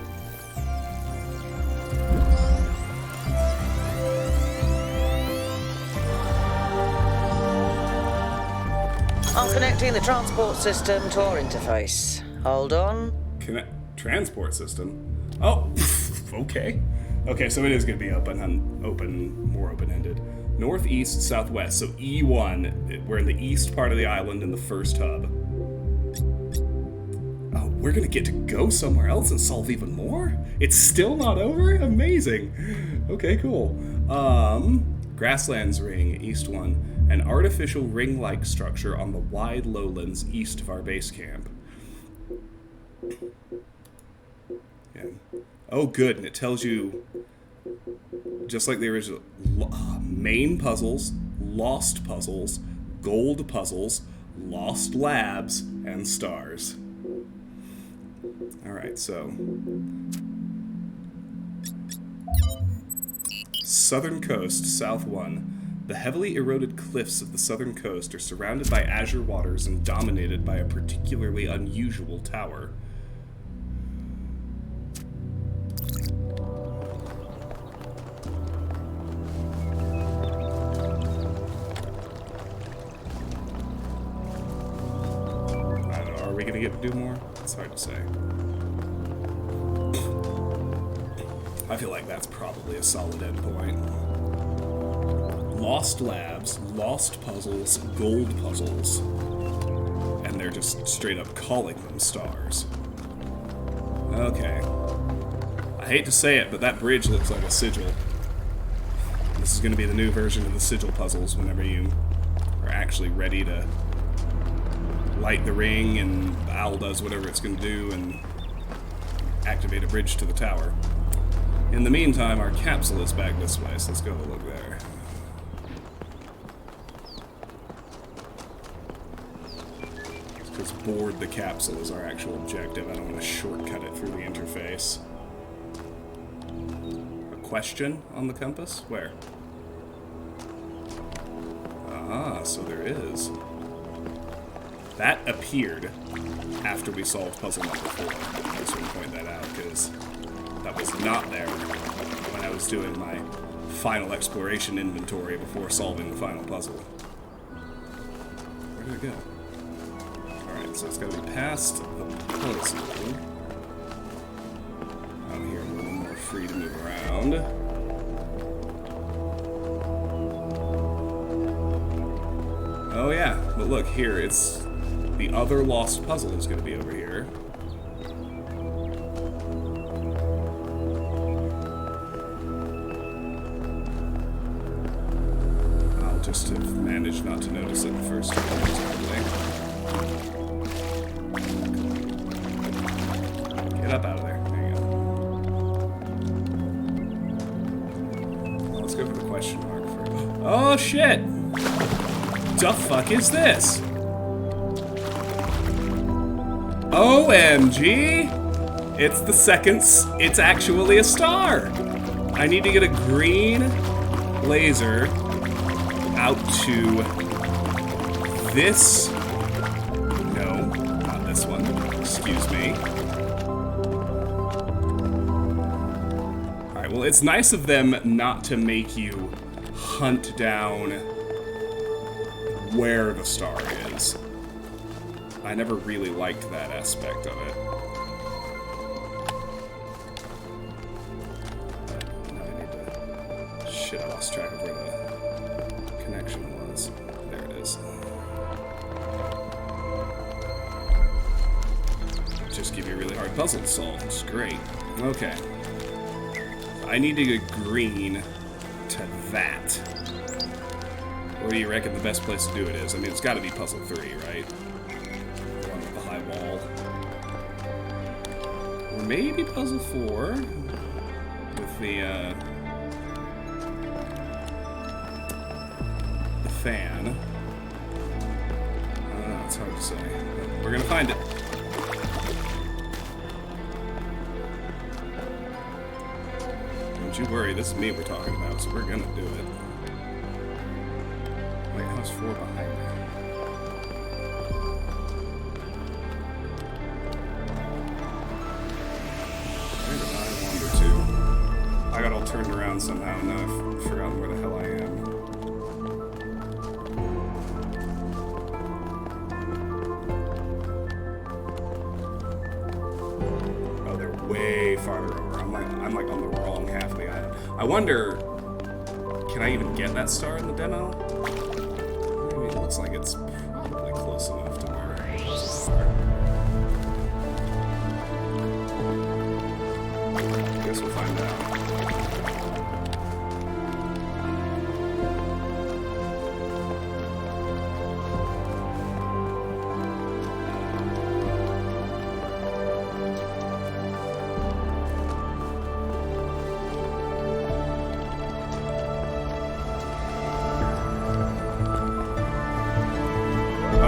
I'm connecting the transport system to our interface. Hold on. Transport system? Oh, okay. Okay, so it is going to be more open-ended. Northeast, southwest, so E1. We're in the east part of the island in the first hub. Oh, we're going to get to go somewhere else and solve even more? It's still not over? Amazing. Okay, cool. Grasslands Ring, East 1. An artificial ring-like structure on the wide lowlands east of our base camp. Yeah. Oh, good, and it tells you, just like the original, main puzzles, lost puzzles, gold puzzles, lost labs, and stars. Alright, so... Southern Coast, South 1. The heavily eroded cliffs of the southern coast are surrounded by azure waters and dominated by a particularly unusual tower. I don't know, are we gonna get to do more? It's hard to say. I feel like that's probably a solid endpoint. Lost labs, lost puzzles, gold puzzles, and they're just straight up calling them stars. Okay. I hate to say it, but that bridge looks like a sigil. This is going to be the new version of the sigil puzzles whenever you are actually ready to light the ring and the owl does whatever it's going to do and activate a bridge to the tower. In the meantime, our capsule is back this way, so let's go have a look there. Because board the capsule is our actual objective. I don't want to shortcut it through the interface. A question on the compass? Where? Ah, so there is. That appeared after we solved puzzle number 4. I just want to point that out, because that was not there when I was doing my final exploration inventory before solving the final puzzle. Where did it go? Alright, so it's got to be past the puzzle. I'm here a little more free to move around. Oh yeah, but look, here, it's... the other lost puzzle is going to be over here. I'll just have managed not to notice it the first time. Get up out of there. There you go. Well, let's go for the question mark first. Oh shit! The fuck is this? OMG! It's the second... it's actually a star! I need to get a green laser out to this... no, not this one. Excuse me. Alright, well, it's nice of them not to make you hunt down where the star is. I never really liked that aspect of it. lost track of where the connection was. There it is. Just give you a really hard puzzle to solve, which is great. Okay. I need to get green to that. Where do you reckon the best place to do it is? I mean, it's got to be puzzle 3, right? The one with the high wall. Or maybe puzzle 4 with the fan. I don't know, it's hard to say. But we're gonna find it. Don't you worry, this is me we're talking about, so we're gonna do it. Wait, how's 4 behind me? Where did I wander to? I got all turned around somehow, and now I've forgotten where the hell I am. Oh, they're way farther over. I'm like on the wrong half of the island. I wonder, can I even get that star in the demo? I mean, it looks like it's probably close enough to where I guess we'll find out.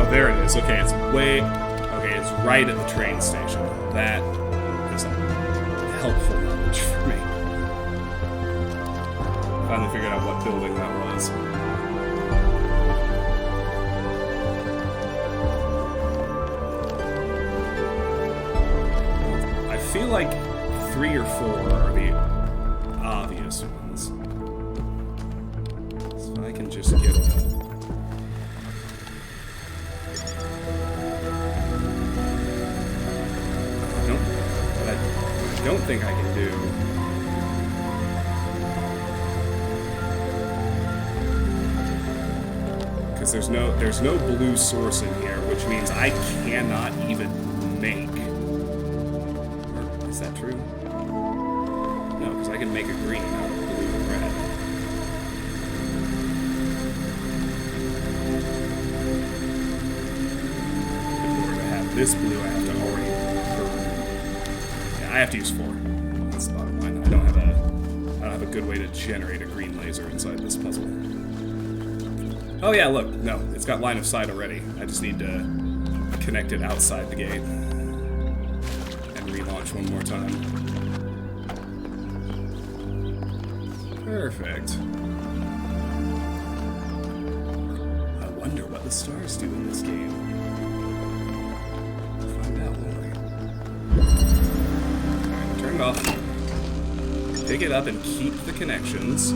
There it is. Okay, it's it's right at the train station. That is helpful knowledge for me. Finally figured out what building that was. I feel like 3 or 4 are the obvious ones. So I can just get a... I don't think I can do. Because there's no blue source in here, which means I cannot even make. Or, is that true? No, because I can make a green out of blue and red. In order to have this blue, I have to already. I have to use 4. That's the bottom line. I don't have a good way to generate a green laser inside this puzzle. Oh yeah, look, no, it's got line of sight already. I just need to connect it outside the gate and relaunch one more time. Perfect. I wonder what the stars do in this game. We'll find out, won't we? Turn it off. Pick it up and keep the connections.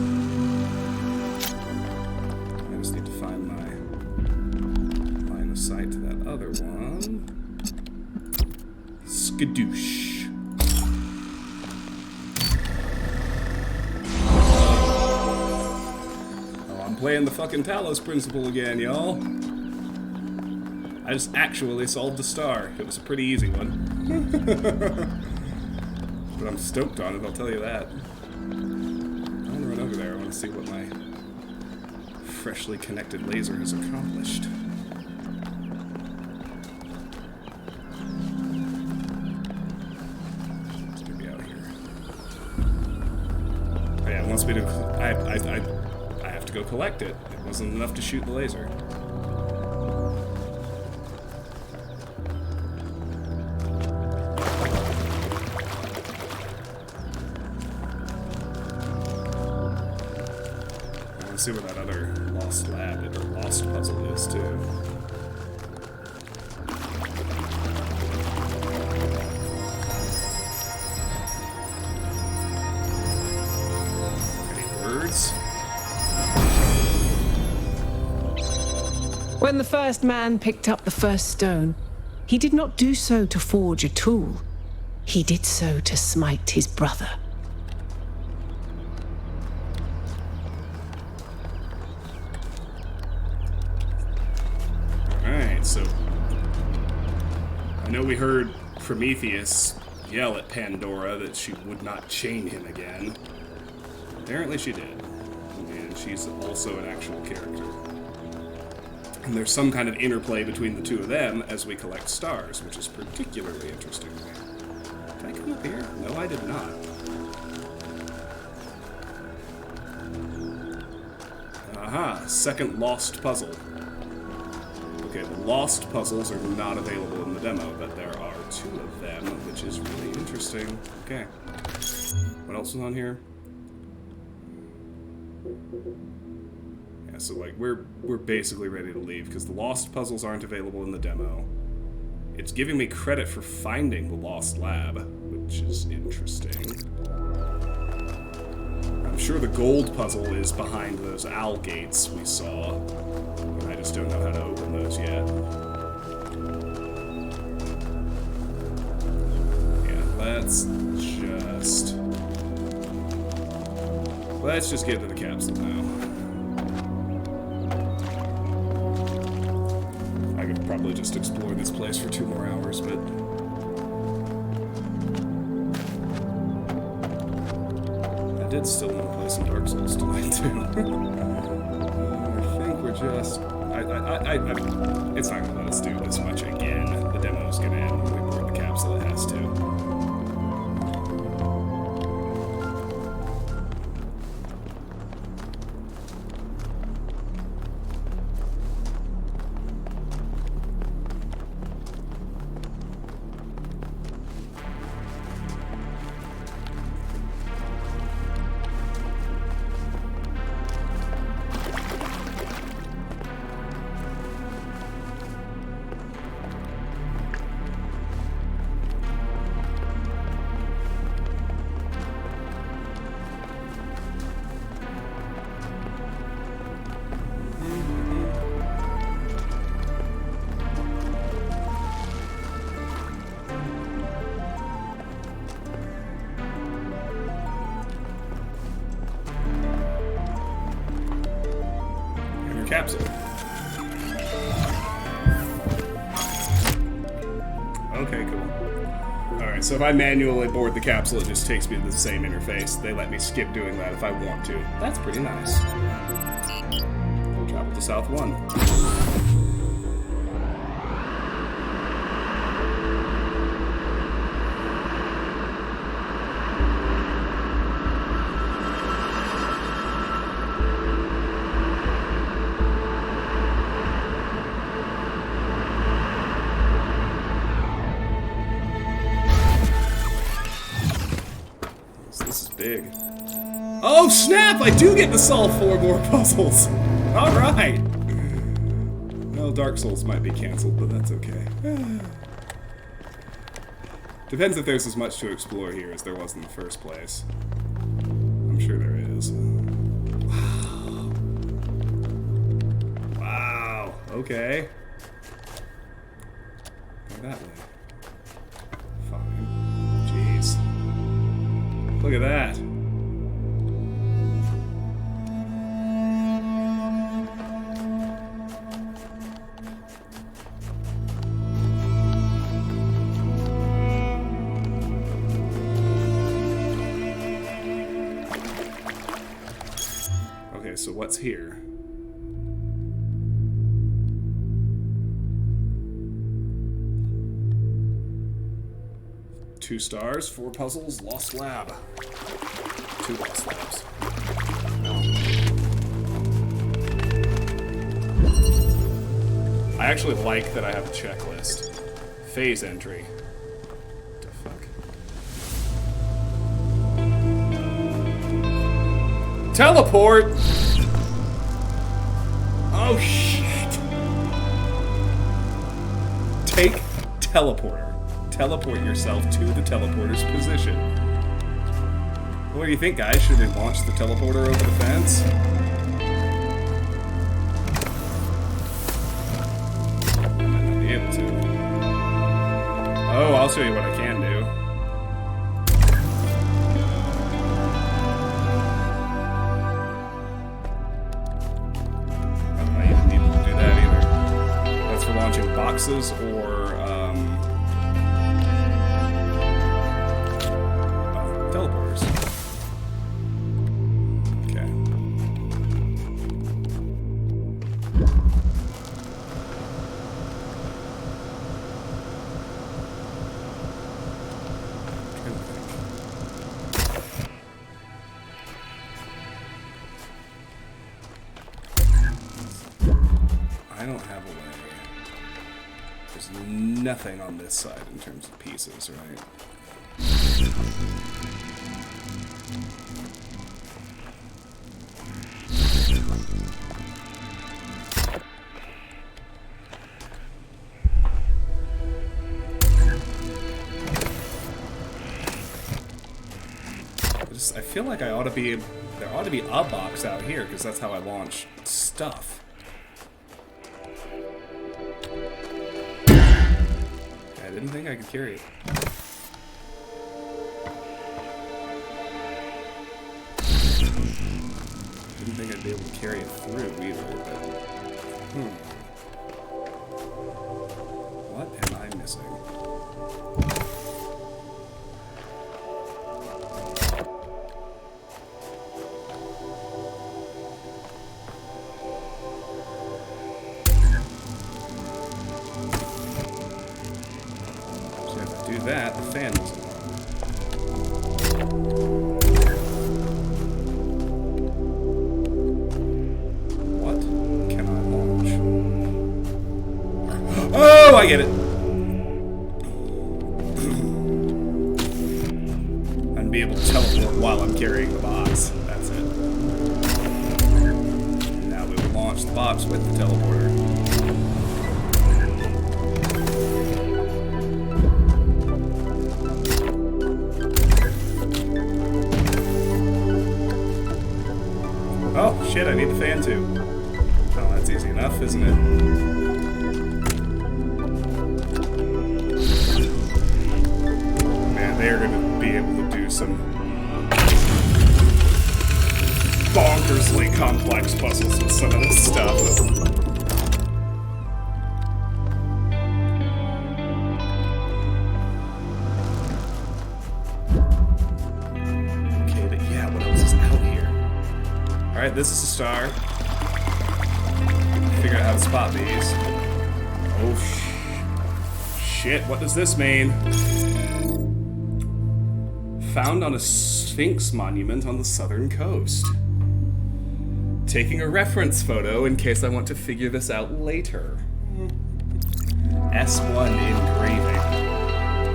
I just need to find my line of sight to that other one. Skadoosh. Oh, I'm playing the fucking Talos principle again, y'all. I just actually solved the star. It was a pretty easy one. But I'm stoked on it, I'll tell you that. I want to run over there. I want to see what my freshly connected laser has accomplished. It's gonna be out here. Oh yeah, it wants me to. I have to go collect it. It wasn't enough to shoot the laser. See what that other lost lab or lost puzzle is too. Any words? When the first man picked up the first stone, he did not do so to forge a tool. He did so to smite his brother. so I know we heard Prometheus yell at Pandora that she would not chain him again. Apparently she did, and she's also an actual character. And there's some kind of interplay between the two of them as we collect stars, which is particularly interesting to me. Did I come up here? No, I did not. Aha, second lost puzzle. Okay, the lost puzzles are not available in the demo, but there are 2 of them, which is really interesting. Okay. What else is on here? Yeah, so like we're basically ready to leave because the lost puzzles aren't available in the demo. It's giving me credit for finding the lost lab, which is interesting. I'm sure the gold puzzle is behind those owl gates we saw, and I just don't know how to open those yet. Yeah, let's just get to the capsule now. I could probably just explore this place for 2 more hours, but I did still want to play some Dark Souls tonight, too. I think we're just... it's not going to let us do this much again. The demo's going to end when we board the capsule. It has to. Capsule. Okay, cool. Alright, so if I manually board the capsule, it just takes me to the same interface. They let me skip doing that if I want to. That's pretty nice. We'll travel to South 1. Big. Oh snap! I do get to solve 4 more puzzles! Alright! Well, Dark Souls might be cancelled, but that's okay. Depends if there's as much to explore here as there was in the first place. I'm sure there is. Wow. Wow. Okay. Go that way. Fine. Jeez. Look at that. Okay, so what's here? Two stars, 4 puzzles, lost lab. 2 lost labs. I actually like that I have a checklist. Phase entry. What the fuck? Teleport! Oh shit! Take teleporter. Teleport yourself to the teleporter's position. What do you think, guys? Should we launch the teleporter over the fence? I might not be able to. Oh, I'll show you what I can do. I don't even need to do that either. That's for launching bombs. boxes or teleporters. Okay. I don't have a way. There's nothing on this side in terms of pieces, right? I feel like there ought to be a box out here, because that's how I launch stuff. I didn't think I could carry it. Didn't think I'd be able to carry it through either, but... What am I missing? That, the fan was on. What can I launch? Oh, I get it! And be able to teleport while I'm carrying the box. That's it. Now we will launch the box with the teleporter. Oh, shit, I need the fan too. Oh, that's easy enough, isn't it? Man, they're gonna be able to do some bonkersly complex puzzles with some of this stuff. Alright, this is a star. Figure out how to spot these. Oh, shit, what does this mean? Found on a Sphinx monument on the southern coast. Taking a reference photo in case I want to figure this out later. S1 engraving.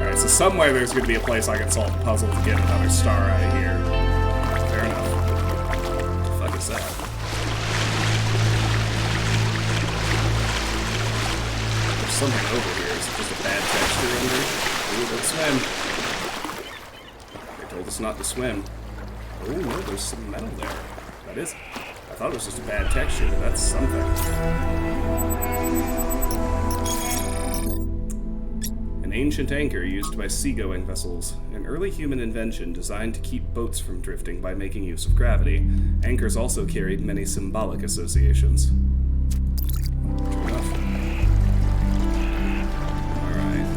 Alright, so somewhere there's going to be a place I can solve the puzzle to get another star out of here. Fair enough. That. There's something over here. Is it just a bad texture under? Ooh, don't swim. They told us not to swim. Oh no, there's some metal there. That is. I thought it was just a bad texture, but that's something. An ancient anchor used by seagoing vessels. An early human invention designed to keep boats from drifting by making use of gravity. Anchors also carried many symbolic associations. True enough. Alright.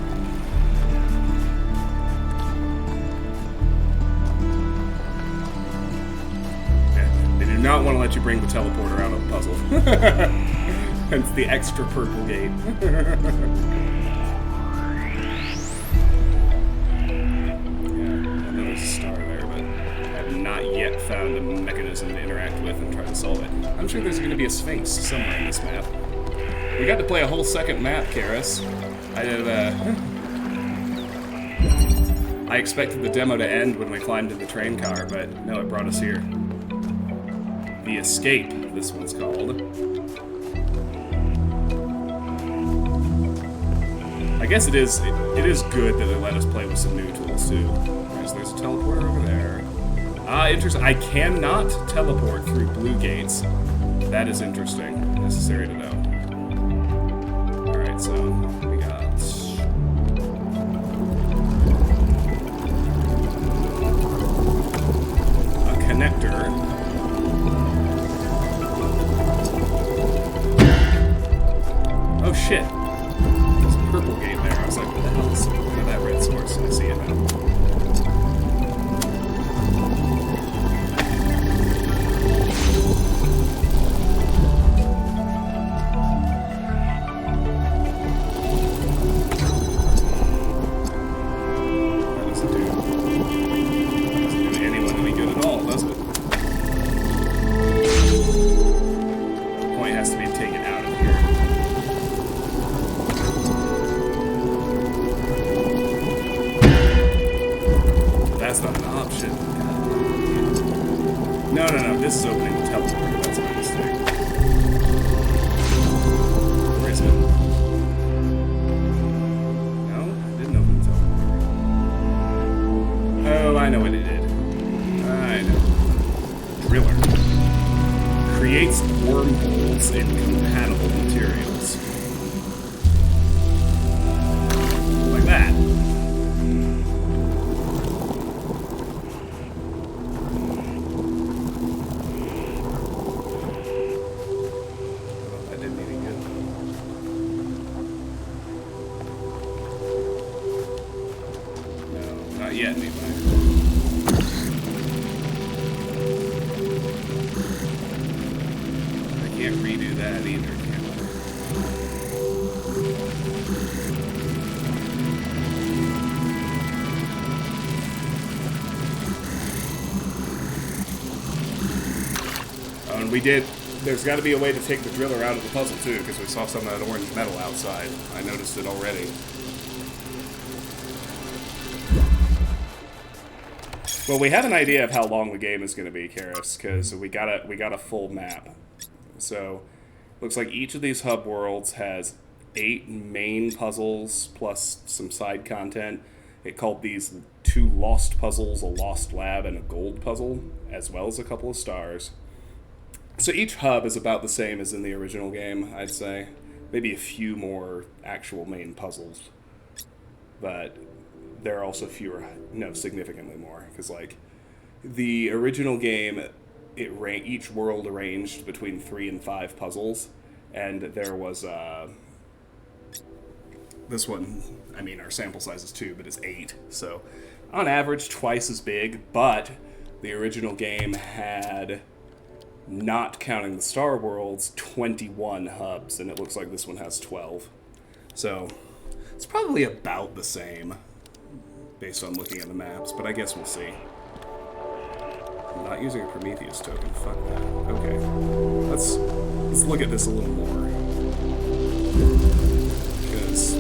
Yeah, they do not want to let you bring the teleporter out of the puzzle. Hence the extra purple gate. Yet found a mechanism to interact with and try to solve it. I'm sure there's going to be a Sphinx somewhere in this map. We got to play a whole second map, Karis. I expected the demo to end when we climbed in the train car, but no, it brought us here. The Escape, this one's called. I guess it is good that they let us play with some new tools too. There's a teleporter over there. Interesting. I cannot teleport through blue gates. That is interesting. Necessary to know. Alright, so we got... a connector. Oh, shit. temple gate there. I was like, what the hell is that red source? I see it now. This is opening the teleporter. That's my mistake. Where is it? No, it didn't open the teleporter. Oh, I know what it did. I know. Driller. Creates wormholes in compatible materials. Like that. There's got to be a way to take the driller out of the puzzle too, because we saw some of that orange metal outside. I noticed it already. Well, we have an idea of how long the game is going to be, Karis, because we got a full map. So, looks like each of these hub worlds has 8 main puzzles plus some side content. It called these 2 lost puzzles, a lost lab, and a gold puzzle, as well as a couple of stars. So each hub is about the same as in the original game, I'd say. Maybe a few more actual main puzzles. But there are also fewer, no, significantly more. Because, like, the original game, each world arranged between 3 and 5 puzzles. And there was, this one, I mean, our sample size is 2, but it's 8. So, on average, twice as big. But the original game had, not counting the Star Worlds, 21 hubs, and it looks like this one has 12. So, it's probably about the same, based on looking at the maps, but I guess we'll see. I'm not using a Prometheus token, fuck that. Okay, let's look at this a little more. Because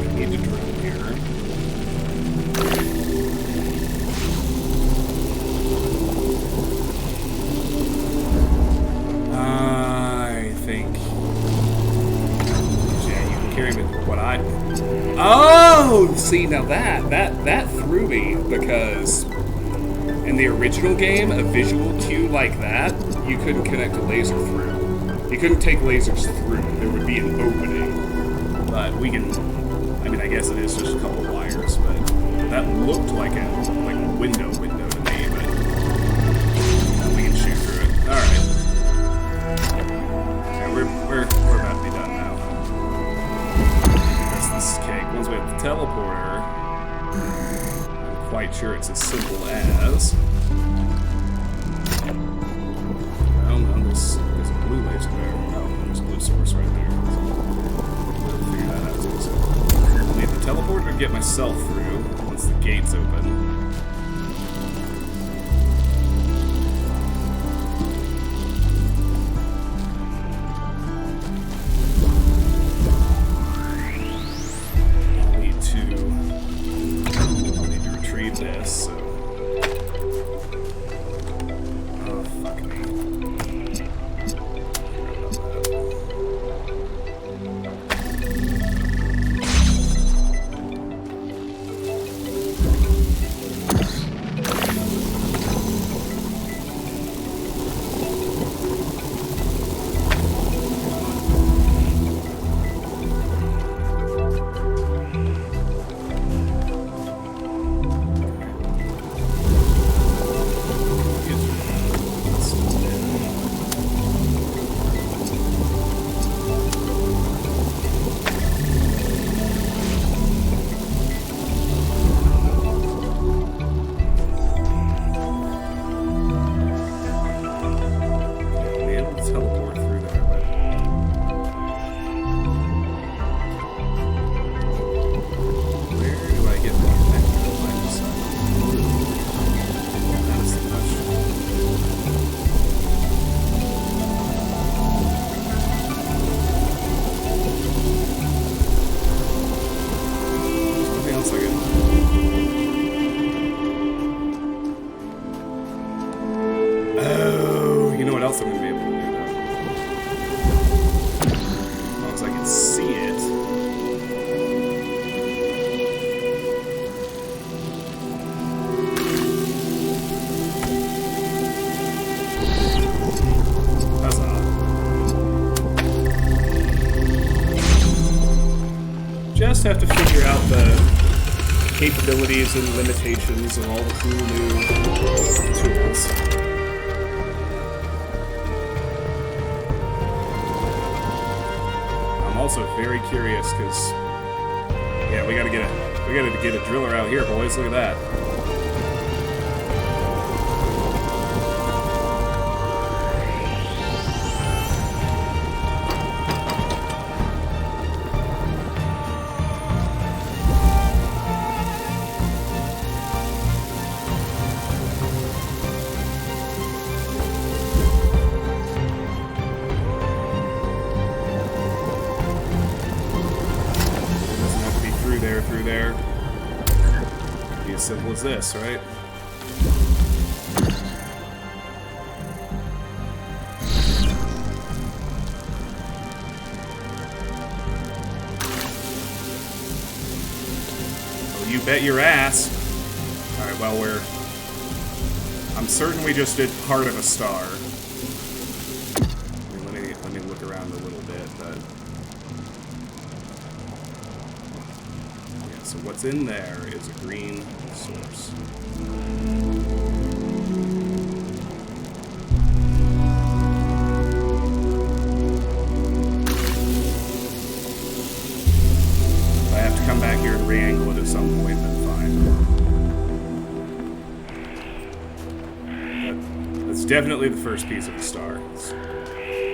I need to drill here. Oh, see, now that threw me, because in the original game, a visual cue like that, you couldn't connect a laser through. You couldn't take lasers through. There would be an opening. But we can, I mean, I guess it is just a couple of wires, but that looked like a window to me, but we can shoot through it. Alright. Yeah, we're about to be done now. This cake. Once we have the teleporter, I'm quite sure it's as simple as. Well, no, there's a blue laser there. No, there's a blue source right there. So we'll figure that out too. So I need the teleporter to get myself through once the gate's open. be able to do that. As long as I can see it. Just have to figure out the capabilities and limitations of all the cool new tools. I'm also very curious because, yeah, we gotta get a driller out here, boys. Look at that. Through there. Be as simple as this, right? Oh, you bet your ass. Alright, well, I'm certain we just did part of a star. Let me look around a little bit, but... So what's in there is a green source. If I have to come back here and re-angle it at some point, then fine. That's definitely the first piece of the star. It's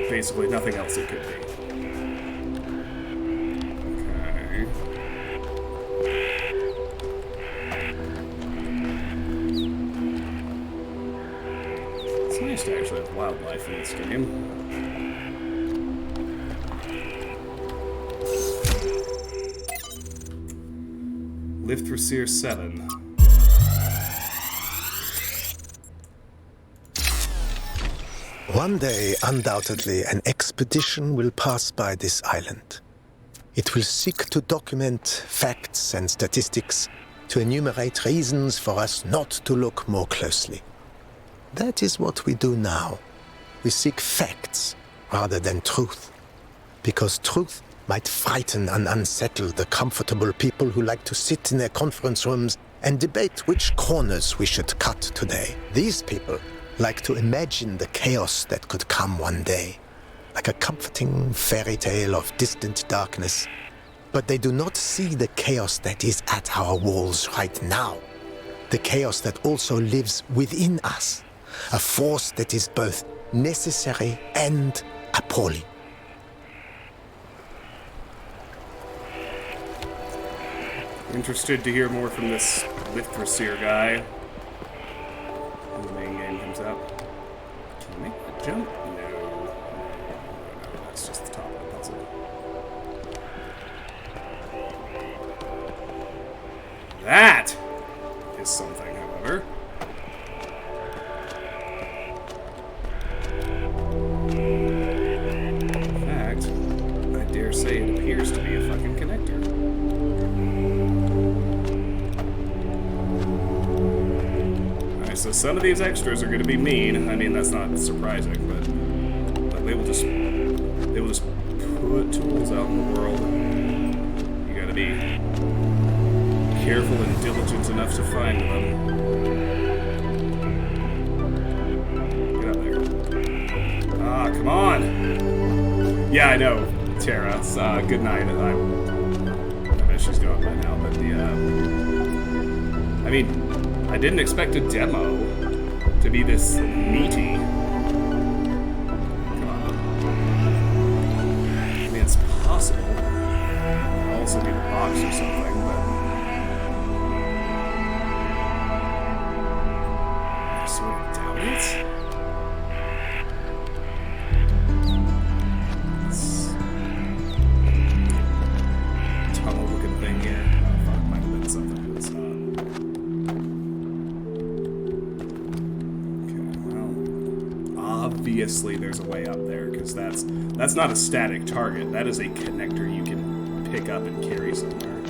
basically nothing else it could be. To actually have wildlife in this game. Live through Seer 7. One day, undoubtedly, an expedition will pass by this island. It will seek to document facts and statistics, to enumerate reasons for us not to look more closely. That is what we do now. We seek facts rather than truth. Because truth might frighten and unsettle the comfortable people who like to sit in their conference rooms and debate which corners we should cut today. These people like to imagine the chaos that could come one day, like a comforting fairy tale of distant darkness. But they do not see the chaos that is at our walls right now. The chaos that also lives within us. A force that is both necessary and appalling. Interested to hear more from this Lithrasir guy when the main game comes out. Can I make the jump? No, that's just the top of the puzzle. That is something, however. Say it appears to be a fucking connector. Alright, so some of these extras are going to be mean. I mean, that's not surprising, but they will just put tools out in the world. You gotta be careful and diligent enough to find them. Get up there. Ah, come on! Yeah, I know. Tara, good night. I bet she's gone by now, but I mean, I didn't expect a demo to be this meaty. Come on. I mean, it's possible. It'll also be the box or something, but I sort of doubt it. obviously there's a way up there, because that's not a static target. That is a connector you can pick up and carry somewhere.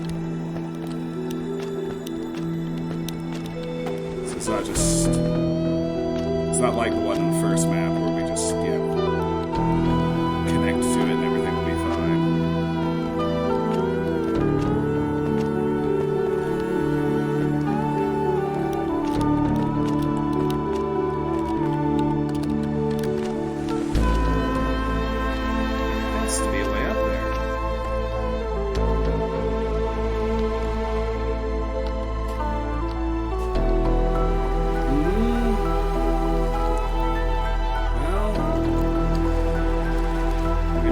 So it's not just... It's not like the one in the first map where we just, you know, connect to it and everything will be fine. Has to be a way up there.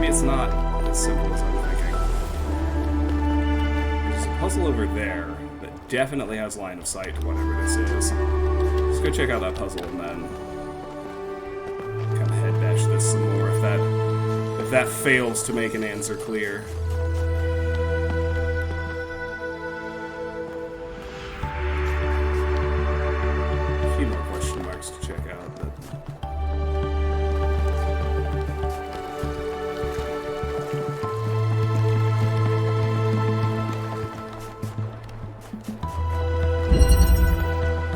It's not as simple as I'm thinking. There's a puzzle over there that definitely has line of sight to whatever this is. Let's go check out that puzzle and then kind of head bash this some more if that fails to make an answer clear. A few more question marks to check out, but...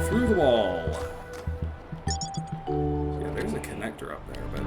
Through the wall. Yeah, there's a connector up there, but...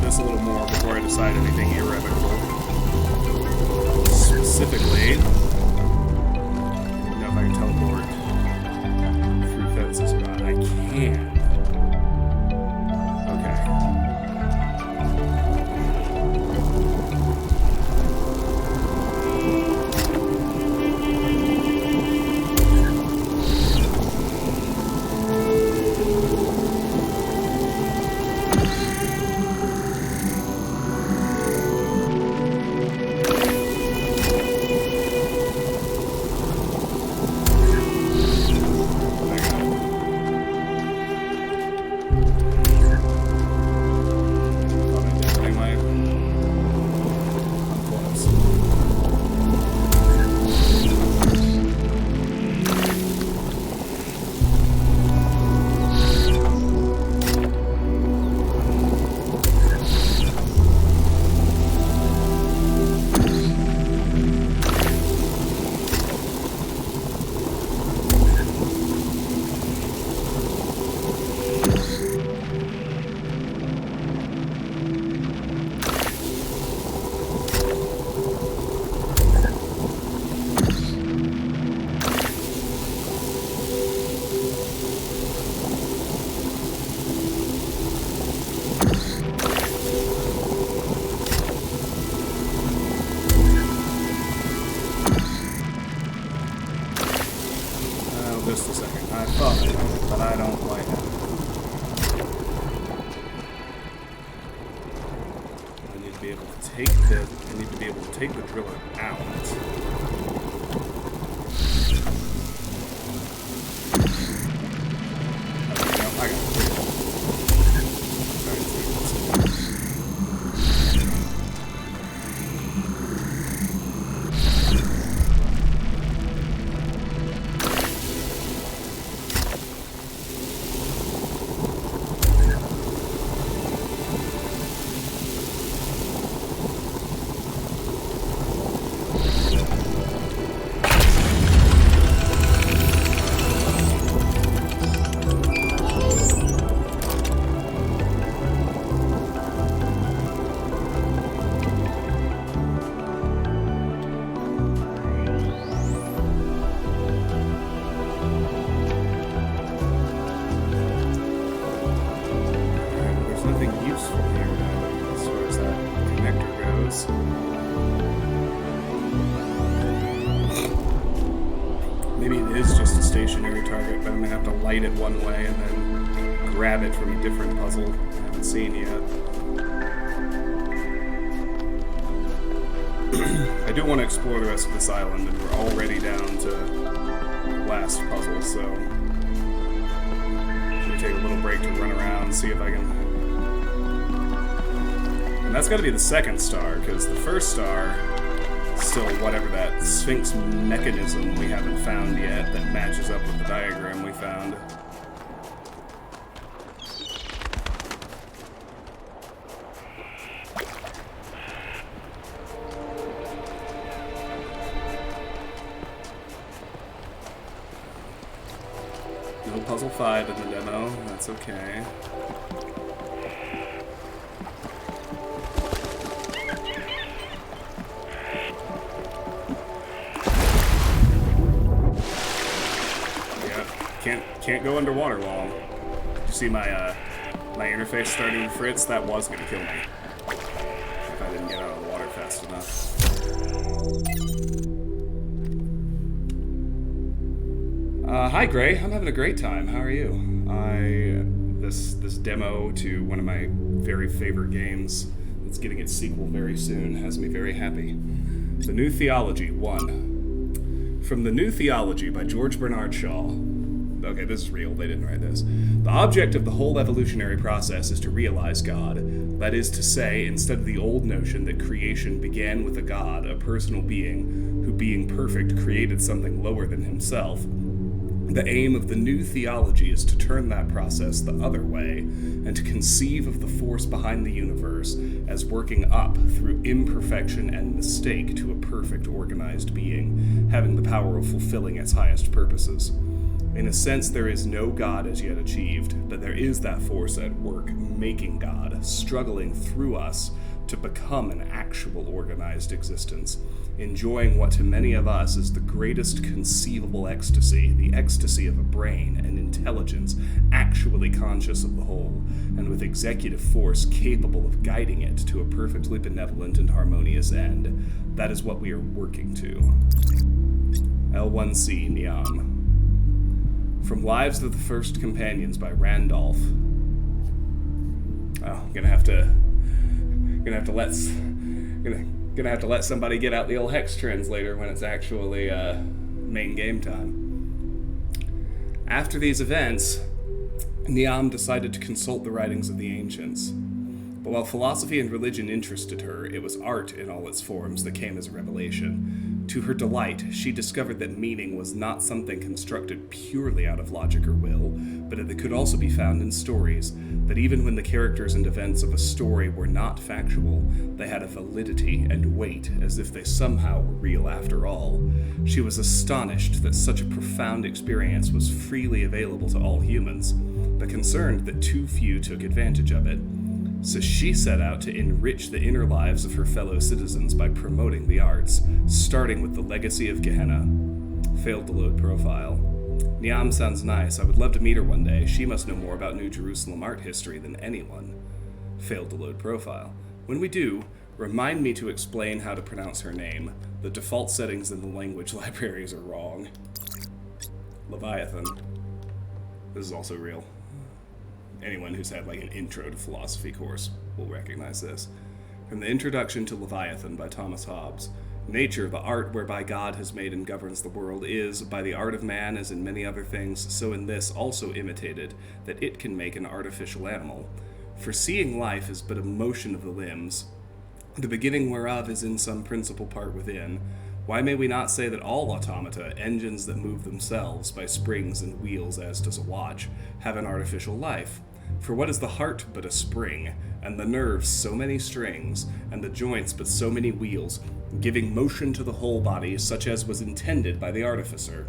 A little more before I decide anything irrevocable. Specifically, I don't know if I can teleport through fences or not. I can. Okay. Just a second. I thought I knew it, but I don't quite have it. I need to be able to take the driller out. I got it. Maybe it is just a stationary target, but I'm gonna have to light it one way and then grab it from a different puzzle I haven't seen yet. I do want to explore the rest of this island, and we're already down to the last puzzle, so I'm gonna take a little break to run around and see if I can. And that's got to be the second star, because the first star is still whatever that Sphinx mechanism we haven't found yet that matches up with the diagram we found. No puzzle 5 in the demo, that's okay. Can't go underwater long. You see my my interface starting to fritz? That was gonna kill me if I didn't get out of the water fast enough. Hi Gray, I'm having a great time. How are you? This demo to one of my very favorite games that's getting its sequel very soon has me very happy. The New Theology 1. From The New Theology by George Bernard Shaw. Okay, this is real, they didn't write this. The object of the whole evolutionary process is to realize God. That is to say, instead of the old notion that creation began with a God, a personal being, who being perfect created something lower than himself, the aim of the new theology is to turn that process the other way, and to conceive of the force behind the universe as working up through imperfection and mistake to a perfect organized being, having the power of fulfilling its highest purposes. In a sense, there is no God as yet achieved, but there is that force at work making God, struggling through us to become an actual organized existence, enjoying what to many of us is the greatest conceivable ecstasy, the ecstasy of a brain and intelligence actually conscious of the whole, and with executive force capable of guiding it to a perfectly benevolent and harmonious end. That is what we are working to. L1C Niam. From Lives of the First Companions by Randolph. Oh, gonna have to let somebody get out the old hex translator when it's actually main game time. After these events, Niam decided to consult the writings of the ancients. But while philosophy and religion interested her, it was art in all its forms that came as a revelation. To her delight, she discovered that meaning was not something constructed purely out of logic or will, but that it could also be found in stories, that even when the characters and events of a story were not factual, they had a validity and weight as if they somehow were real after all. She was astonished that such a profound experience was freely available to all humans, but concerned that too few took advantage of it. So she set out to enrich the inner lives of her fellow citizens by promoting the arts, starting with the legacy of Gehenna. Failed to load profile. Niam sounds nice. I would love to meet her one day. She must know more about New Jerusalem art history than anyone. Failed to load profile. When we do, remind me to explain how to pronounce her name. The default settings in the language libraries are wrong. Leviathan. This is also real. Anyone who's had like an intro to philosophy course will recognize this. From the Introduction to Leviathan by Thomas Hobbes. Nature, the art whereby God has made and governs the world, is, by the art of man as in many other things, so in this also imitated, that it can make an artificial animal. For seeing life is but a motion of the limbs, the beginning whereof is in some principal part within. Why may we not say that all automata, engines that move themselves by springs and wheels as does a watch, have an artificial life? For what is the heart but a spring, and the nerves so many strings, and the joints but so many wheels, giving motion to the whole body such as was intended by the artificer?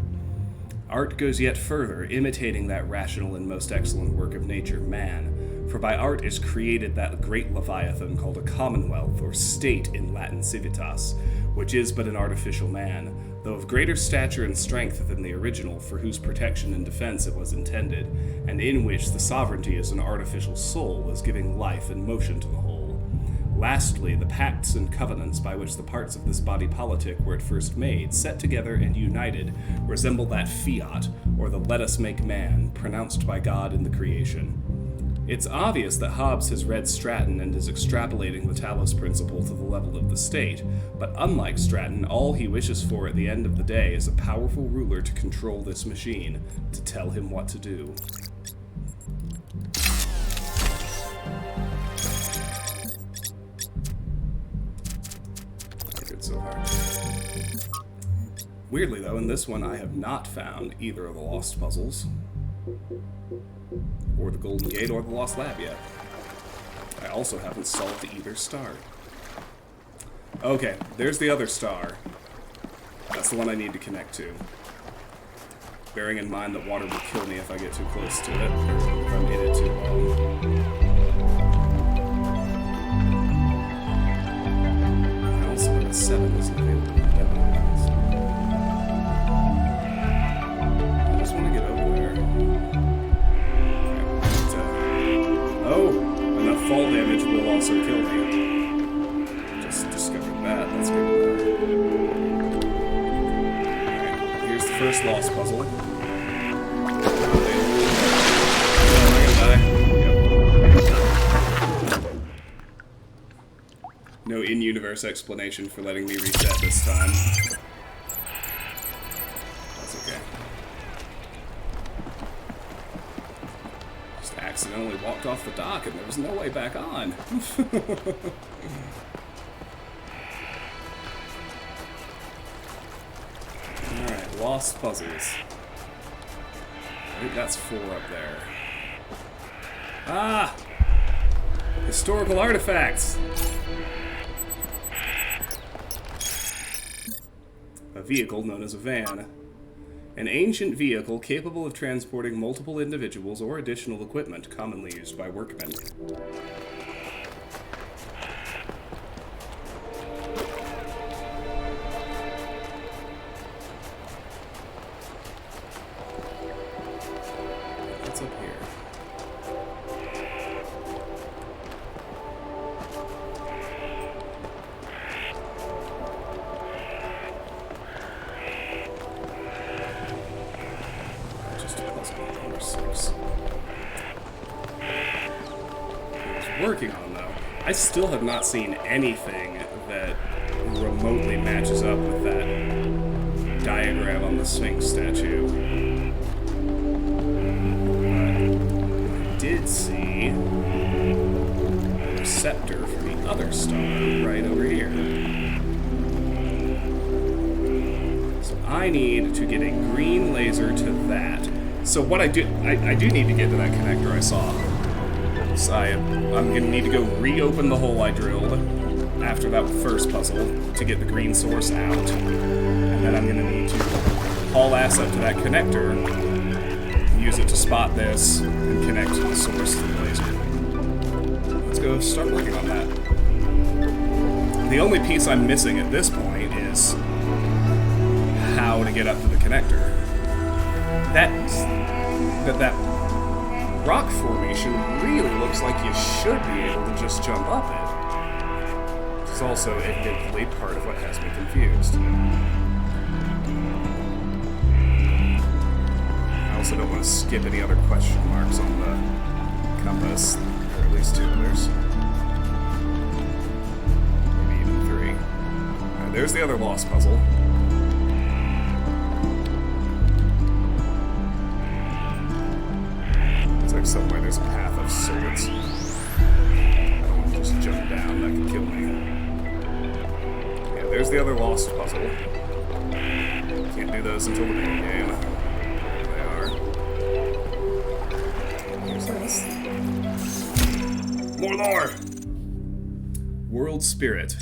Art goes yet further, imitating that rational and most excellent work of nature, man. For by art is created that great Leviathan called a commonwealth, or state in Latin civitas, which is but an artificial man, though of greater stature and strength than the original, for whose protection and defense it was intended, and in which the sovereignty as an artificial soul was giving life and motion to the whole. Lastly, the pacts and covenants by which the parts of this body politic were at first made, set together and united, resemble that fiat, or the let us make man, pronounced by God in the creation. It's obvious that Hobbes has read Stratton and is extrapolating the Talos principle to the level of the state, but unlike Stratton, all he wishes for at the end of the day is a powerful ruler to control this machine, to tell him what to do. Good so far. Weirdly though, in this one I have not found either of the lost puzzles, or the Golden Gate, or the Lost Lab yet. I also haven't solved either star. Okay, there's the other star. That's the one I need to connect to. Bearing in mind that water will kill me if I get too close to it, or if I'm in it too long. I also know that 7 isn't available. I just want to get over there. Oh, enough fall damage will also kill me. Just discovered that. That's good to know. Alright, here's the first lost puzzle. No in-universe explanation for letting me reset this time. That's okay. Just accidentally walked off the dock and there was no way back on. Alright, lost puzzles. I think that's 4 up there. Ah! Historical artifacts! A vehicle known as a van. An ancient vehicle capable of transporting multiple individuals or additional equipment commonly used by workmen. What's up here? Working on though. I still have not seen anything that remotely matches up with that diagram on the Sphinx statue. But I did see a receptor for the other star right over here. So I need to get a green laser to that. So what I do need to get to that connector I saw. So I'm going to need to go reopen the hole I drilled after that first puzzle to get the green source out. And then I'm going to need to haul ass up to that connector, use it to spot this, and connect the source to the laser. Let's go start working on that. The only piece I'm missing at this point is how to get up to the connector. That rock formation really looks like you should be able to just jump up it. Which is also admittedly part of what has me confused. I also don't want to skip any other question marks on the compass. There are at least 2 others. Maybe even 3. Alright, there's the other lost puzzle. Somewhere there's a path of sorts. I don't want to just jump down, that could kill me. Yeah, there's the other lost puzzle. Can't do those until the mini game. There they are. Here's this. More lore! World Spirit.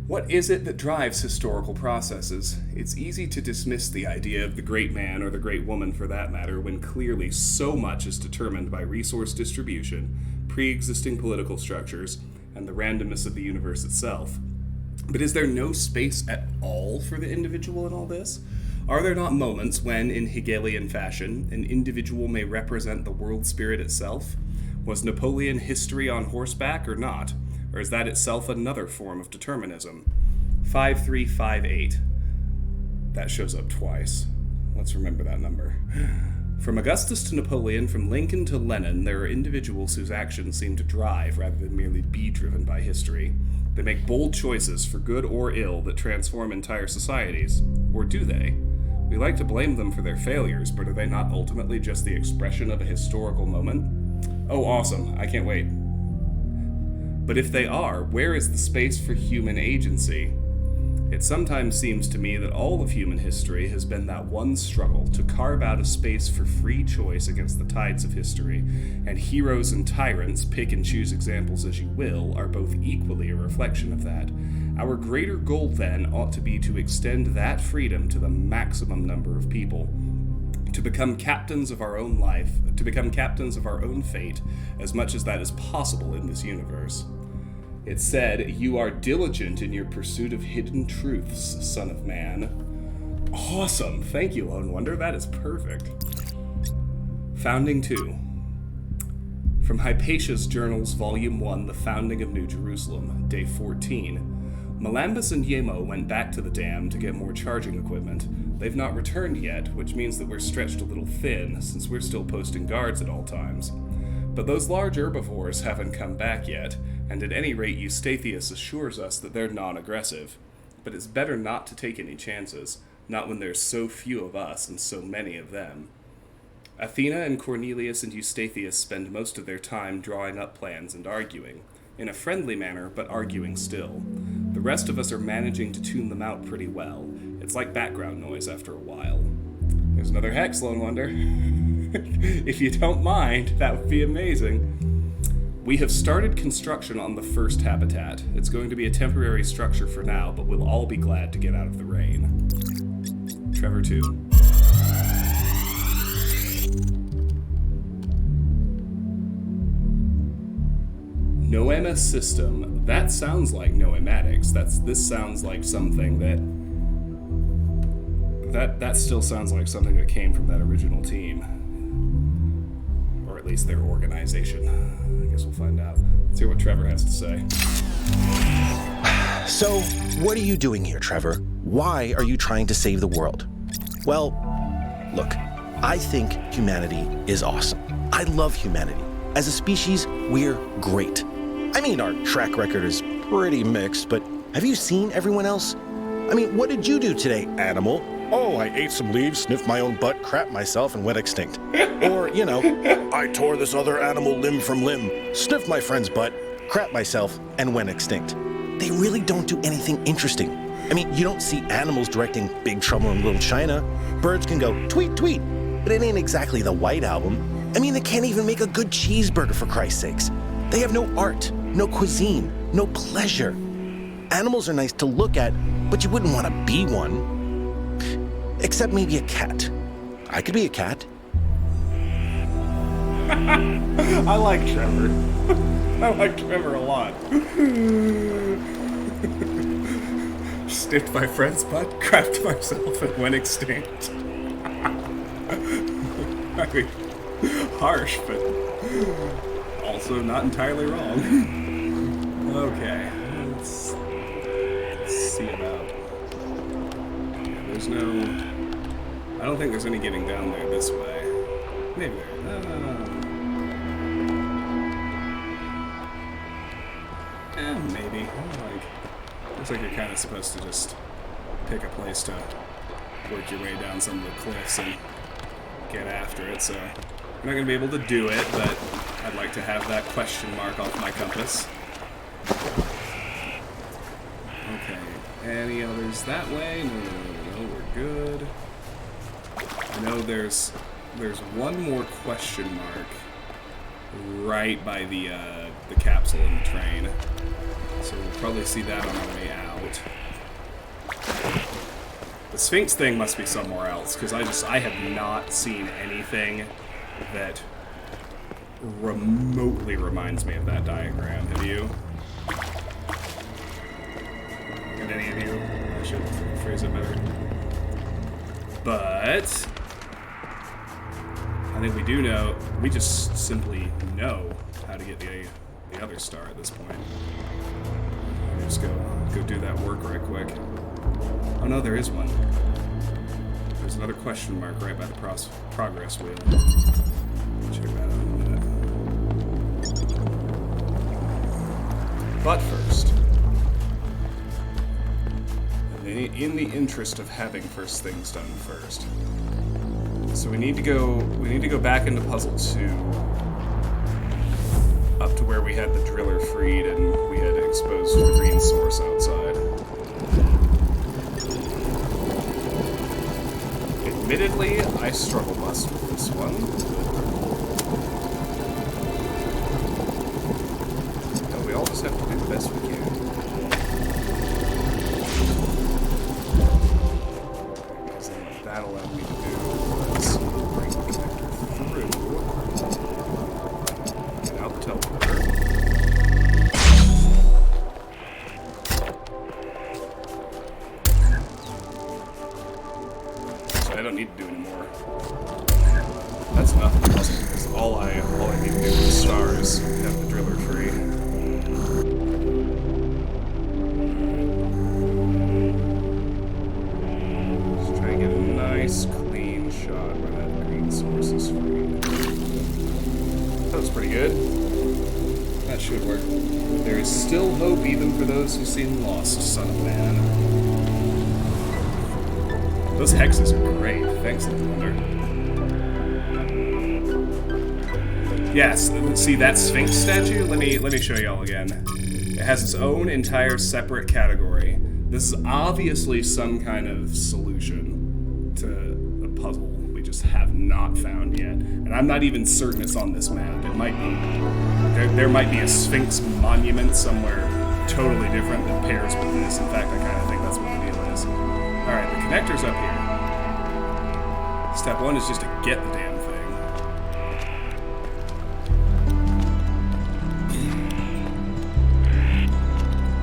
What is it that drives historical processes? It's easy to dismiss the idea of the great man, or the great woman for that matter, when clearly so much is determined by resource distribution, pre-existing political structures, and the randomness of the universe itself. But is there no space at all for the individual in all this? Are there not moments when, in Hegelian fashion, an individual may represent the world spirit itself? Was Napoleon history on horseback or not? Or is that itself another form of determinism? 5358. That shows up twice. Let's remember that number. From Augustus to Napoleon, from Lincoln to Lenin, there are individuals whose actions seem to drive rather than merely be driven by history. They make bold choices, for good or ill, that transform entire societies. Or do they? We like to blame them for their failures, but are they not ultimately just the expression of a historical moment? Oh, awesome. I can't wait. But if they are, where is the space for human agency? It sometimes seems to me that all of human history has been that one struggle to carve out a space for free choice against the tides of history, and heroes and tyrants, pick and choose examples as you will, are both equally a reflection of that. Our greater goal, then, ought to be to extend that freedom to the maximum number of people, to become captains of our own life, to become captains of our own fate, as much as that is possible in this universe. It said, "You are diligent in your pursuit of hidden truths, son of man." Awesome! Thank you, Lone Wonder. That is perfect. Founding 2. From Hypatia's Journals, Volume 1, The Founding of New Jerusalem, Day 14. Melambus and Yemo went back to the dam to get more charging equipment. They've not returned yet, which means that we're stretched a little thin, since we're still posting guards at all times. But those large herbivores haven't come back yet, and at any rate Eustathius assures us that they're non-aggressive. But it's better not to take any chances, not when there's so few of us and so many of them. Athena and Cornelius and Eustathius spend most of their time drawing up plans and arguing, in a friendly manner, but arguing still. The rest of us are managing to tune them out pretty well. It's like background noise after a while. There's another hex, Lone Wonder. If you don't mind, that would be amazing. We have started construction on the first habitat. It's going to be a temporary structure for now, but we'll all be glad to get out of the rain. Trevor 2. Noema system. That sounds like noematics. This sounds like something that still sounds like something that came from that original team. Or at least their organization. I guess we'll find out. Let's hear what Trevor has to say. So, what are you doing here, Trevor? Why are you trying to save the world? Well, look, I think humanity is awesome. I love humanity. As a species, we're great. I mean, our track record is pretty mixed, but have you seen everyone else? I mean, what did you do today, animal? Oh, I ate some leaves, sniffed my own butt, crapped myself, and went extinct. Or, you know, I tore this other animal limb from limb, sniffed my friend's butt, crapped myself, and went extinct. They really don't do anything interesting. I mean, you don't see animals directing Big Trouble in Little China. Birds can go tweet, tweet, but it ain't exactly the White Album. I mean, they can't even make a good cheeseburger, for Christ's sakes. They have no art, no cuisine, no pleasure. Animals are nice to look at, but you wouldn't want to be one. Except maybe a cat. I could be a cat. I like Trevor. I like Trevor a lot. Sniffed my friend's butt, crapped myself, and went extinct. I mean, harsh, but also not entirely wrong. Okay, let's see about... Yeah, there's no... I don't think there's any getting down there this way. Maybe there... maybe. Looks like you're kind of supposed to just pick a place to work your way down some of the cliffs and get after it, so... You're not going to be able to do it, but I'd like to have that question mark off my compass. Okay, any others that way? No, we're good. I know there's one more question mark right by the capsule in the train. So we'll probably see that on our way out. The Sphinx thing must be somewhere else, because I have not seen anything that remotely reminds me of that diagram. Have you? And any of you? I should phrase it better. But I think we do know, we just simply know to get the other star at this point. Just go do that work right quick. Oh no, there is one. There's another question mark right by the progress wheel. Check that out in a minute. But first, in the interest of having first things done first, so we need to go back into puzzle 2, up to where we had the driller freed and we had exposed the green source outside. Admittedly, I struggle less with this one. No, we all just have to do the best we can. That allowed me to do was bring the connector through and out the teleporter. So I don't need to do anymore. That's enough of the puzzle, because all I need to do with the stars is have the driller free. Nice clean shot where that green source is free. That was pretty good. That should work. There is still hope even for those who seem lost, son of man. Those hexes are great. Thanks, Wonder. Yes, see that Sphinx statue? Let me show y'all again. It has its own entire separate category. This is obviously some kind of solution to a puzzle we just have not found yet. And I'm not even certain it's on this map. It might be. There might be a Sphinx monument somewhere totally different that pairs with this. In fact, I kind of think that's what the deal is. Alright, the connector's up here. Step 1 is just to get the damn thing.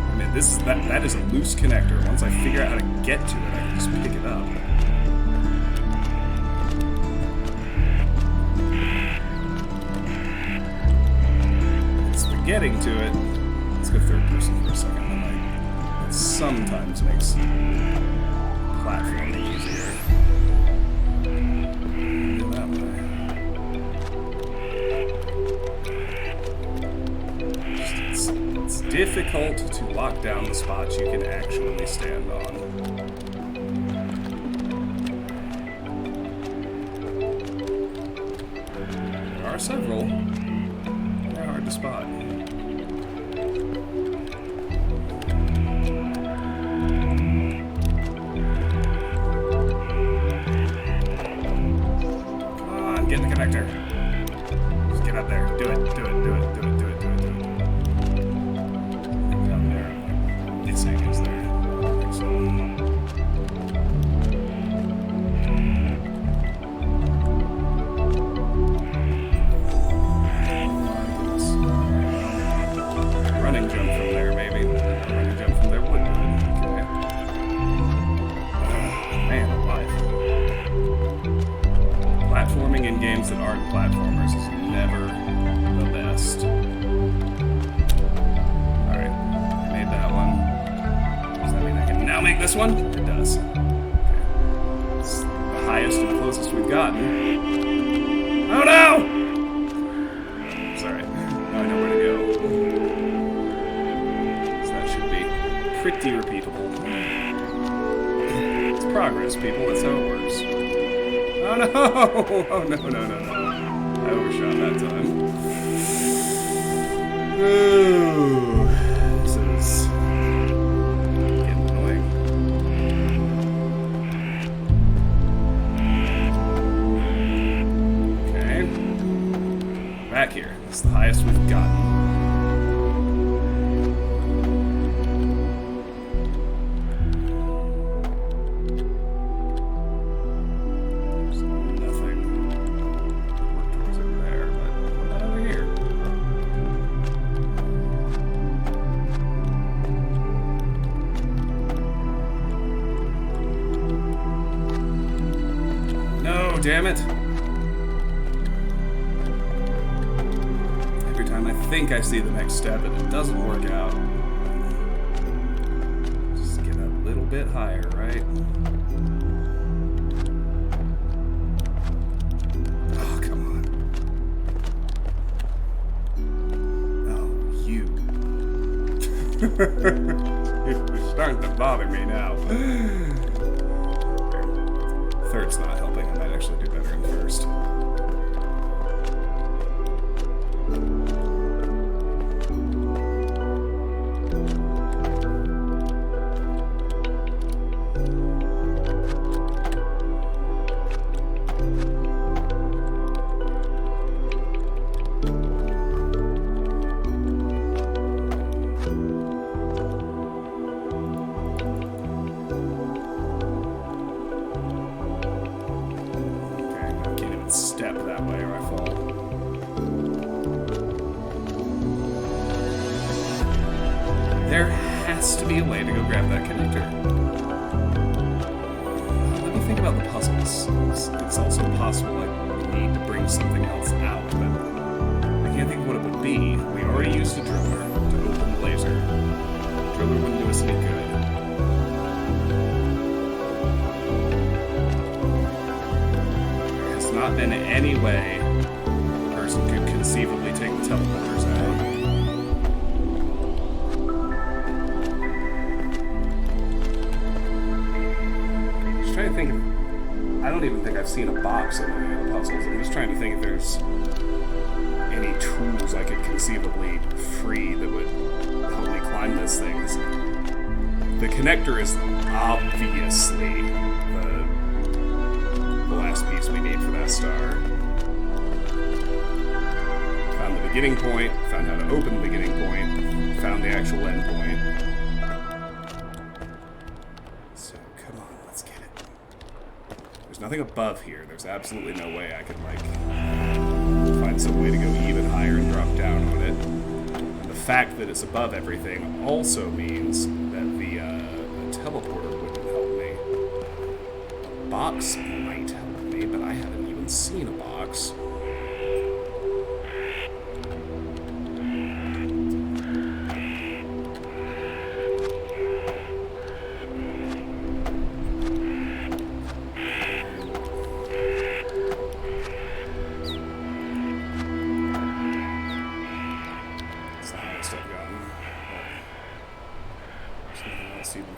I mean, that is a loose connector. Once I figure out how to get to it, I can just pick it up. Getting to it, let's go third person for a second. That sometimes makes platforming easier. Do that way. It's difficult to lock down the spots you can actually stand on. There are several. They're hard to spot. Get the connector. Just get up there. Do it. Down there. Missing is there. I think so. Running jump from there, maybe. Running jump from there would do it. Okay. Man alive. Platforming in games that aren't platformers is never the best. Alright, I made that one. Does that mean I can now make this one? It does. Okay. It's the highest and closest we've gotten. Oh no! Sorry, now I know where to go. So that should be pretty repeatable. It's progress, people, that's how it works. Oh no! Oh no. I overshot that time. Ooh. This is getting annoying. Okay. Back here. It's the highest we've gotten. Damn it. Every time I think I see the next step and it doesn't work out. Just get a little bit higher, right? Oh, come on. Oh, you. You're starting to bother me now. Third's not helping. I might actually do better in first. There has to be a way to go grab that connector. Let me think about the puzzles. It's also possible I need to bring something else out, but I can't think of what it would be. We already used a driller to open the laser. The driller wouldn't do us any good. There has not been any way a person could conceivably take the teleporters out. Trying to think. I don't even think I've seen a box in any of the puzzles. I'm just trying to think if there's any tools I could conceivably free that would help me climb this thing. The connector is obviously the last piece we need for that star. Found the beginning point, found how to open the beginning point, found the actual end point. There's nothing above here. There's absolutely no way I could, like, find some way to go even higher and drop down on it. The fact that it's above everything also means that the teleporter wouldn't help me. A box might help me, but I haven't even seen a box.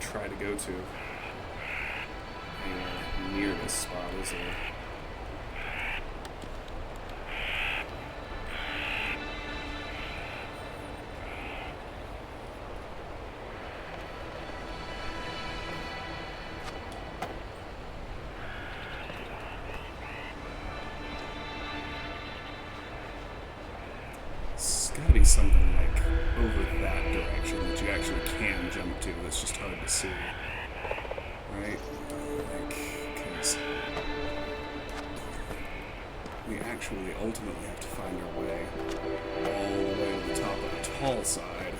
Try to go to anywhere near this spot, is there? It's gotta be something like over that direction that you actually can jump to. That's just hard to see, right? Like, because we actually ultimately have to find our way all the way to the top of the tall side.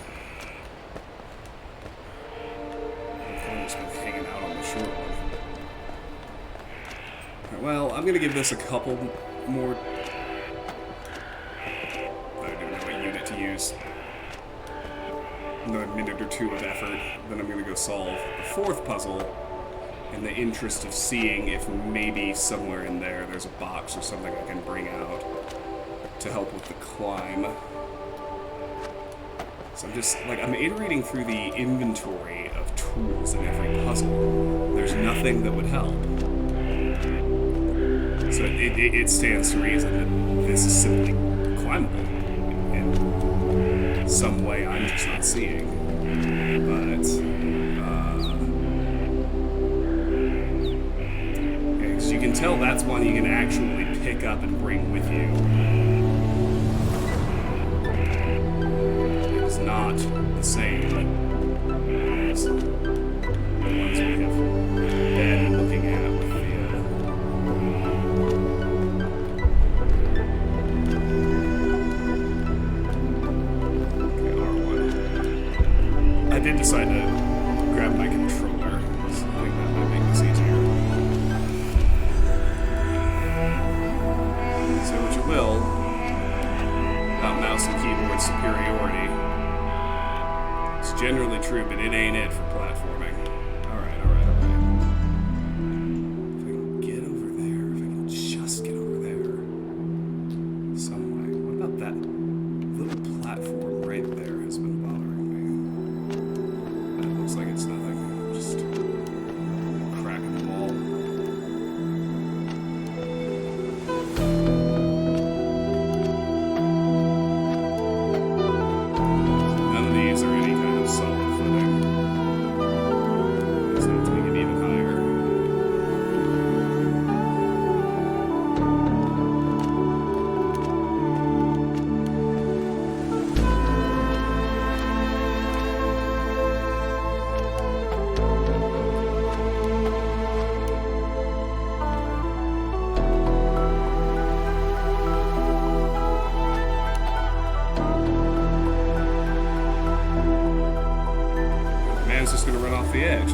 I've kind of just been hanging out on the short one. Right, well, I'm gonna give this a couple more. Another minute or two of effort, then I'm going to go solve the fourth puzzle in the interest of seeing if maybe somewhere in there there's a box or something I can bring out to help with the climb. So I'm just, like, I'm iterating through the inventory of tools in every puzzle. There's nothing that would help. So it stands to reason that this is simply climbable. Some way I'm just not seeing, but because you can tell that's one you can actually pick up and bring with you. It's not the same as the ones we have been looking at with I did decide to grab my controller, so I think that might make this easier. Say what you will about mouse and keyboard superiority.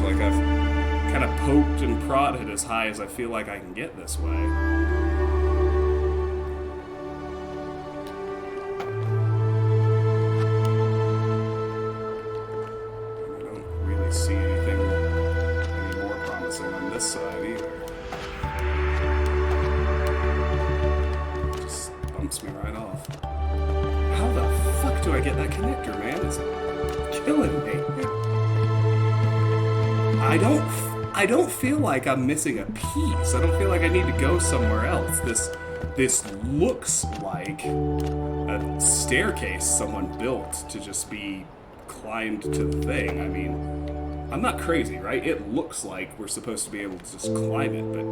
like I've kind of poked and prodded as high as I feel like I can get this way. I don't really see anything any more promising on this side either. Just bumps me right off. How the fuck do I get that connector, man? It's killing me. I don't feel like I'm missing a piece. I don't feel like I need to go somewhere else. This looks like a staircase someone built to just be climbed to the thing. I mean, I'm not crazy, right? It looks like we're supposed to be able to just climb it, but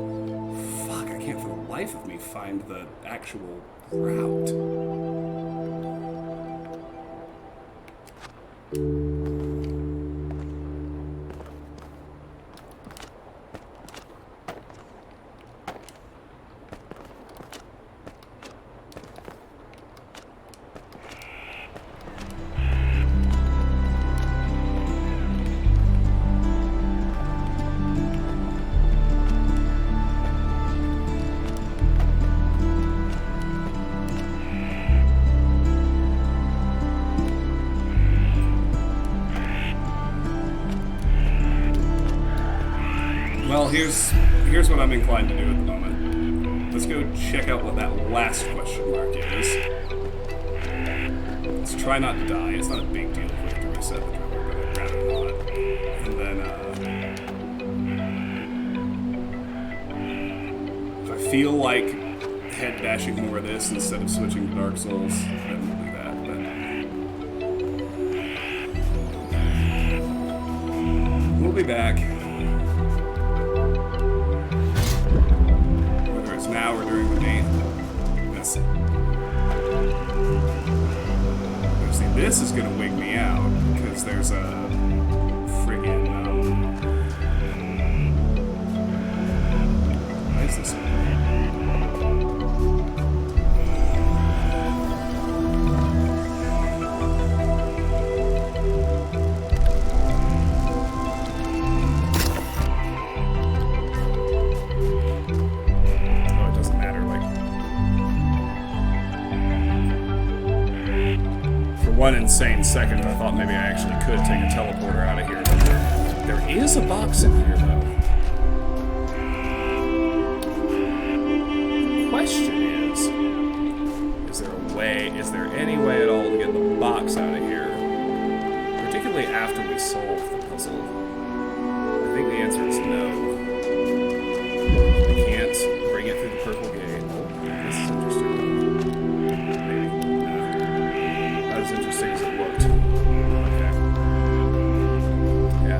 fuck, I can't for the life of me find the actual route. Well, here's what I'm inclined to do at the moment. Let's go check out what that last question mark is. Let's try not to die. It's not a big deal if we have to reset the drummer, but I'd rather not. And then, if I feel like head bashing more of this instead of switching to Dark Souls, then we'll do that. But we'll be back. Now or during the day. This is gonna wig me out because there's a friggin' what is this? One insane second, I thought maybe I actually could take a teleporter out of here. But there is a box in here, though. The question is there any way at all to get the box out of here? Particularly after we solve the puzzle. I think the answer is no. We can't bring it through the purple gate. Oh, this is interesting. As interesting as it looked. Okay. Yeah,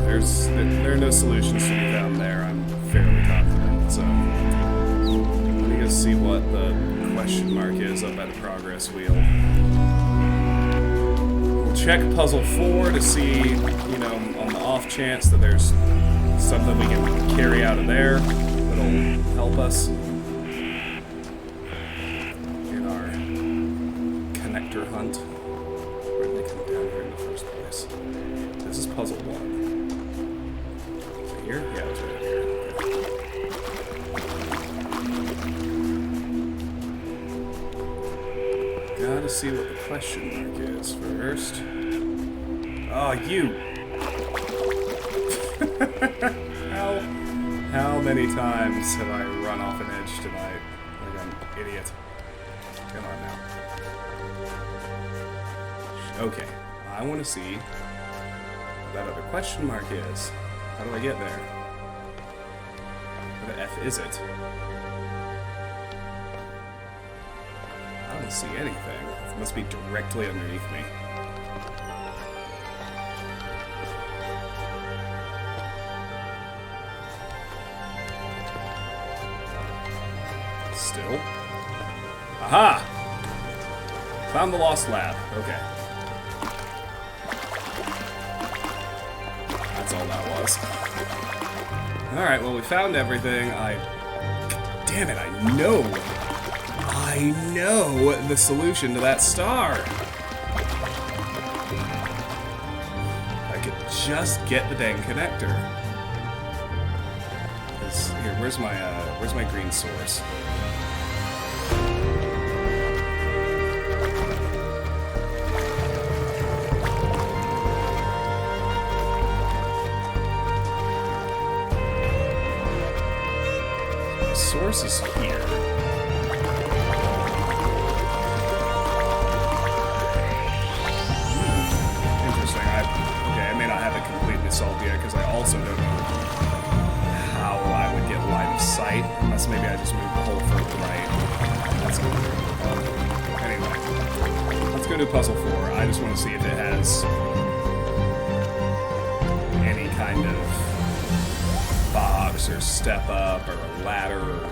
there are no solutions to be found there. I'm fairly confident. So let me go see what the question mark is up by the progress wheel. We'll check puzzle 4 to see, you know, on the off chance that there's something we can carry out of there that'll help us in our connector hunt. This is puzzle 1. Is it here? Yeah, it's right here. Gotta see what the question mark is first. Oh, you! How many times have I run off an edge tonight? Like I'm an idiot. Come on now. Okay. I want to see what that other question mark is. How do I get there? What the F is it? I don't see anything. It must be directly underneath me. Still. Aha! Found the lost lab. Okay. That's all that was. Alright, well, we found everything. Damn it, I know the solution to that star. I could just get the dang connector. Here, where's my green source? Source is here. Interesting. I may not have it completely solved yet because I also don't know how I would get line of sight unless maybe I just move the hole further right. That's anyway, let's go to puzzle 4. I just want to see if it has any kind of box or step up or a ladder or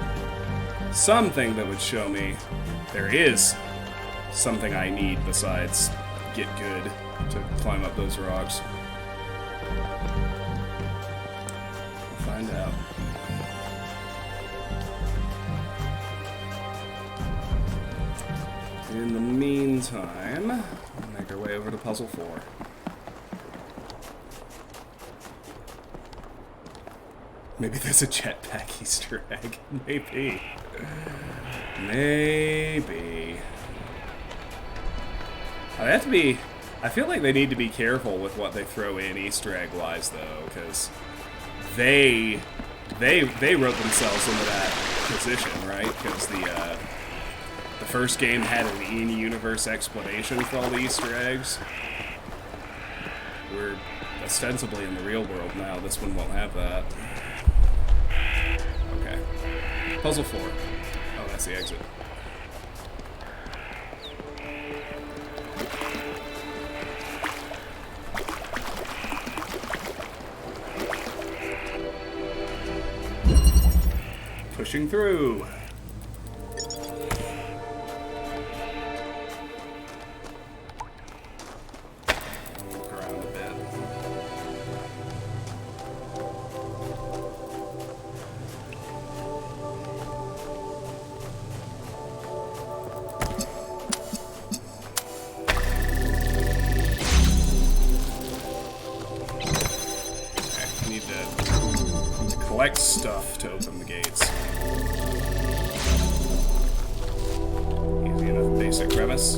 something that would show me there is something I need besides get good to climb up those rocks. We'll find out. In the meantime, we'll make our way over to puzzle 4. Maybe there's a jetpack Easter egg. Maybe. Maybe. I have to be. I feel like they need to be careful with what they throw in Easter egg wise, though, because they wrote themselves into that position, right? Because the first game had an in-universe explanation for all the Easter eggs. We're ostensibly in the real world now. This one won't have that. Okay. Puzzle 4. Oh, that's the exit. Pushing through. Look around a bit. Okay, I need to collect stuff to open the gates. Easy enough basic premise.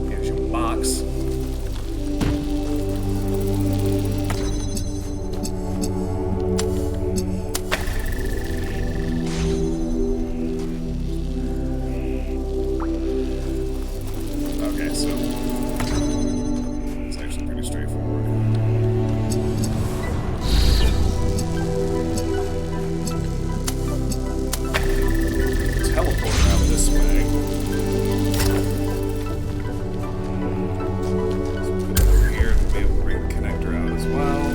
Here's your box. Okay, so it's actually pretty straightforward. Teleport out this way. Let's put it over here to be able to bring the connector out as well.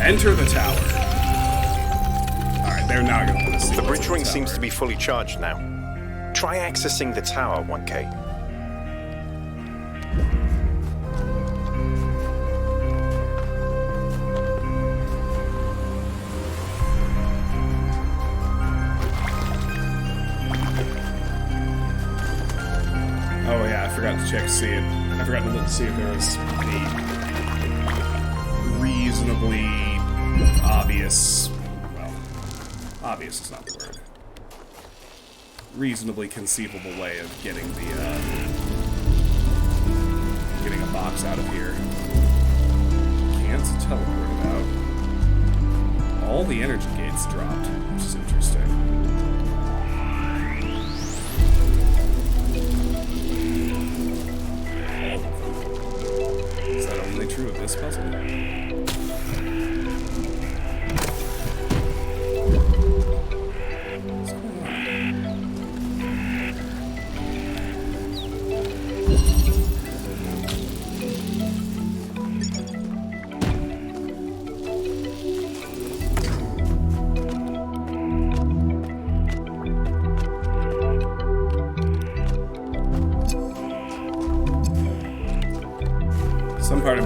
Enter the tower. Alright, they're not going to let us see. The bridge ring seems to be fully charged now. Try accessing the tower, 1K. Oh yeah, I forgot to check to see it. I forgot to look to see if there was any reasonably obvious, well, obvious is not the word, reasonably conceivable way of getting getting a box out of here. Can't teleport it out. All the energy gates dropped, which is interesting. Is that only true of this puzzle?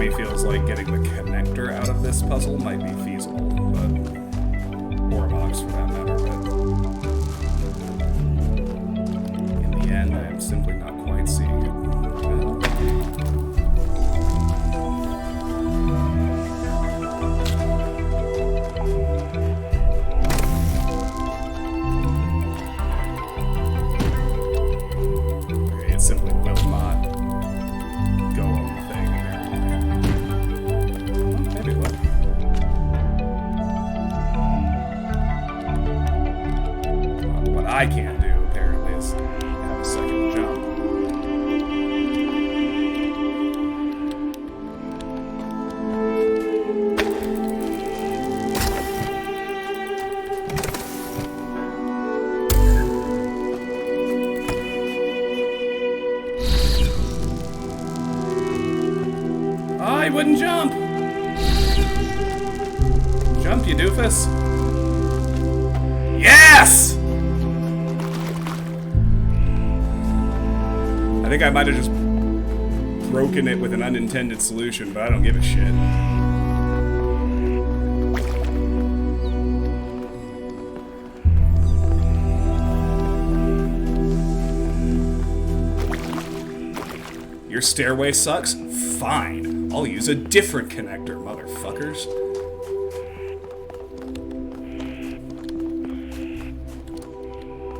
me feels like getting the connector out of this puzzle might be feasible, but or a box for that matter. But in the end, I am simply not quite seeing it. Okay, it simply will not go on the thing. Maybe it will. What I can't do, apparently, is have a second jump. I wouldn't jump! Jump, you doofus! Yes! I think I might have just broken it with an unintended solution, but I don't give a shit. Your stairway sucks? Fine. I'll use a different connector, motherfuckers.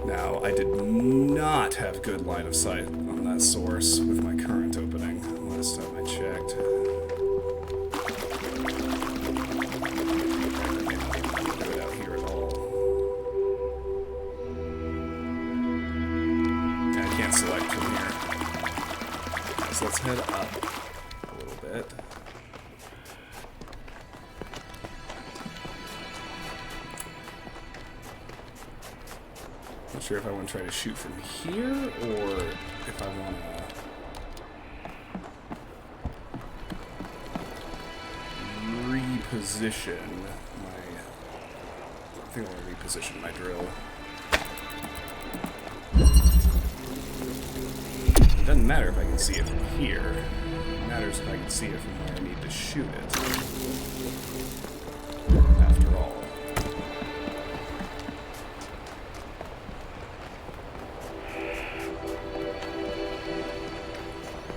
Now, I did not have good line of sight on that source with my current opening last time I checked. I may not even do it out here at all. Yeah, I can't select from here. So let's head up a little bit. Not sure if I want to try to shoot from here or if I want to reposition my. I think I want to reposition my drill. It doesn't matter if I can see it from here. It matters if I can see it from where I need to shoot it. After all.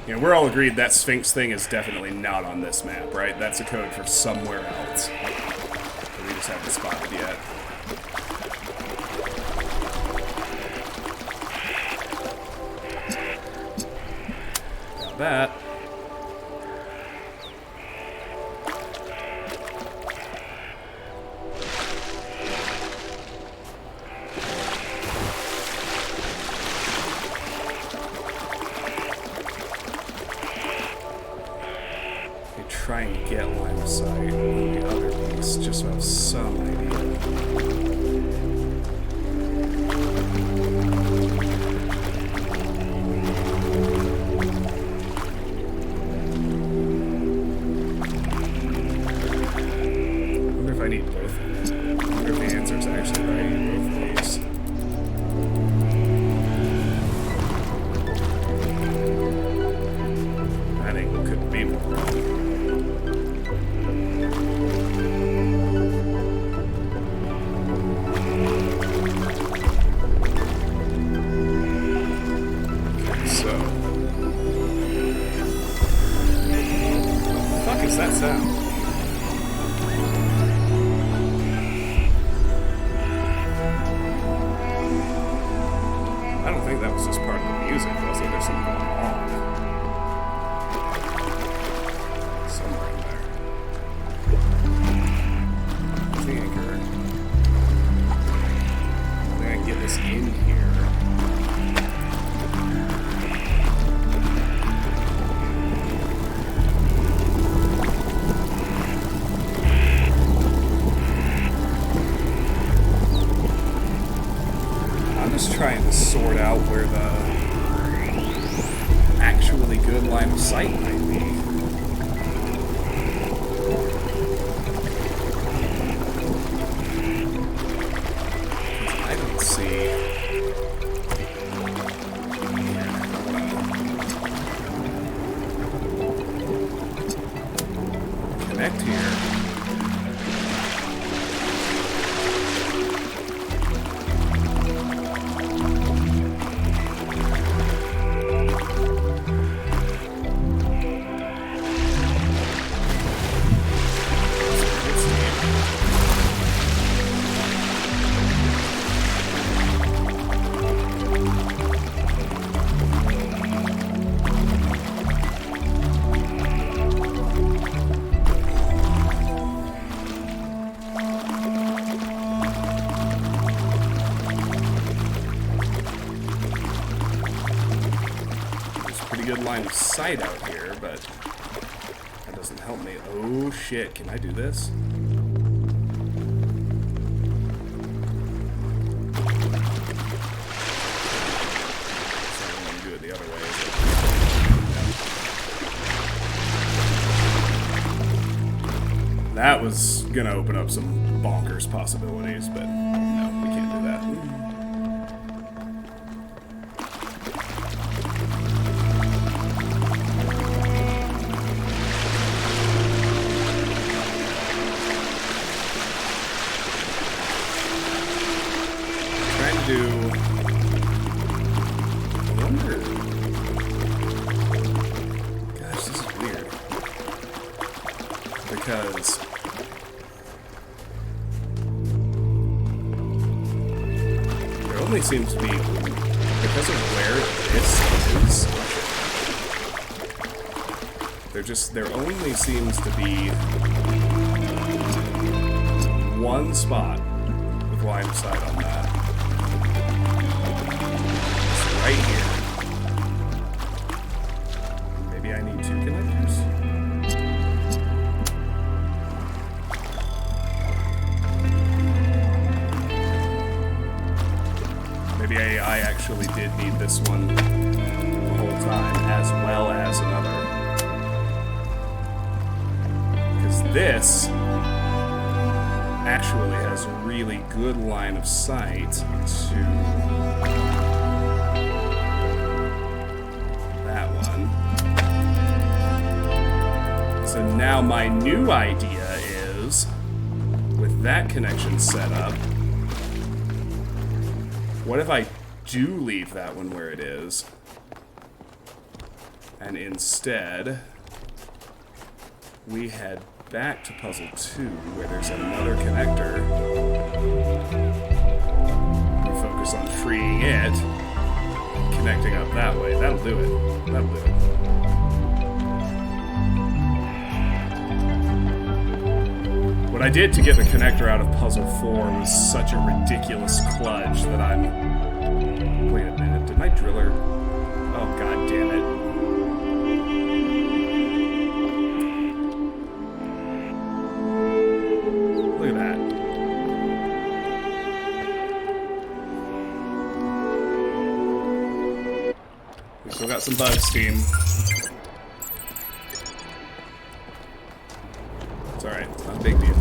You know, we're all agreed that Sphinx thing is definitely not on this map, right? That's a code for somewhere else. But we just haven't spotted yet. Got that. Try and get line of sight on the other piece, just to have some idea. I wonder if I need both of these. I wonder if the answer is actually that I need both of these. That angle couldn't be more wrong. That sound? I don't think that was just part of the music, was it? There's something going on. Somewhere in there. Where's the anchor? I think I can get this in here. connect here. Good line of sight out here, but that doesn't help me. Oh shit, can I do this? So I'm gonna do it the other way. Yeah. That was gonna open up some bonkers possibilities, but no, we can't do that. Because there only seems to be, because of where this is, there only seems to be one spot with line of sight on that. It's right here. Maybe I need 2 connectors. Maybe I actually did need this one the whole time, as well as another. Because this actually has a really good line of sight to that one. So now my new idea is, with that connection set up, what if I do leave that one where it is, and instead we head back to puzzle 2, where there's another connector. We focus on freeing it, connecting up that way. That'll do it. That'll do it. What I did to get the connector out of puzzle 4 was such a ridiculous kludge that I'm... Wait a minute, did my driller... Oh, god damn it. Look at that. We still got some bug steam. It's alright, it's not a big deal.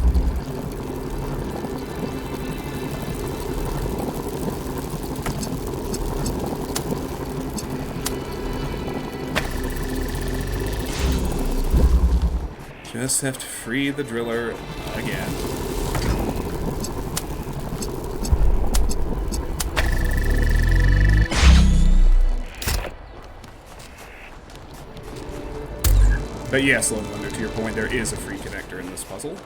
Just have to free the driller again. But yes, Lone Thunder, to your point, there is a free connector in this puzzle.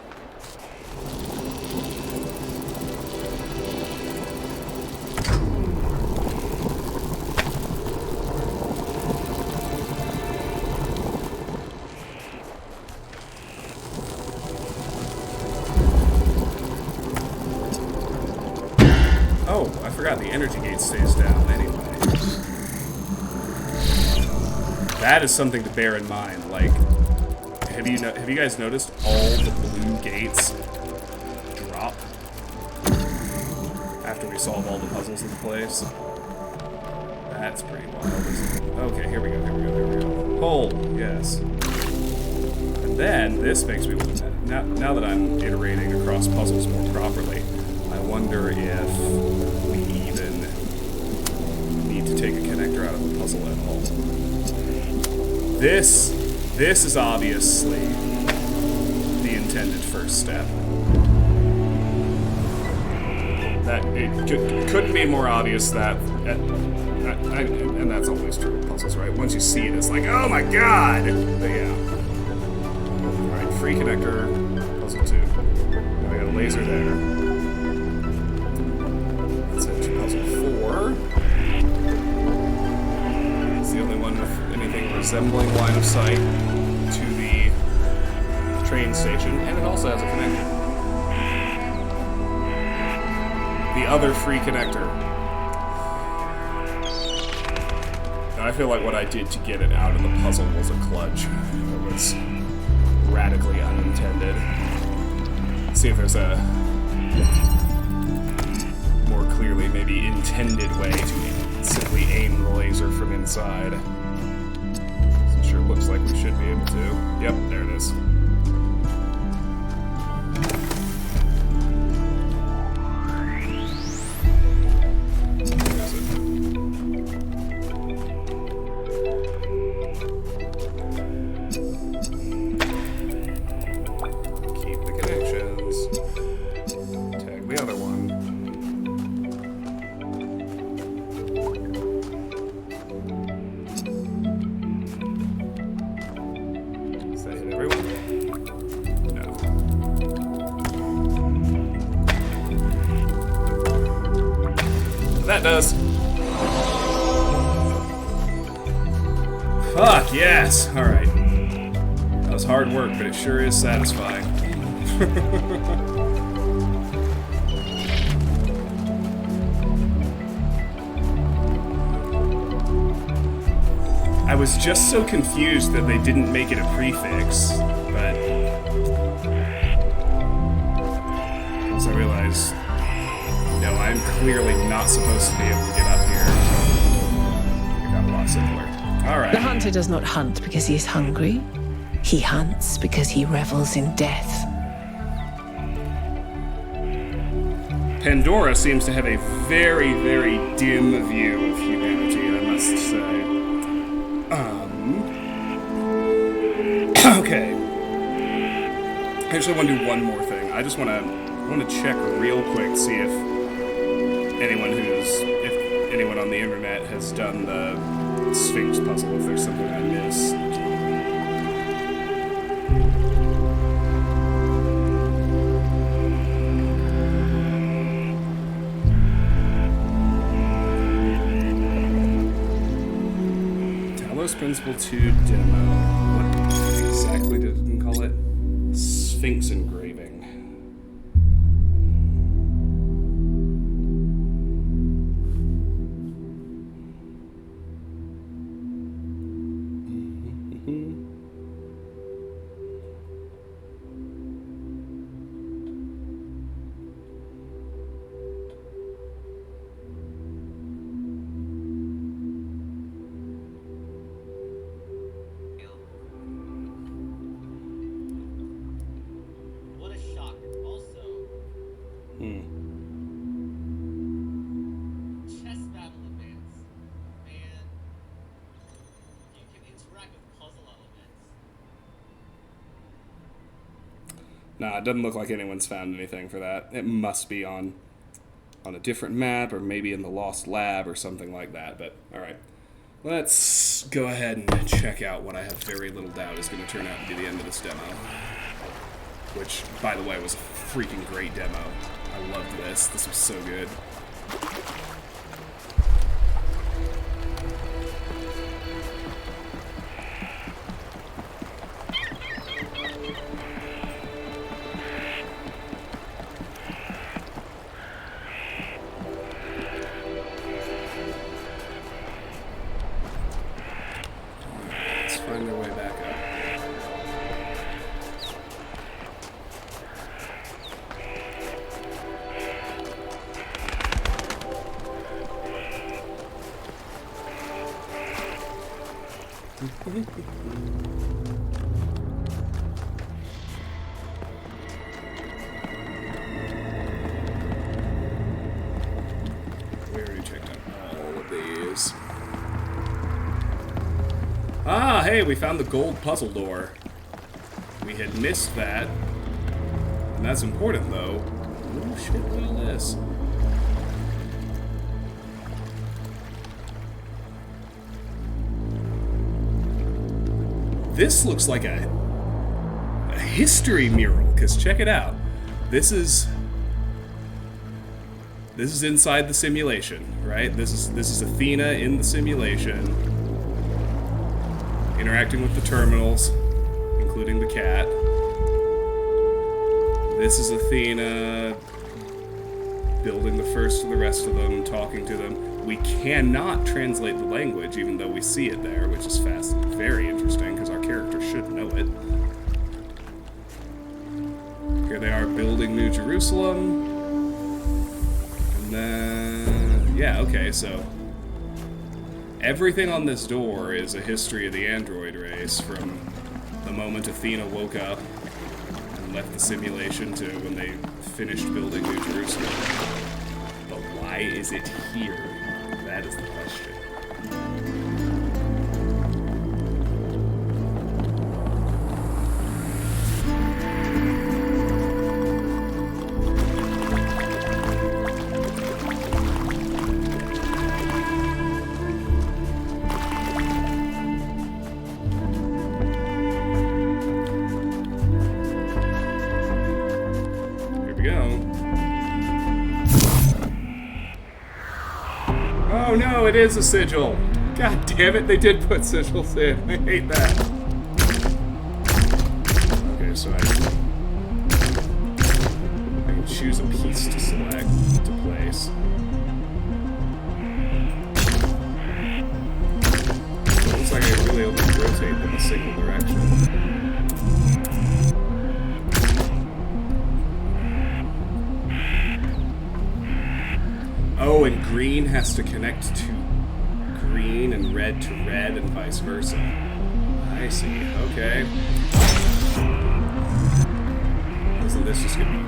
Oh, I forgot the energy gate stays down anyway. That is something to bear in mind. Like, have you guys noticed all the blue gates drop after we solve all the puzzles in place? That's pretty wild, isn't it? Okay, here we go, here we go, here we go. Hold, yes. And then this makes me want to, now that I'm iterating across puzzles more properly, I wonder if we even need to take a connector out of the puzzle at all. This is obviously intended first step. That it couldn't be more obvious that, and that's always true with puzzles, right? Once you see it, it's like, oh my god! But yeah. Alright, free connector, puzzle 2. Now I got a laser there. That's it to puzzle 4. It's the only one with anything resembling line of sight to the train station, and it also has a connector. The other free connector. Now, I feel like what I did to get it out of the puzzle was a kludge. It was radically unintended. Let's see if there's a more clearly maybe intended way to simply aim the laser from inside. It sure looks like we should be able to. Yep, there it is. That does. Fuck, yes! Alright. That was hard work, but it sure is satisfying. I was just so confused that they didn't make it a prefix, but... Once I realized... No, I'm clearly not supposed to be able to get up here. It got a lot simpler. Alright. The hunter does not hunt because he is hungry. He hunts because he revels in death. Pandora seems to have a very, very dim view of humanity, I must say. Okay. I actually want to do one more thing. I just want to check real quick, see if anyone on the internet has done the Sphinx puzzle, if there's something I missed. Talos Principle 2 demo. What exactly did it call it? Sphinx engraving. Nah, it doesn't look like anyone's found anything for that. It must be on a different map, or maybe in the Lost Lab, or something like that. But, alright. Let's go ahead and check out what I have very little doubt is going to turn out to be the end of this demo. Which, by the way, was a freaking great demo. I loved this. This was so good. Find their way back up. We already checked out all of these. Ah, hey, we found the gold puzzle door. We had missed that And that's important, though. Oh, shit, look at all this. This looks like a history mural, because check it out. This is inside the simulation, right? This is Athena in the simulation, interacting with the terminals, including the cat. This is Athena building the first of the rest of them, talking to them. We cannot translate the language, even though we see it there, which is very interesting, because our character should know it. Here they are building New Jerusalem. And then... yeah, okay, so... everything on this door is a history of the android race, from the moment Athena woke up and left the simulation to when they finished building New Jerusalem. But why is it here? That is the question. Here we go. Oh no, it is a sigil! God damn it, they did put sigils in. I hate that. Okay, so I can choose a piece to select, to place. It looks like I really only rotate in a single direction. Oh, and green has to connect to green and red to red and vice versa. I see. Okay. Isn't this just gonna be...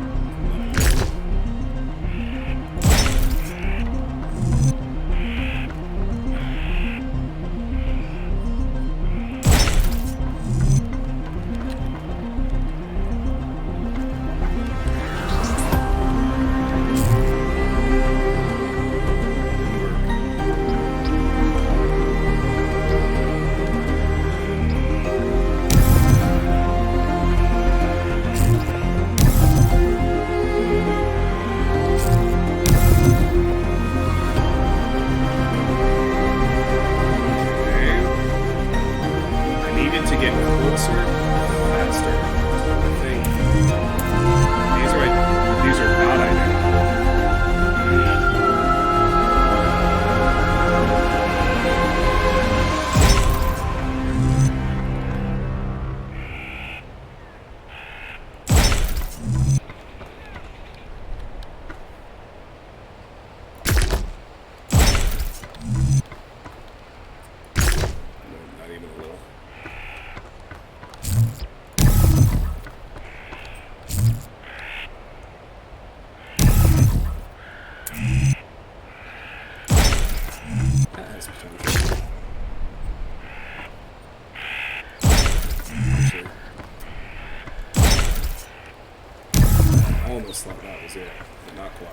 Almost thought that was it, but not quite.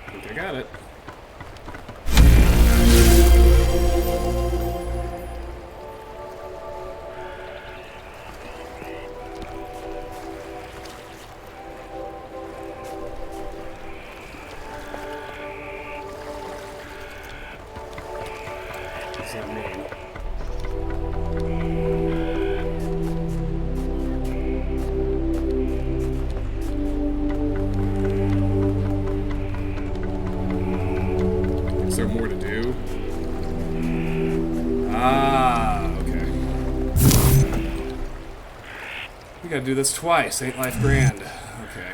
I think I got it. Is there more to do? Ah, okay. We gotta do this twice. Ain't life grand? Okay.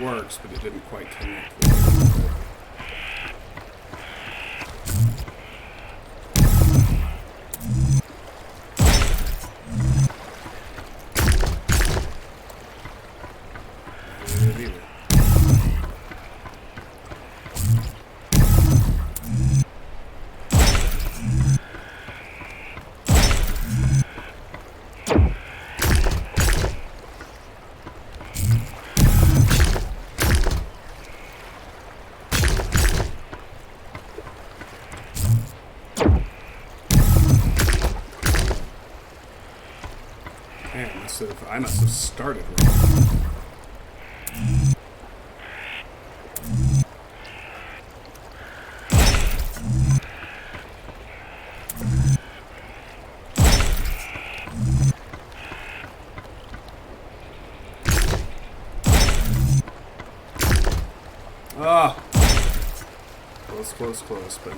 works, but it didn't quite connect. I must have started wrong. Ah! Close, but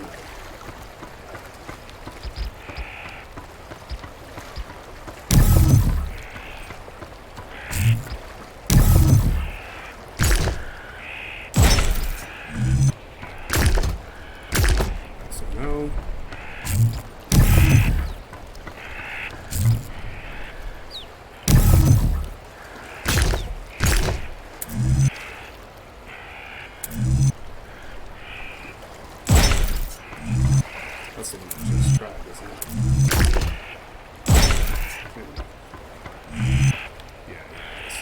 no. That's the one I just tried, isn't it? Yeah, it is.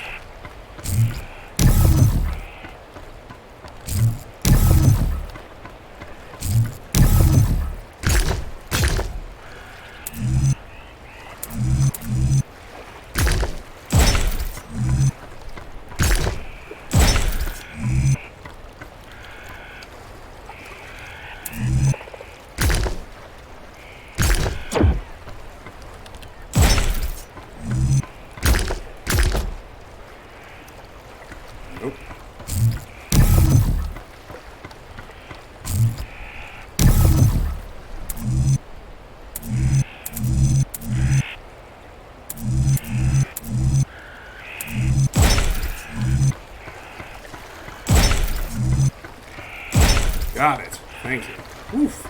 Nope. Got it. Thank you. Oof.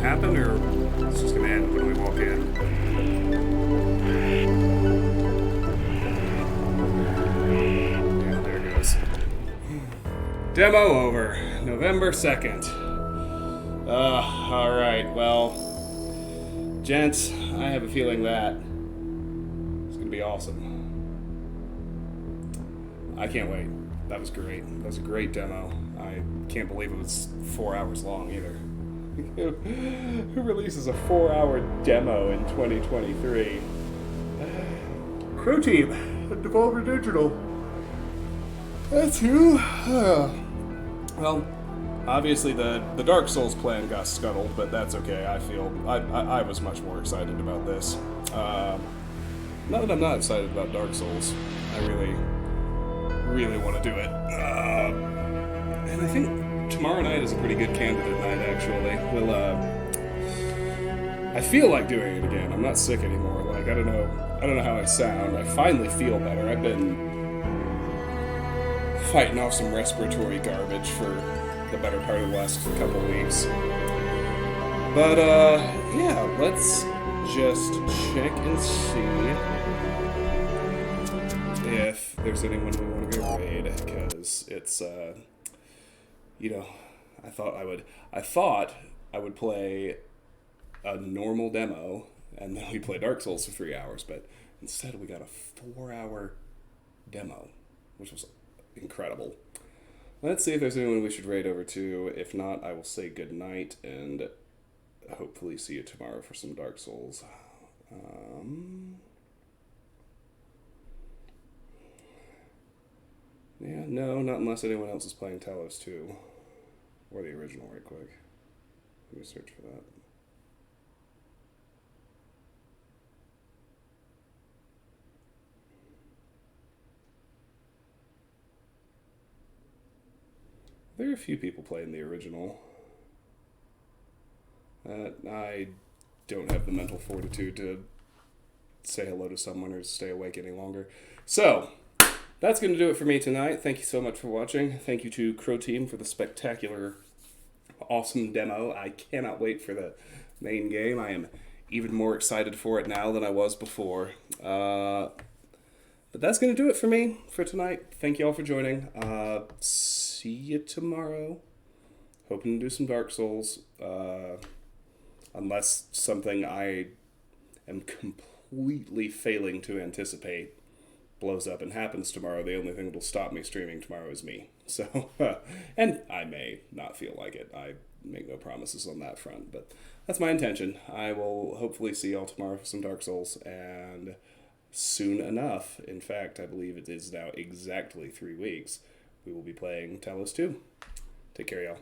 Happen, or it's just gonna end when we walk in? Yeah, there it goes. Demo over. November 2nd. Alright, well, gents, I have a feeling that it's gonna be awesome. I can't wait. That was great. That was a great demo. I can't believe it was 4 hours long either. Who releases a 4-hour demo in 2023? Pro Team, Devolver Digital. That's who. Well, obviously the Dark Souls plan got scuttled, but that's okay. I was much more excited about this. Not that I'm not excited about Dark Souls. I really want to do it. And I think tomorrow night is a pretty good candidate night, actually. I feel like doing it again. I'm not sick anymore. Like, I don't know how I sound. I finally feel better. I've been fighting off some respiratory garbage for the better part of the last couple weeks. But, yeah, let's just check and see if there's anyone we want to go raid, because it's, you know, I thought I would play a normal demo and then we play Dark Souls for 3 hours, but instead we got a 4-hour demo, which was incredible. Let's see if there's anyone we should raid over to. If not, I will say goodnight and hopefully see you tomorrow for some Dark Souls. Yeah, no, not unless anyone else is playing Talos 2. Or the original, right quick. Let me search for that. There are a few people playing the original. I don't have the mental fortitude to say hello to someone or stay awake any longer. So, that's going to do it for me tonight. Thank you so much for watching. Thank you to Crow Team for the spectacular, awesome demo. I cannot wait for the main game. I am even more excited for it now than I was before. But that's going to do it for me for tonight. Thank you all for joining. See you tomorrow. Hoping to do some Dark Souls. Unless something I am completely failing to anticipate blows up and happens tomorrow, the only thing that will stop me streaming tomorrow is me. So, and I may not feel like it. I make no promises on that front, but that's my intention. I will hopefully see y'all tomorrow for some Dark Souls, and soon enough, in fact, I believe it is now exactly 3 weeks, we will be playing Talos 2. Take care, y'all.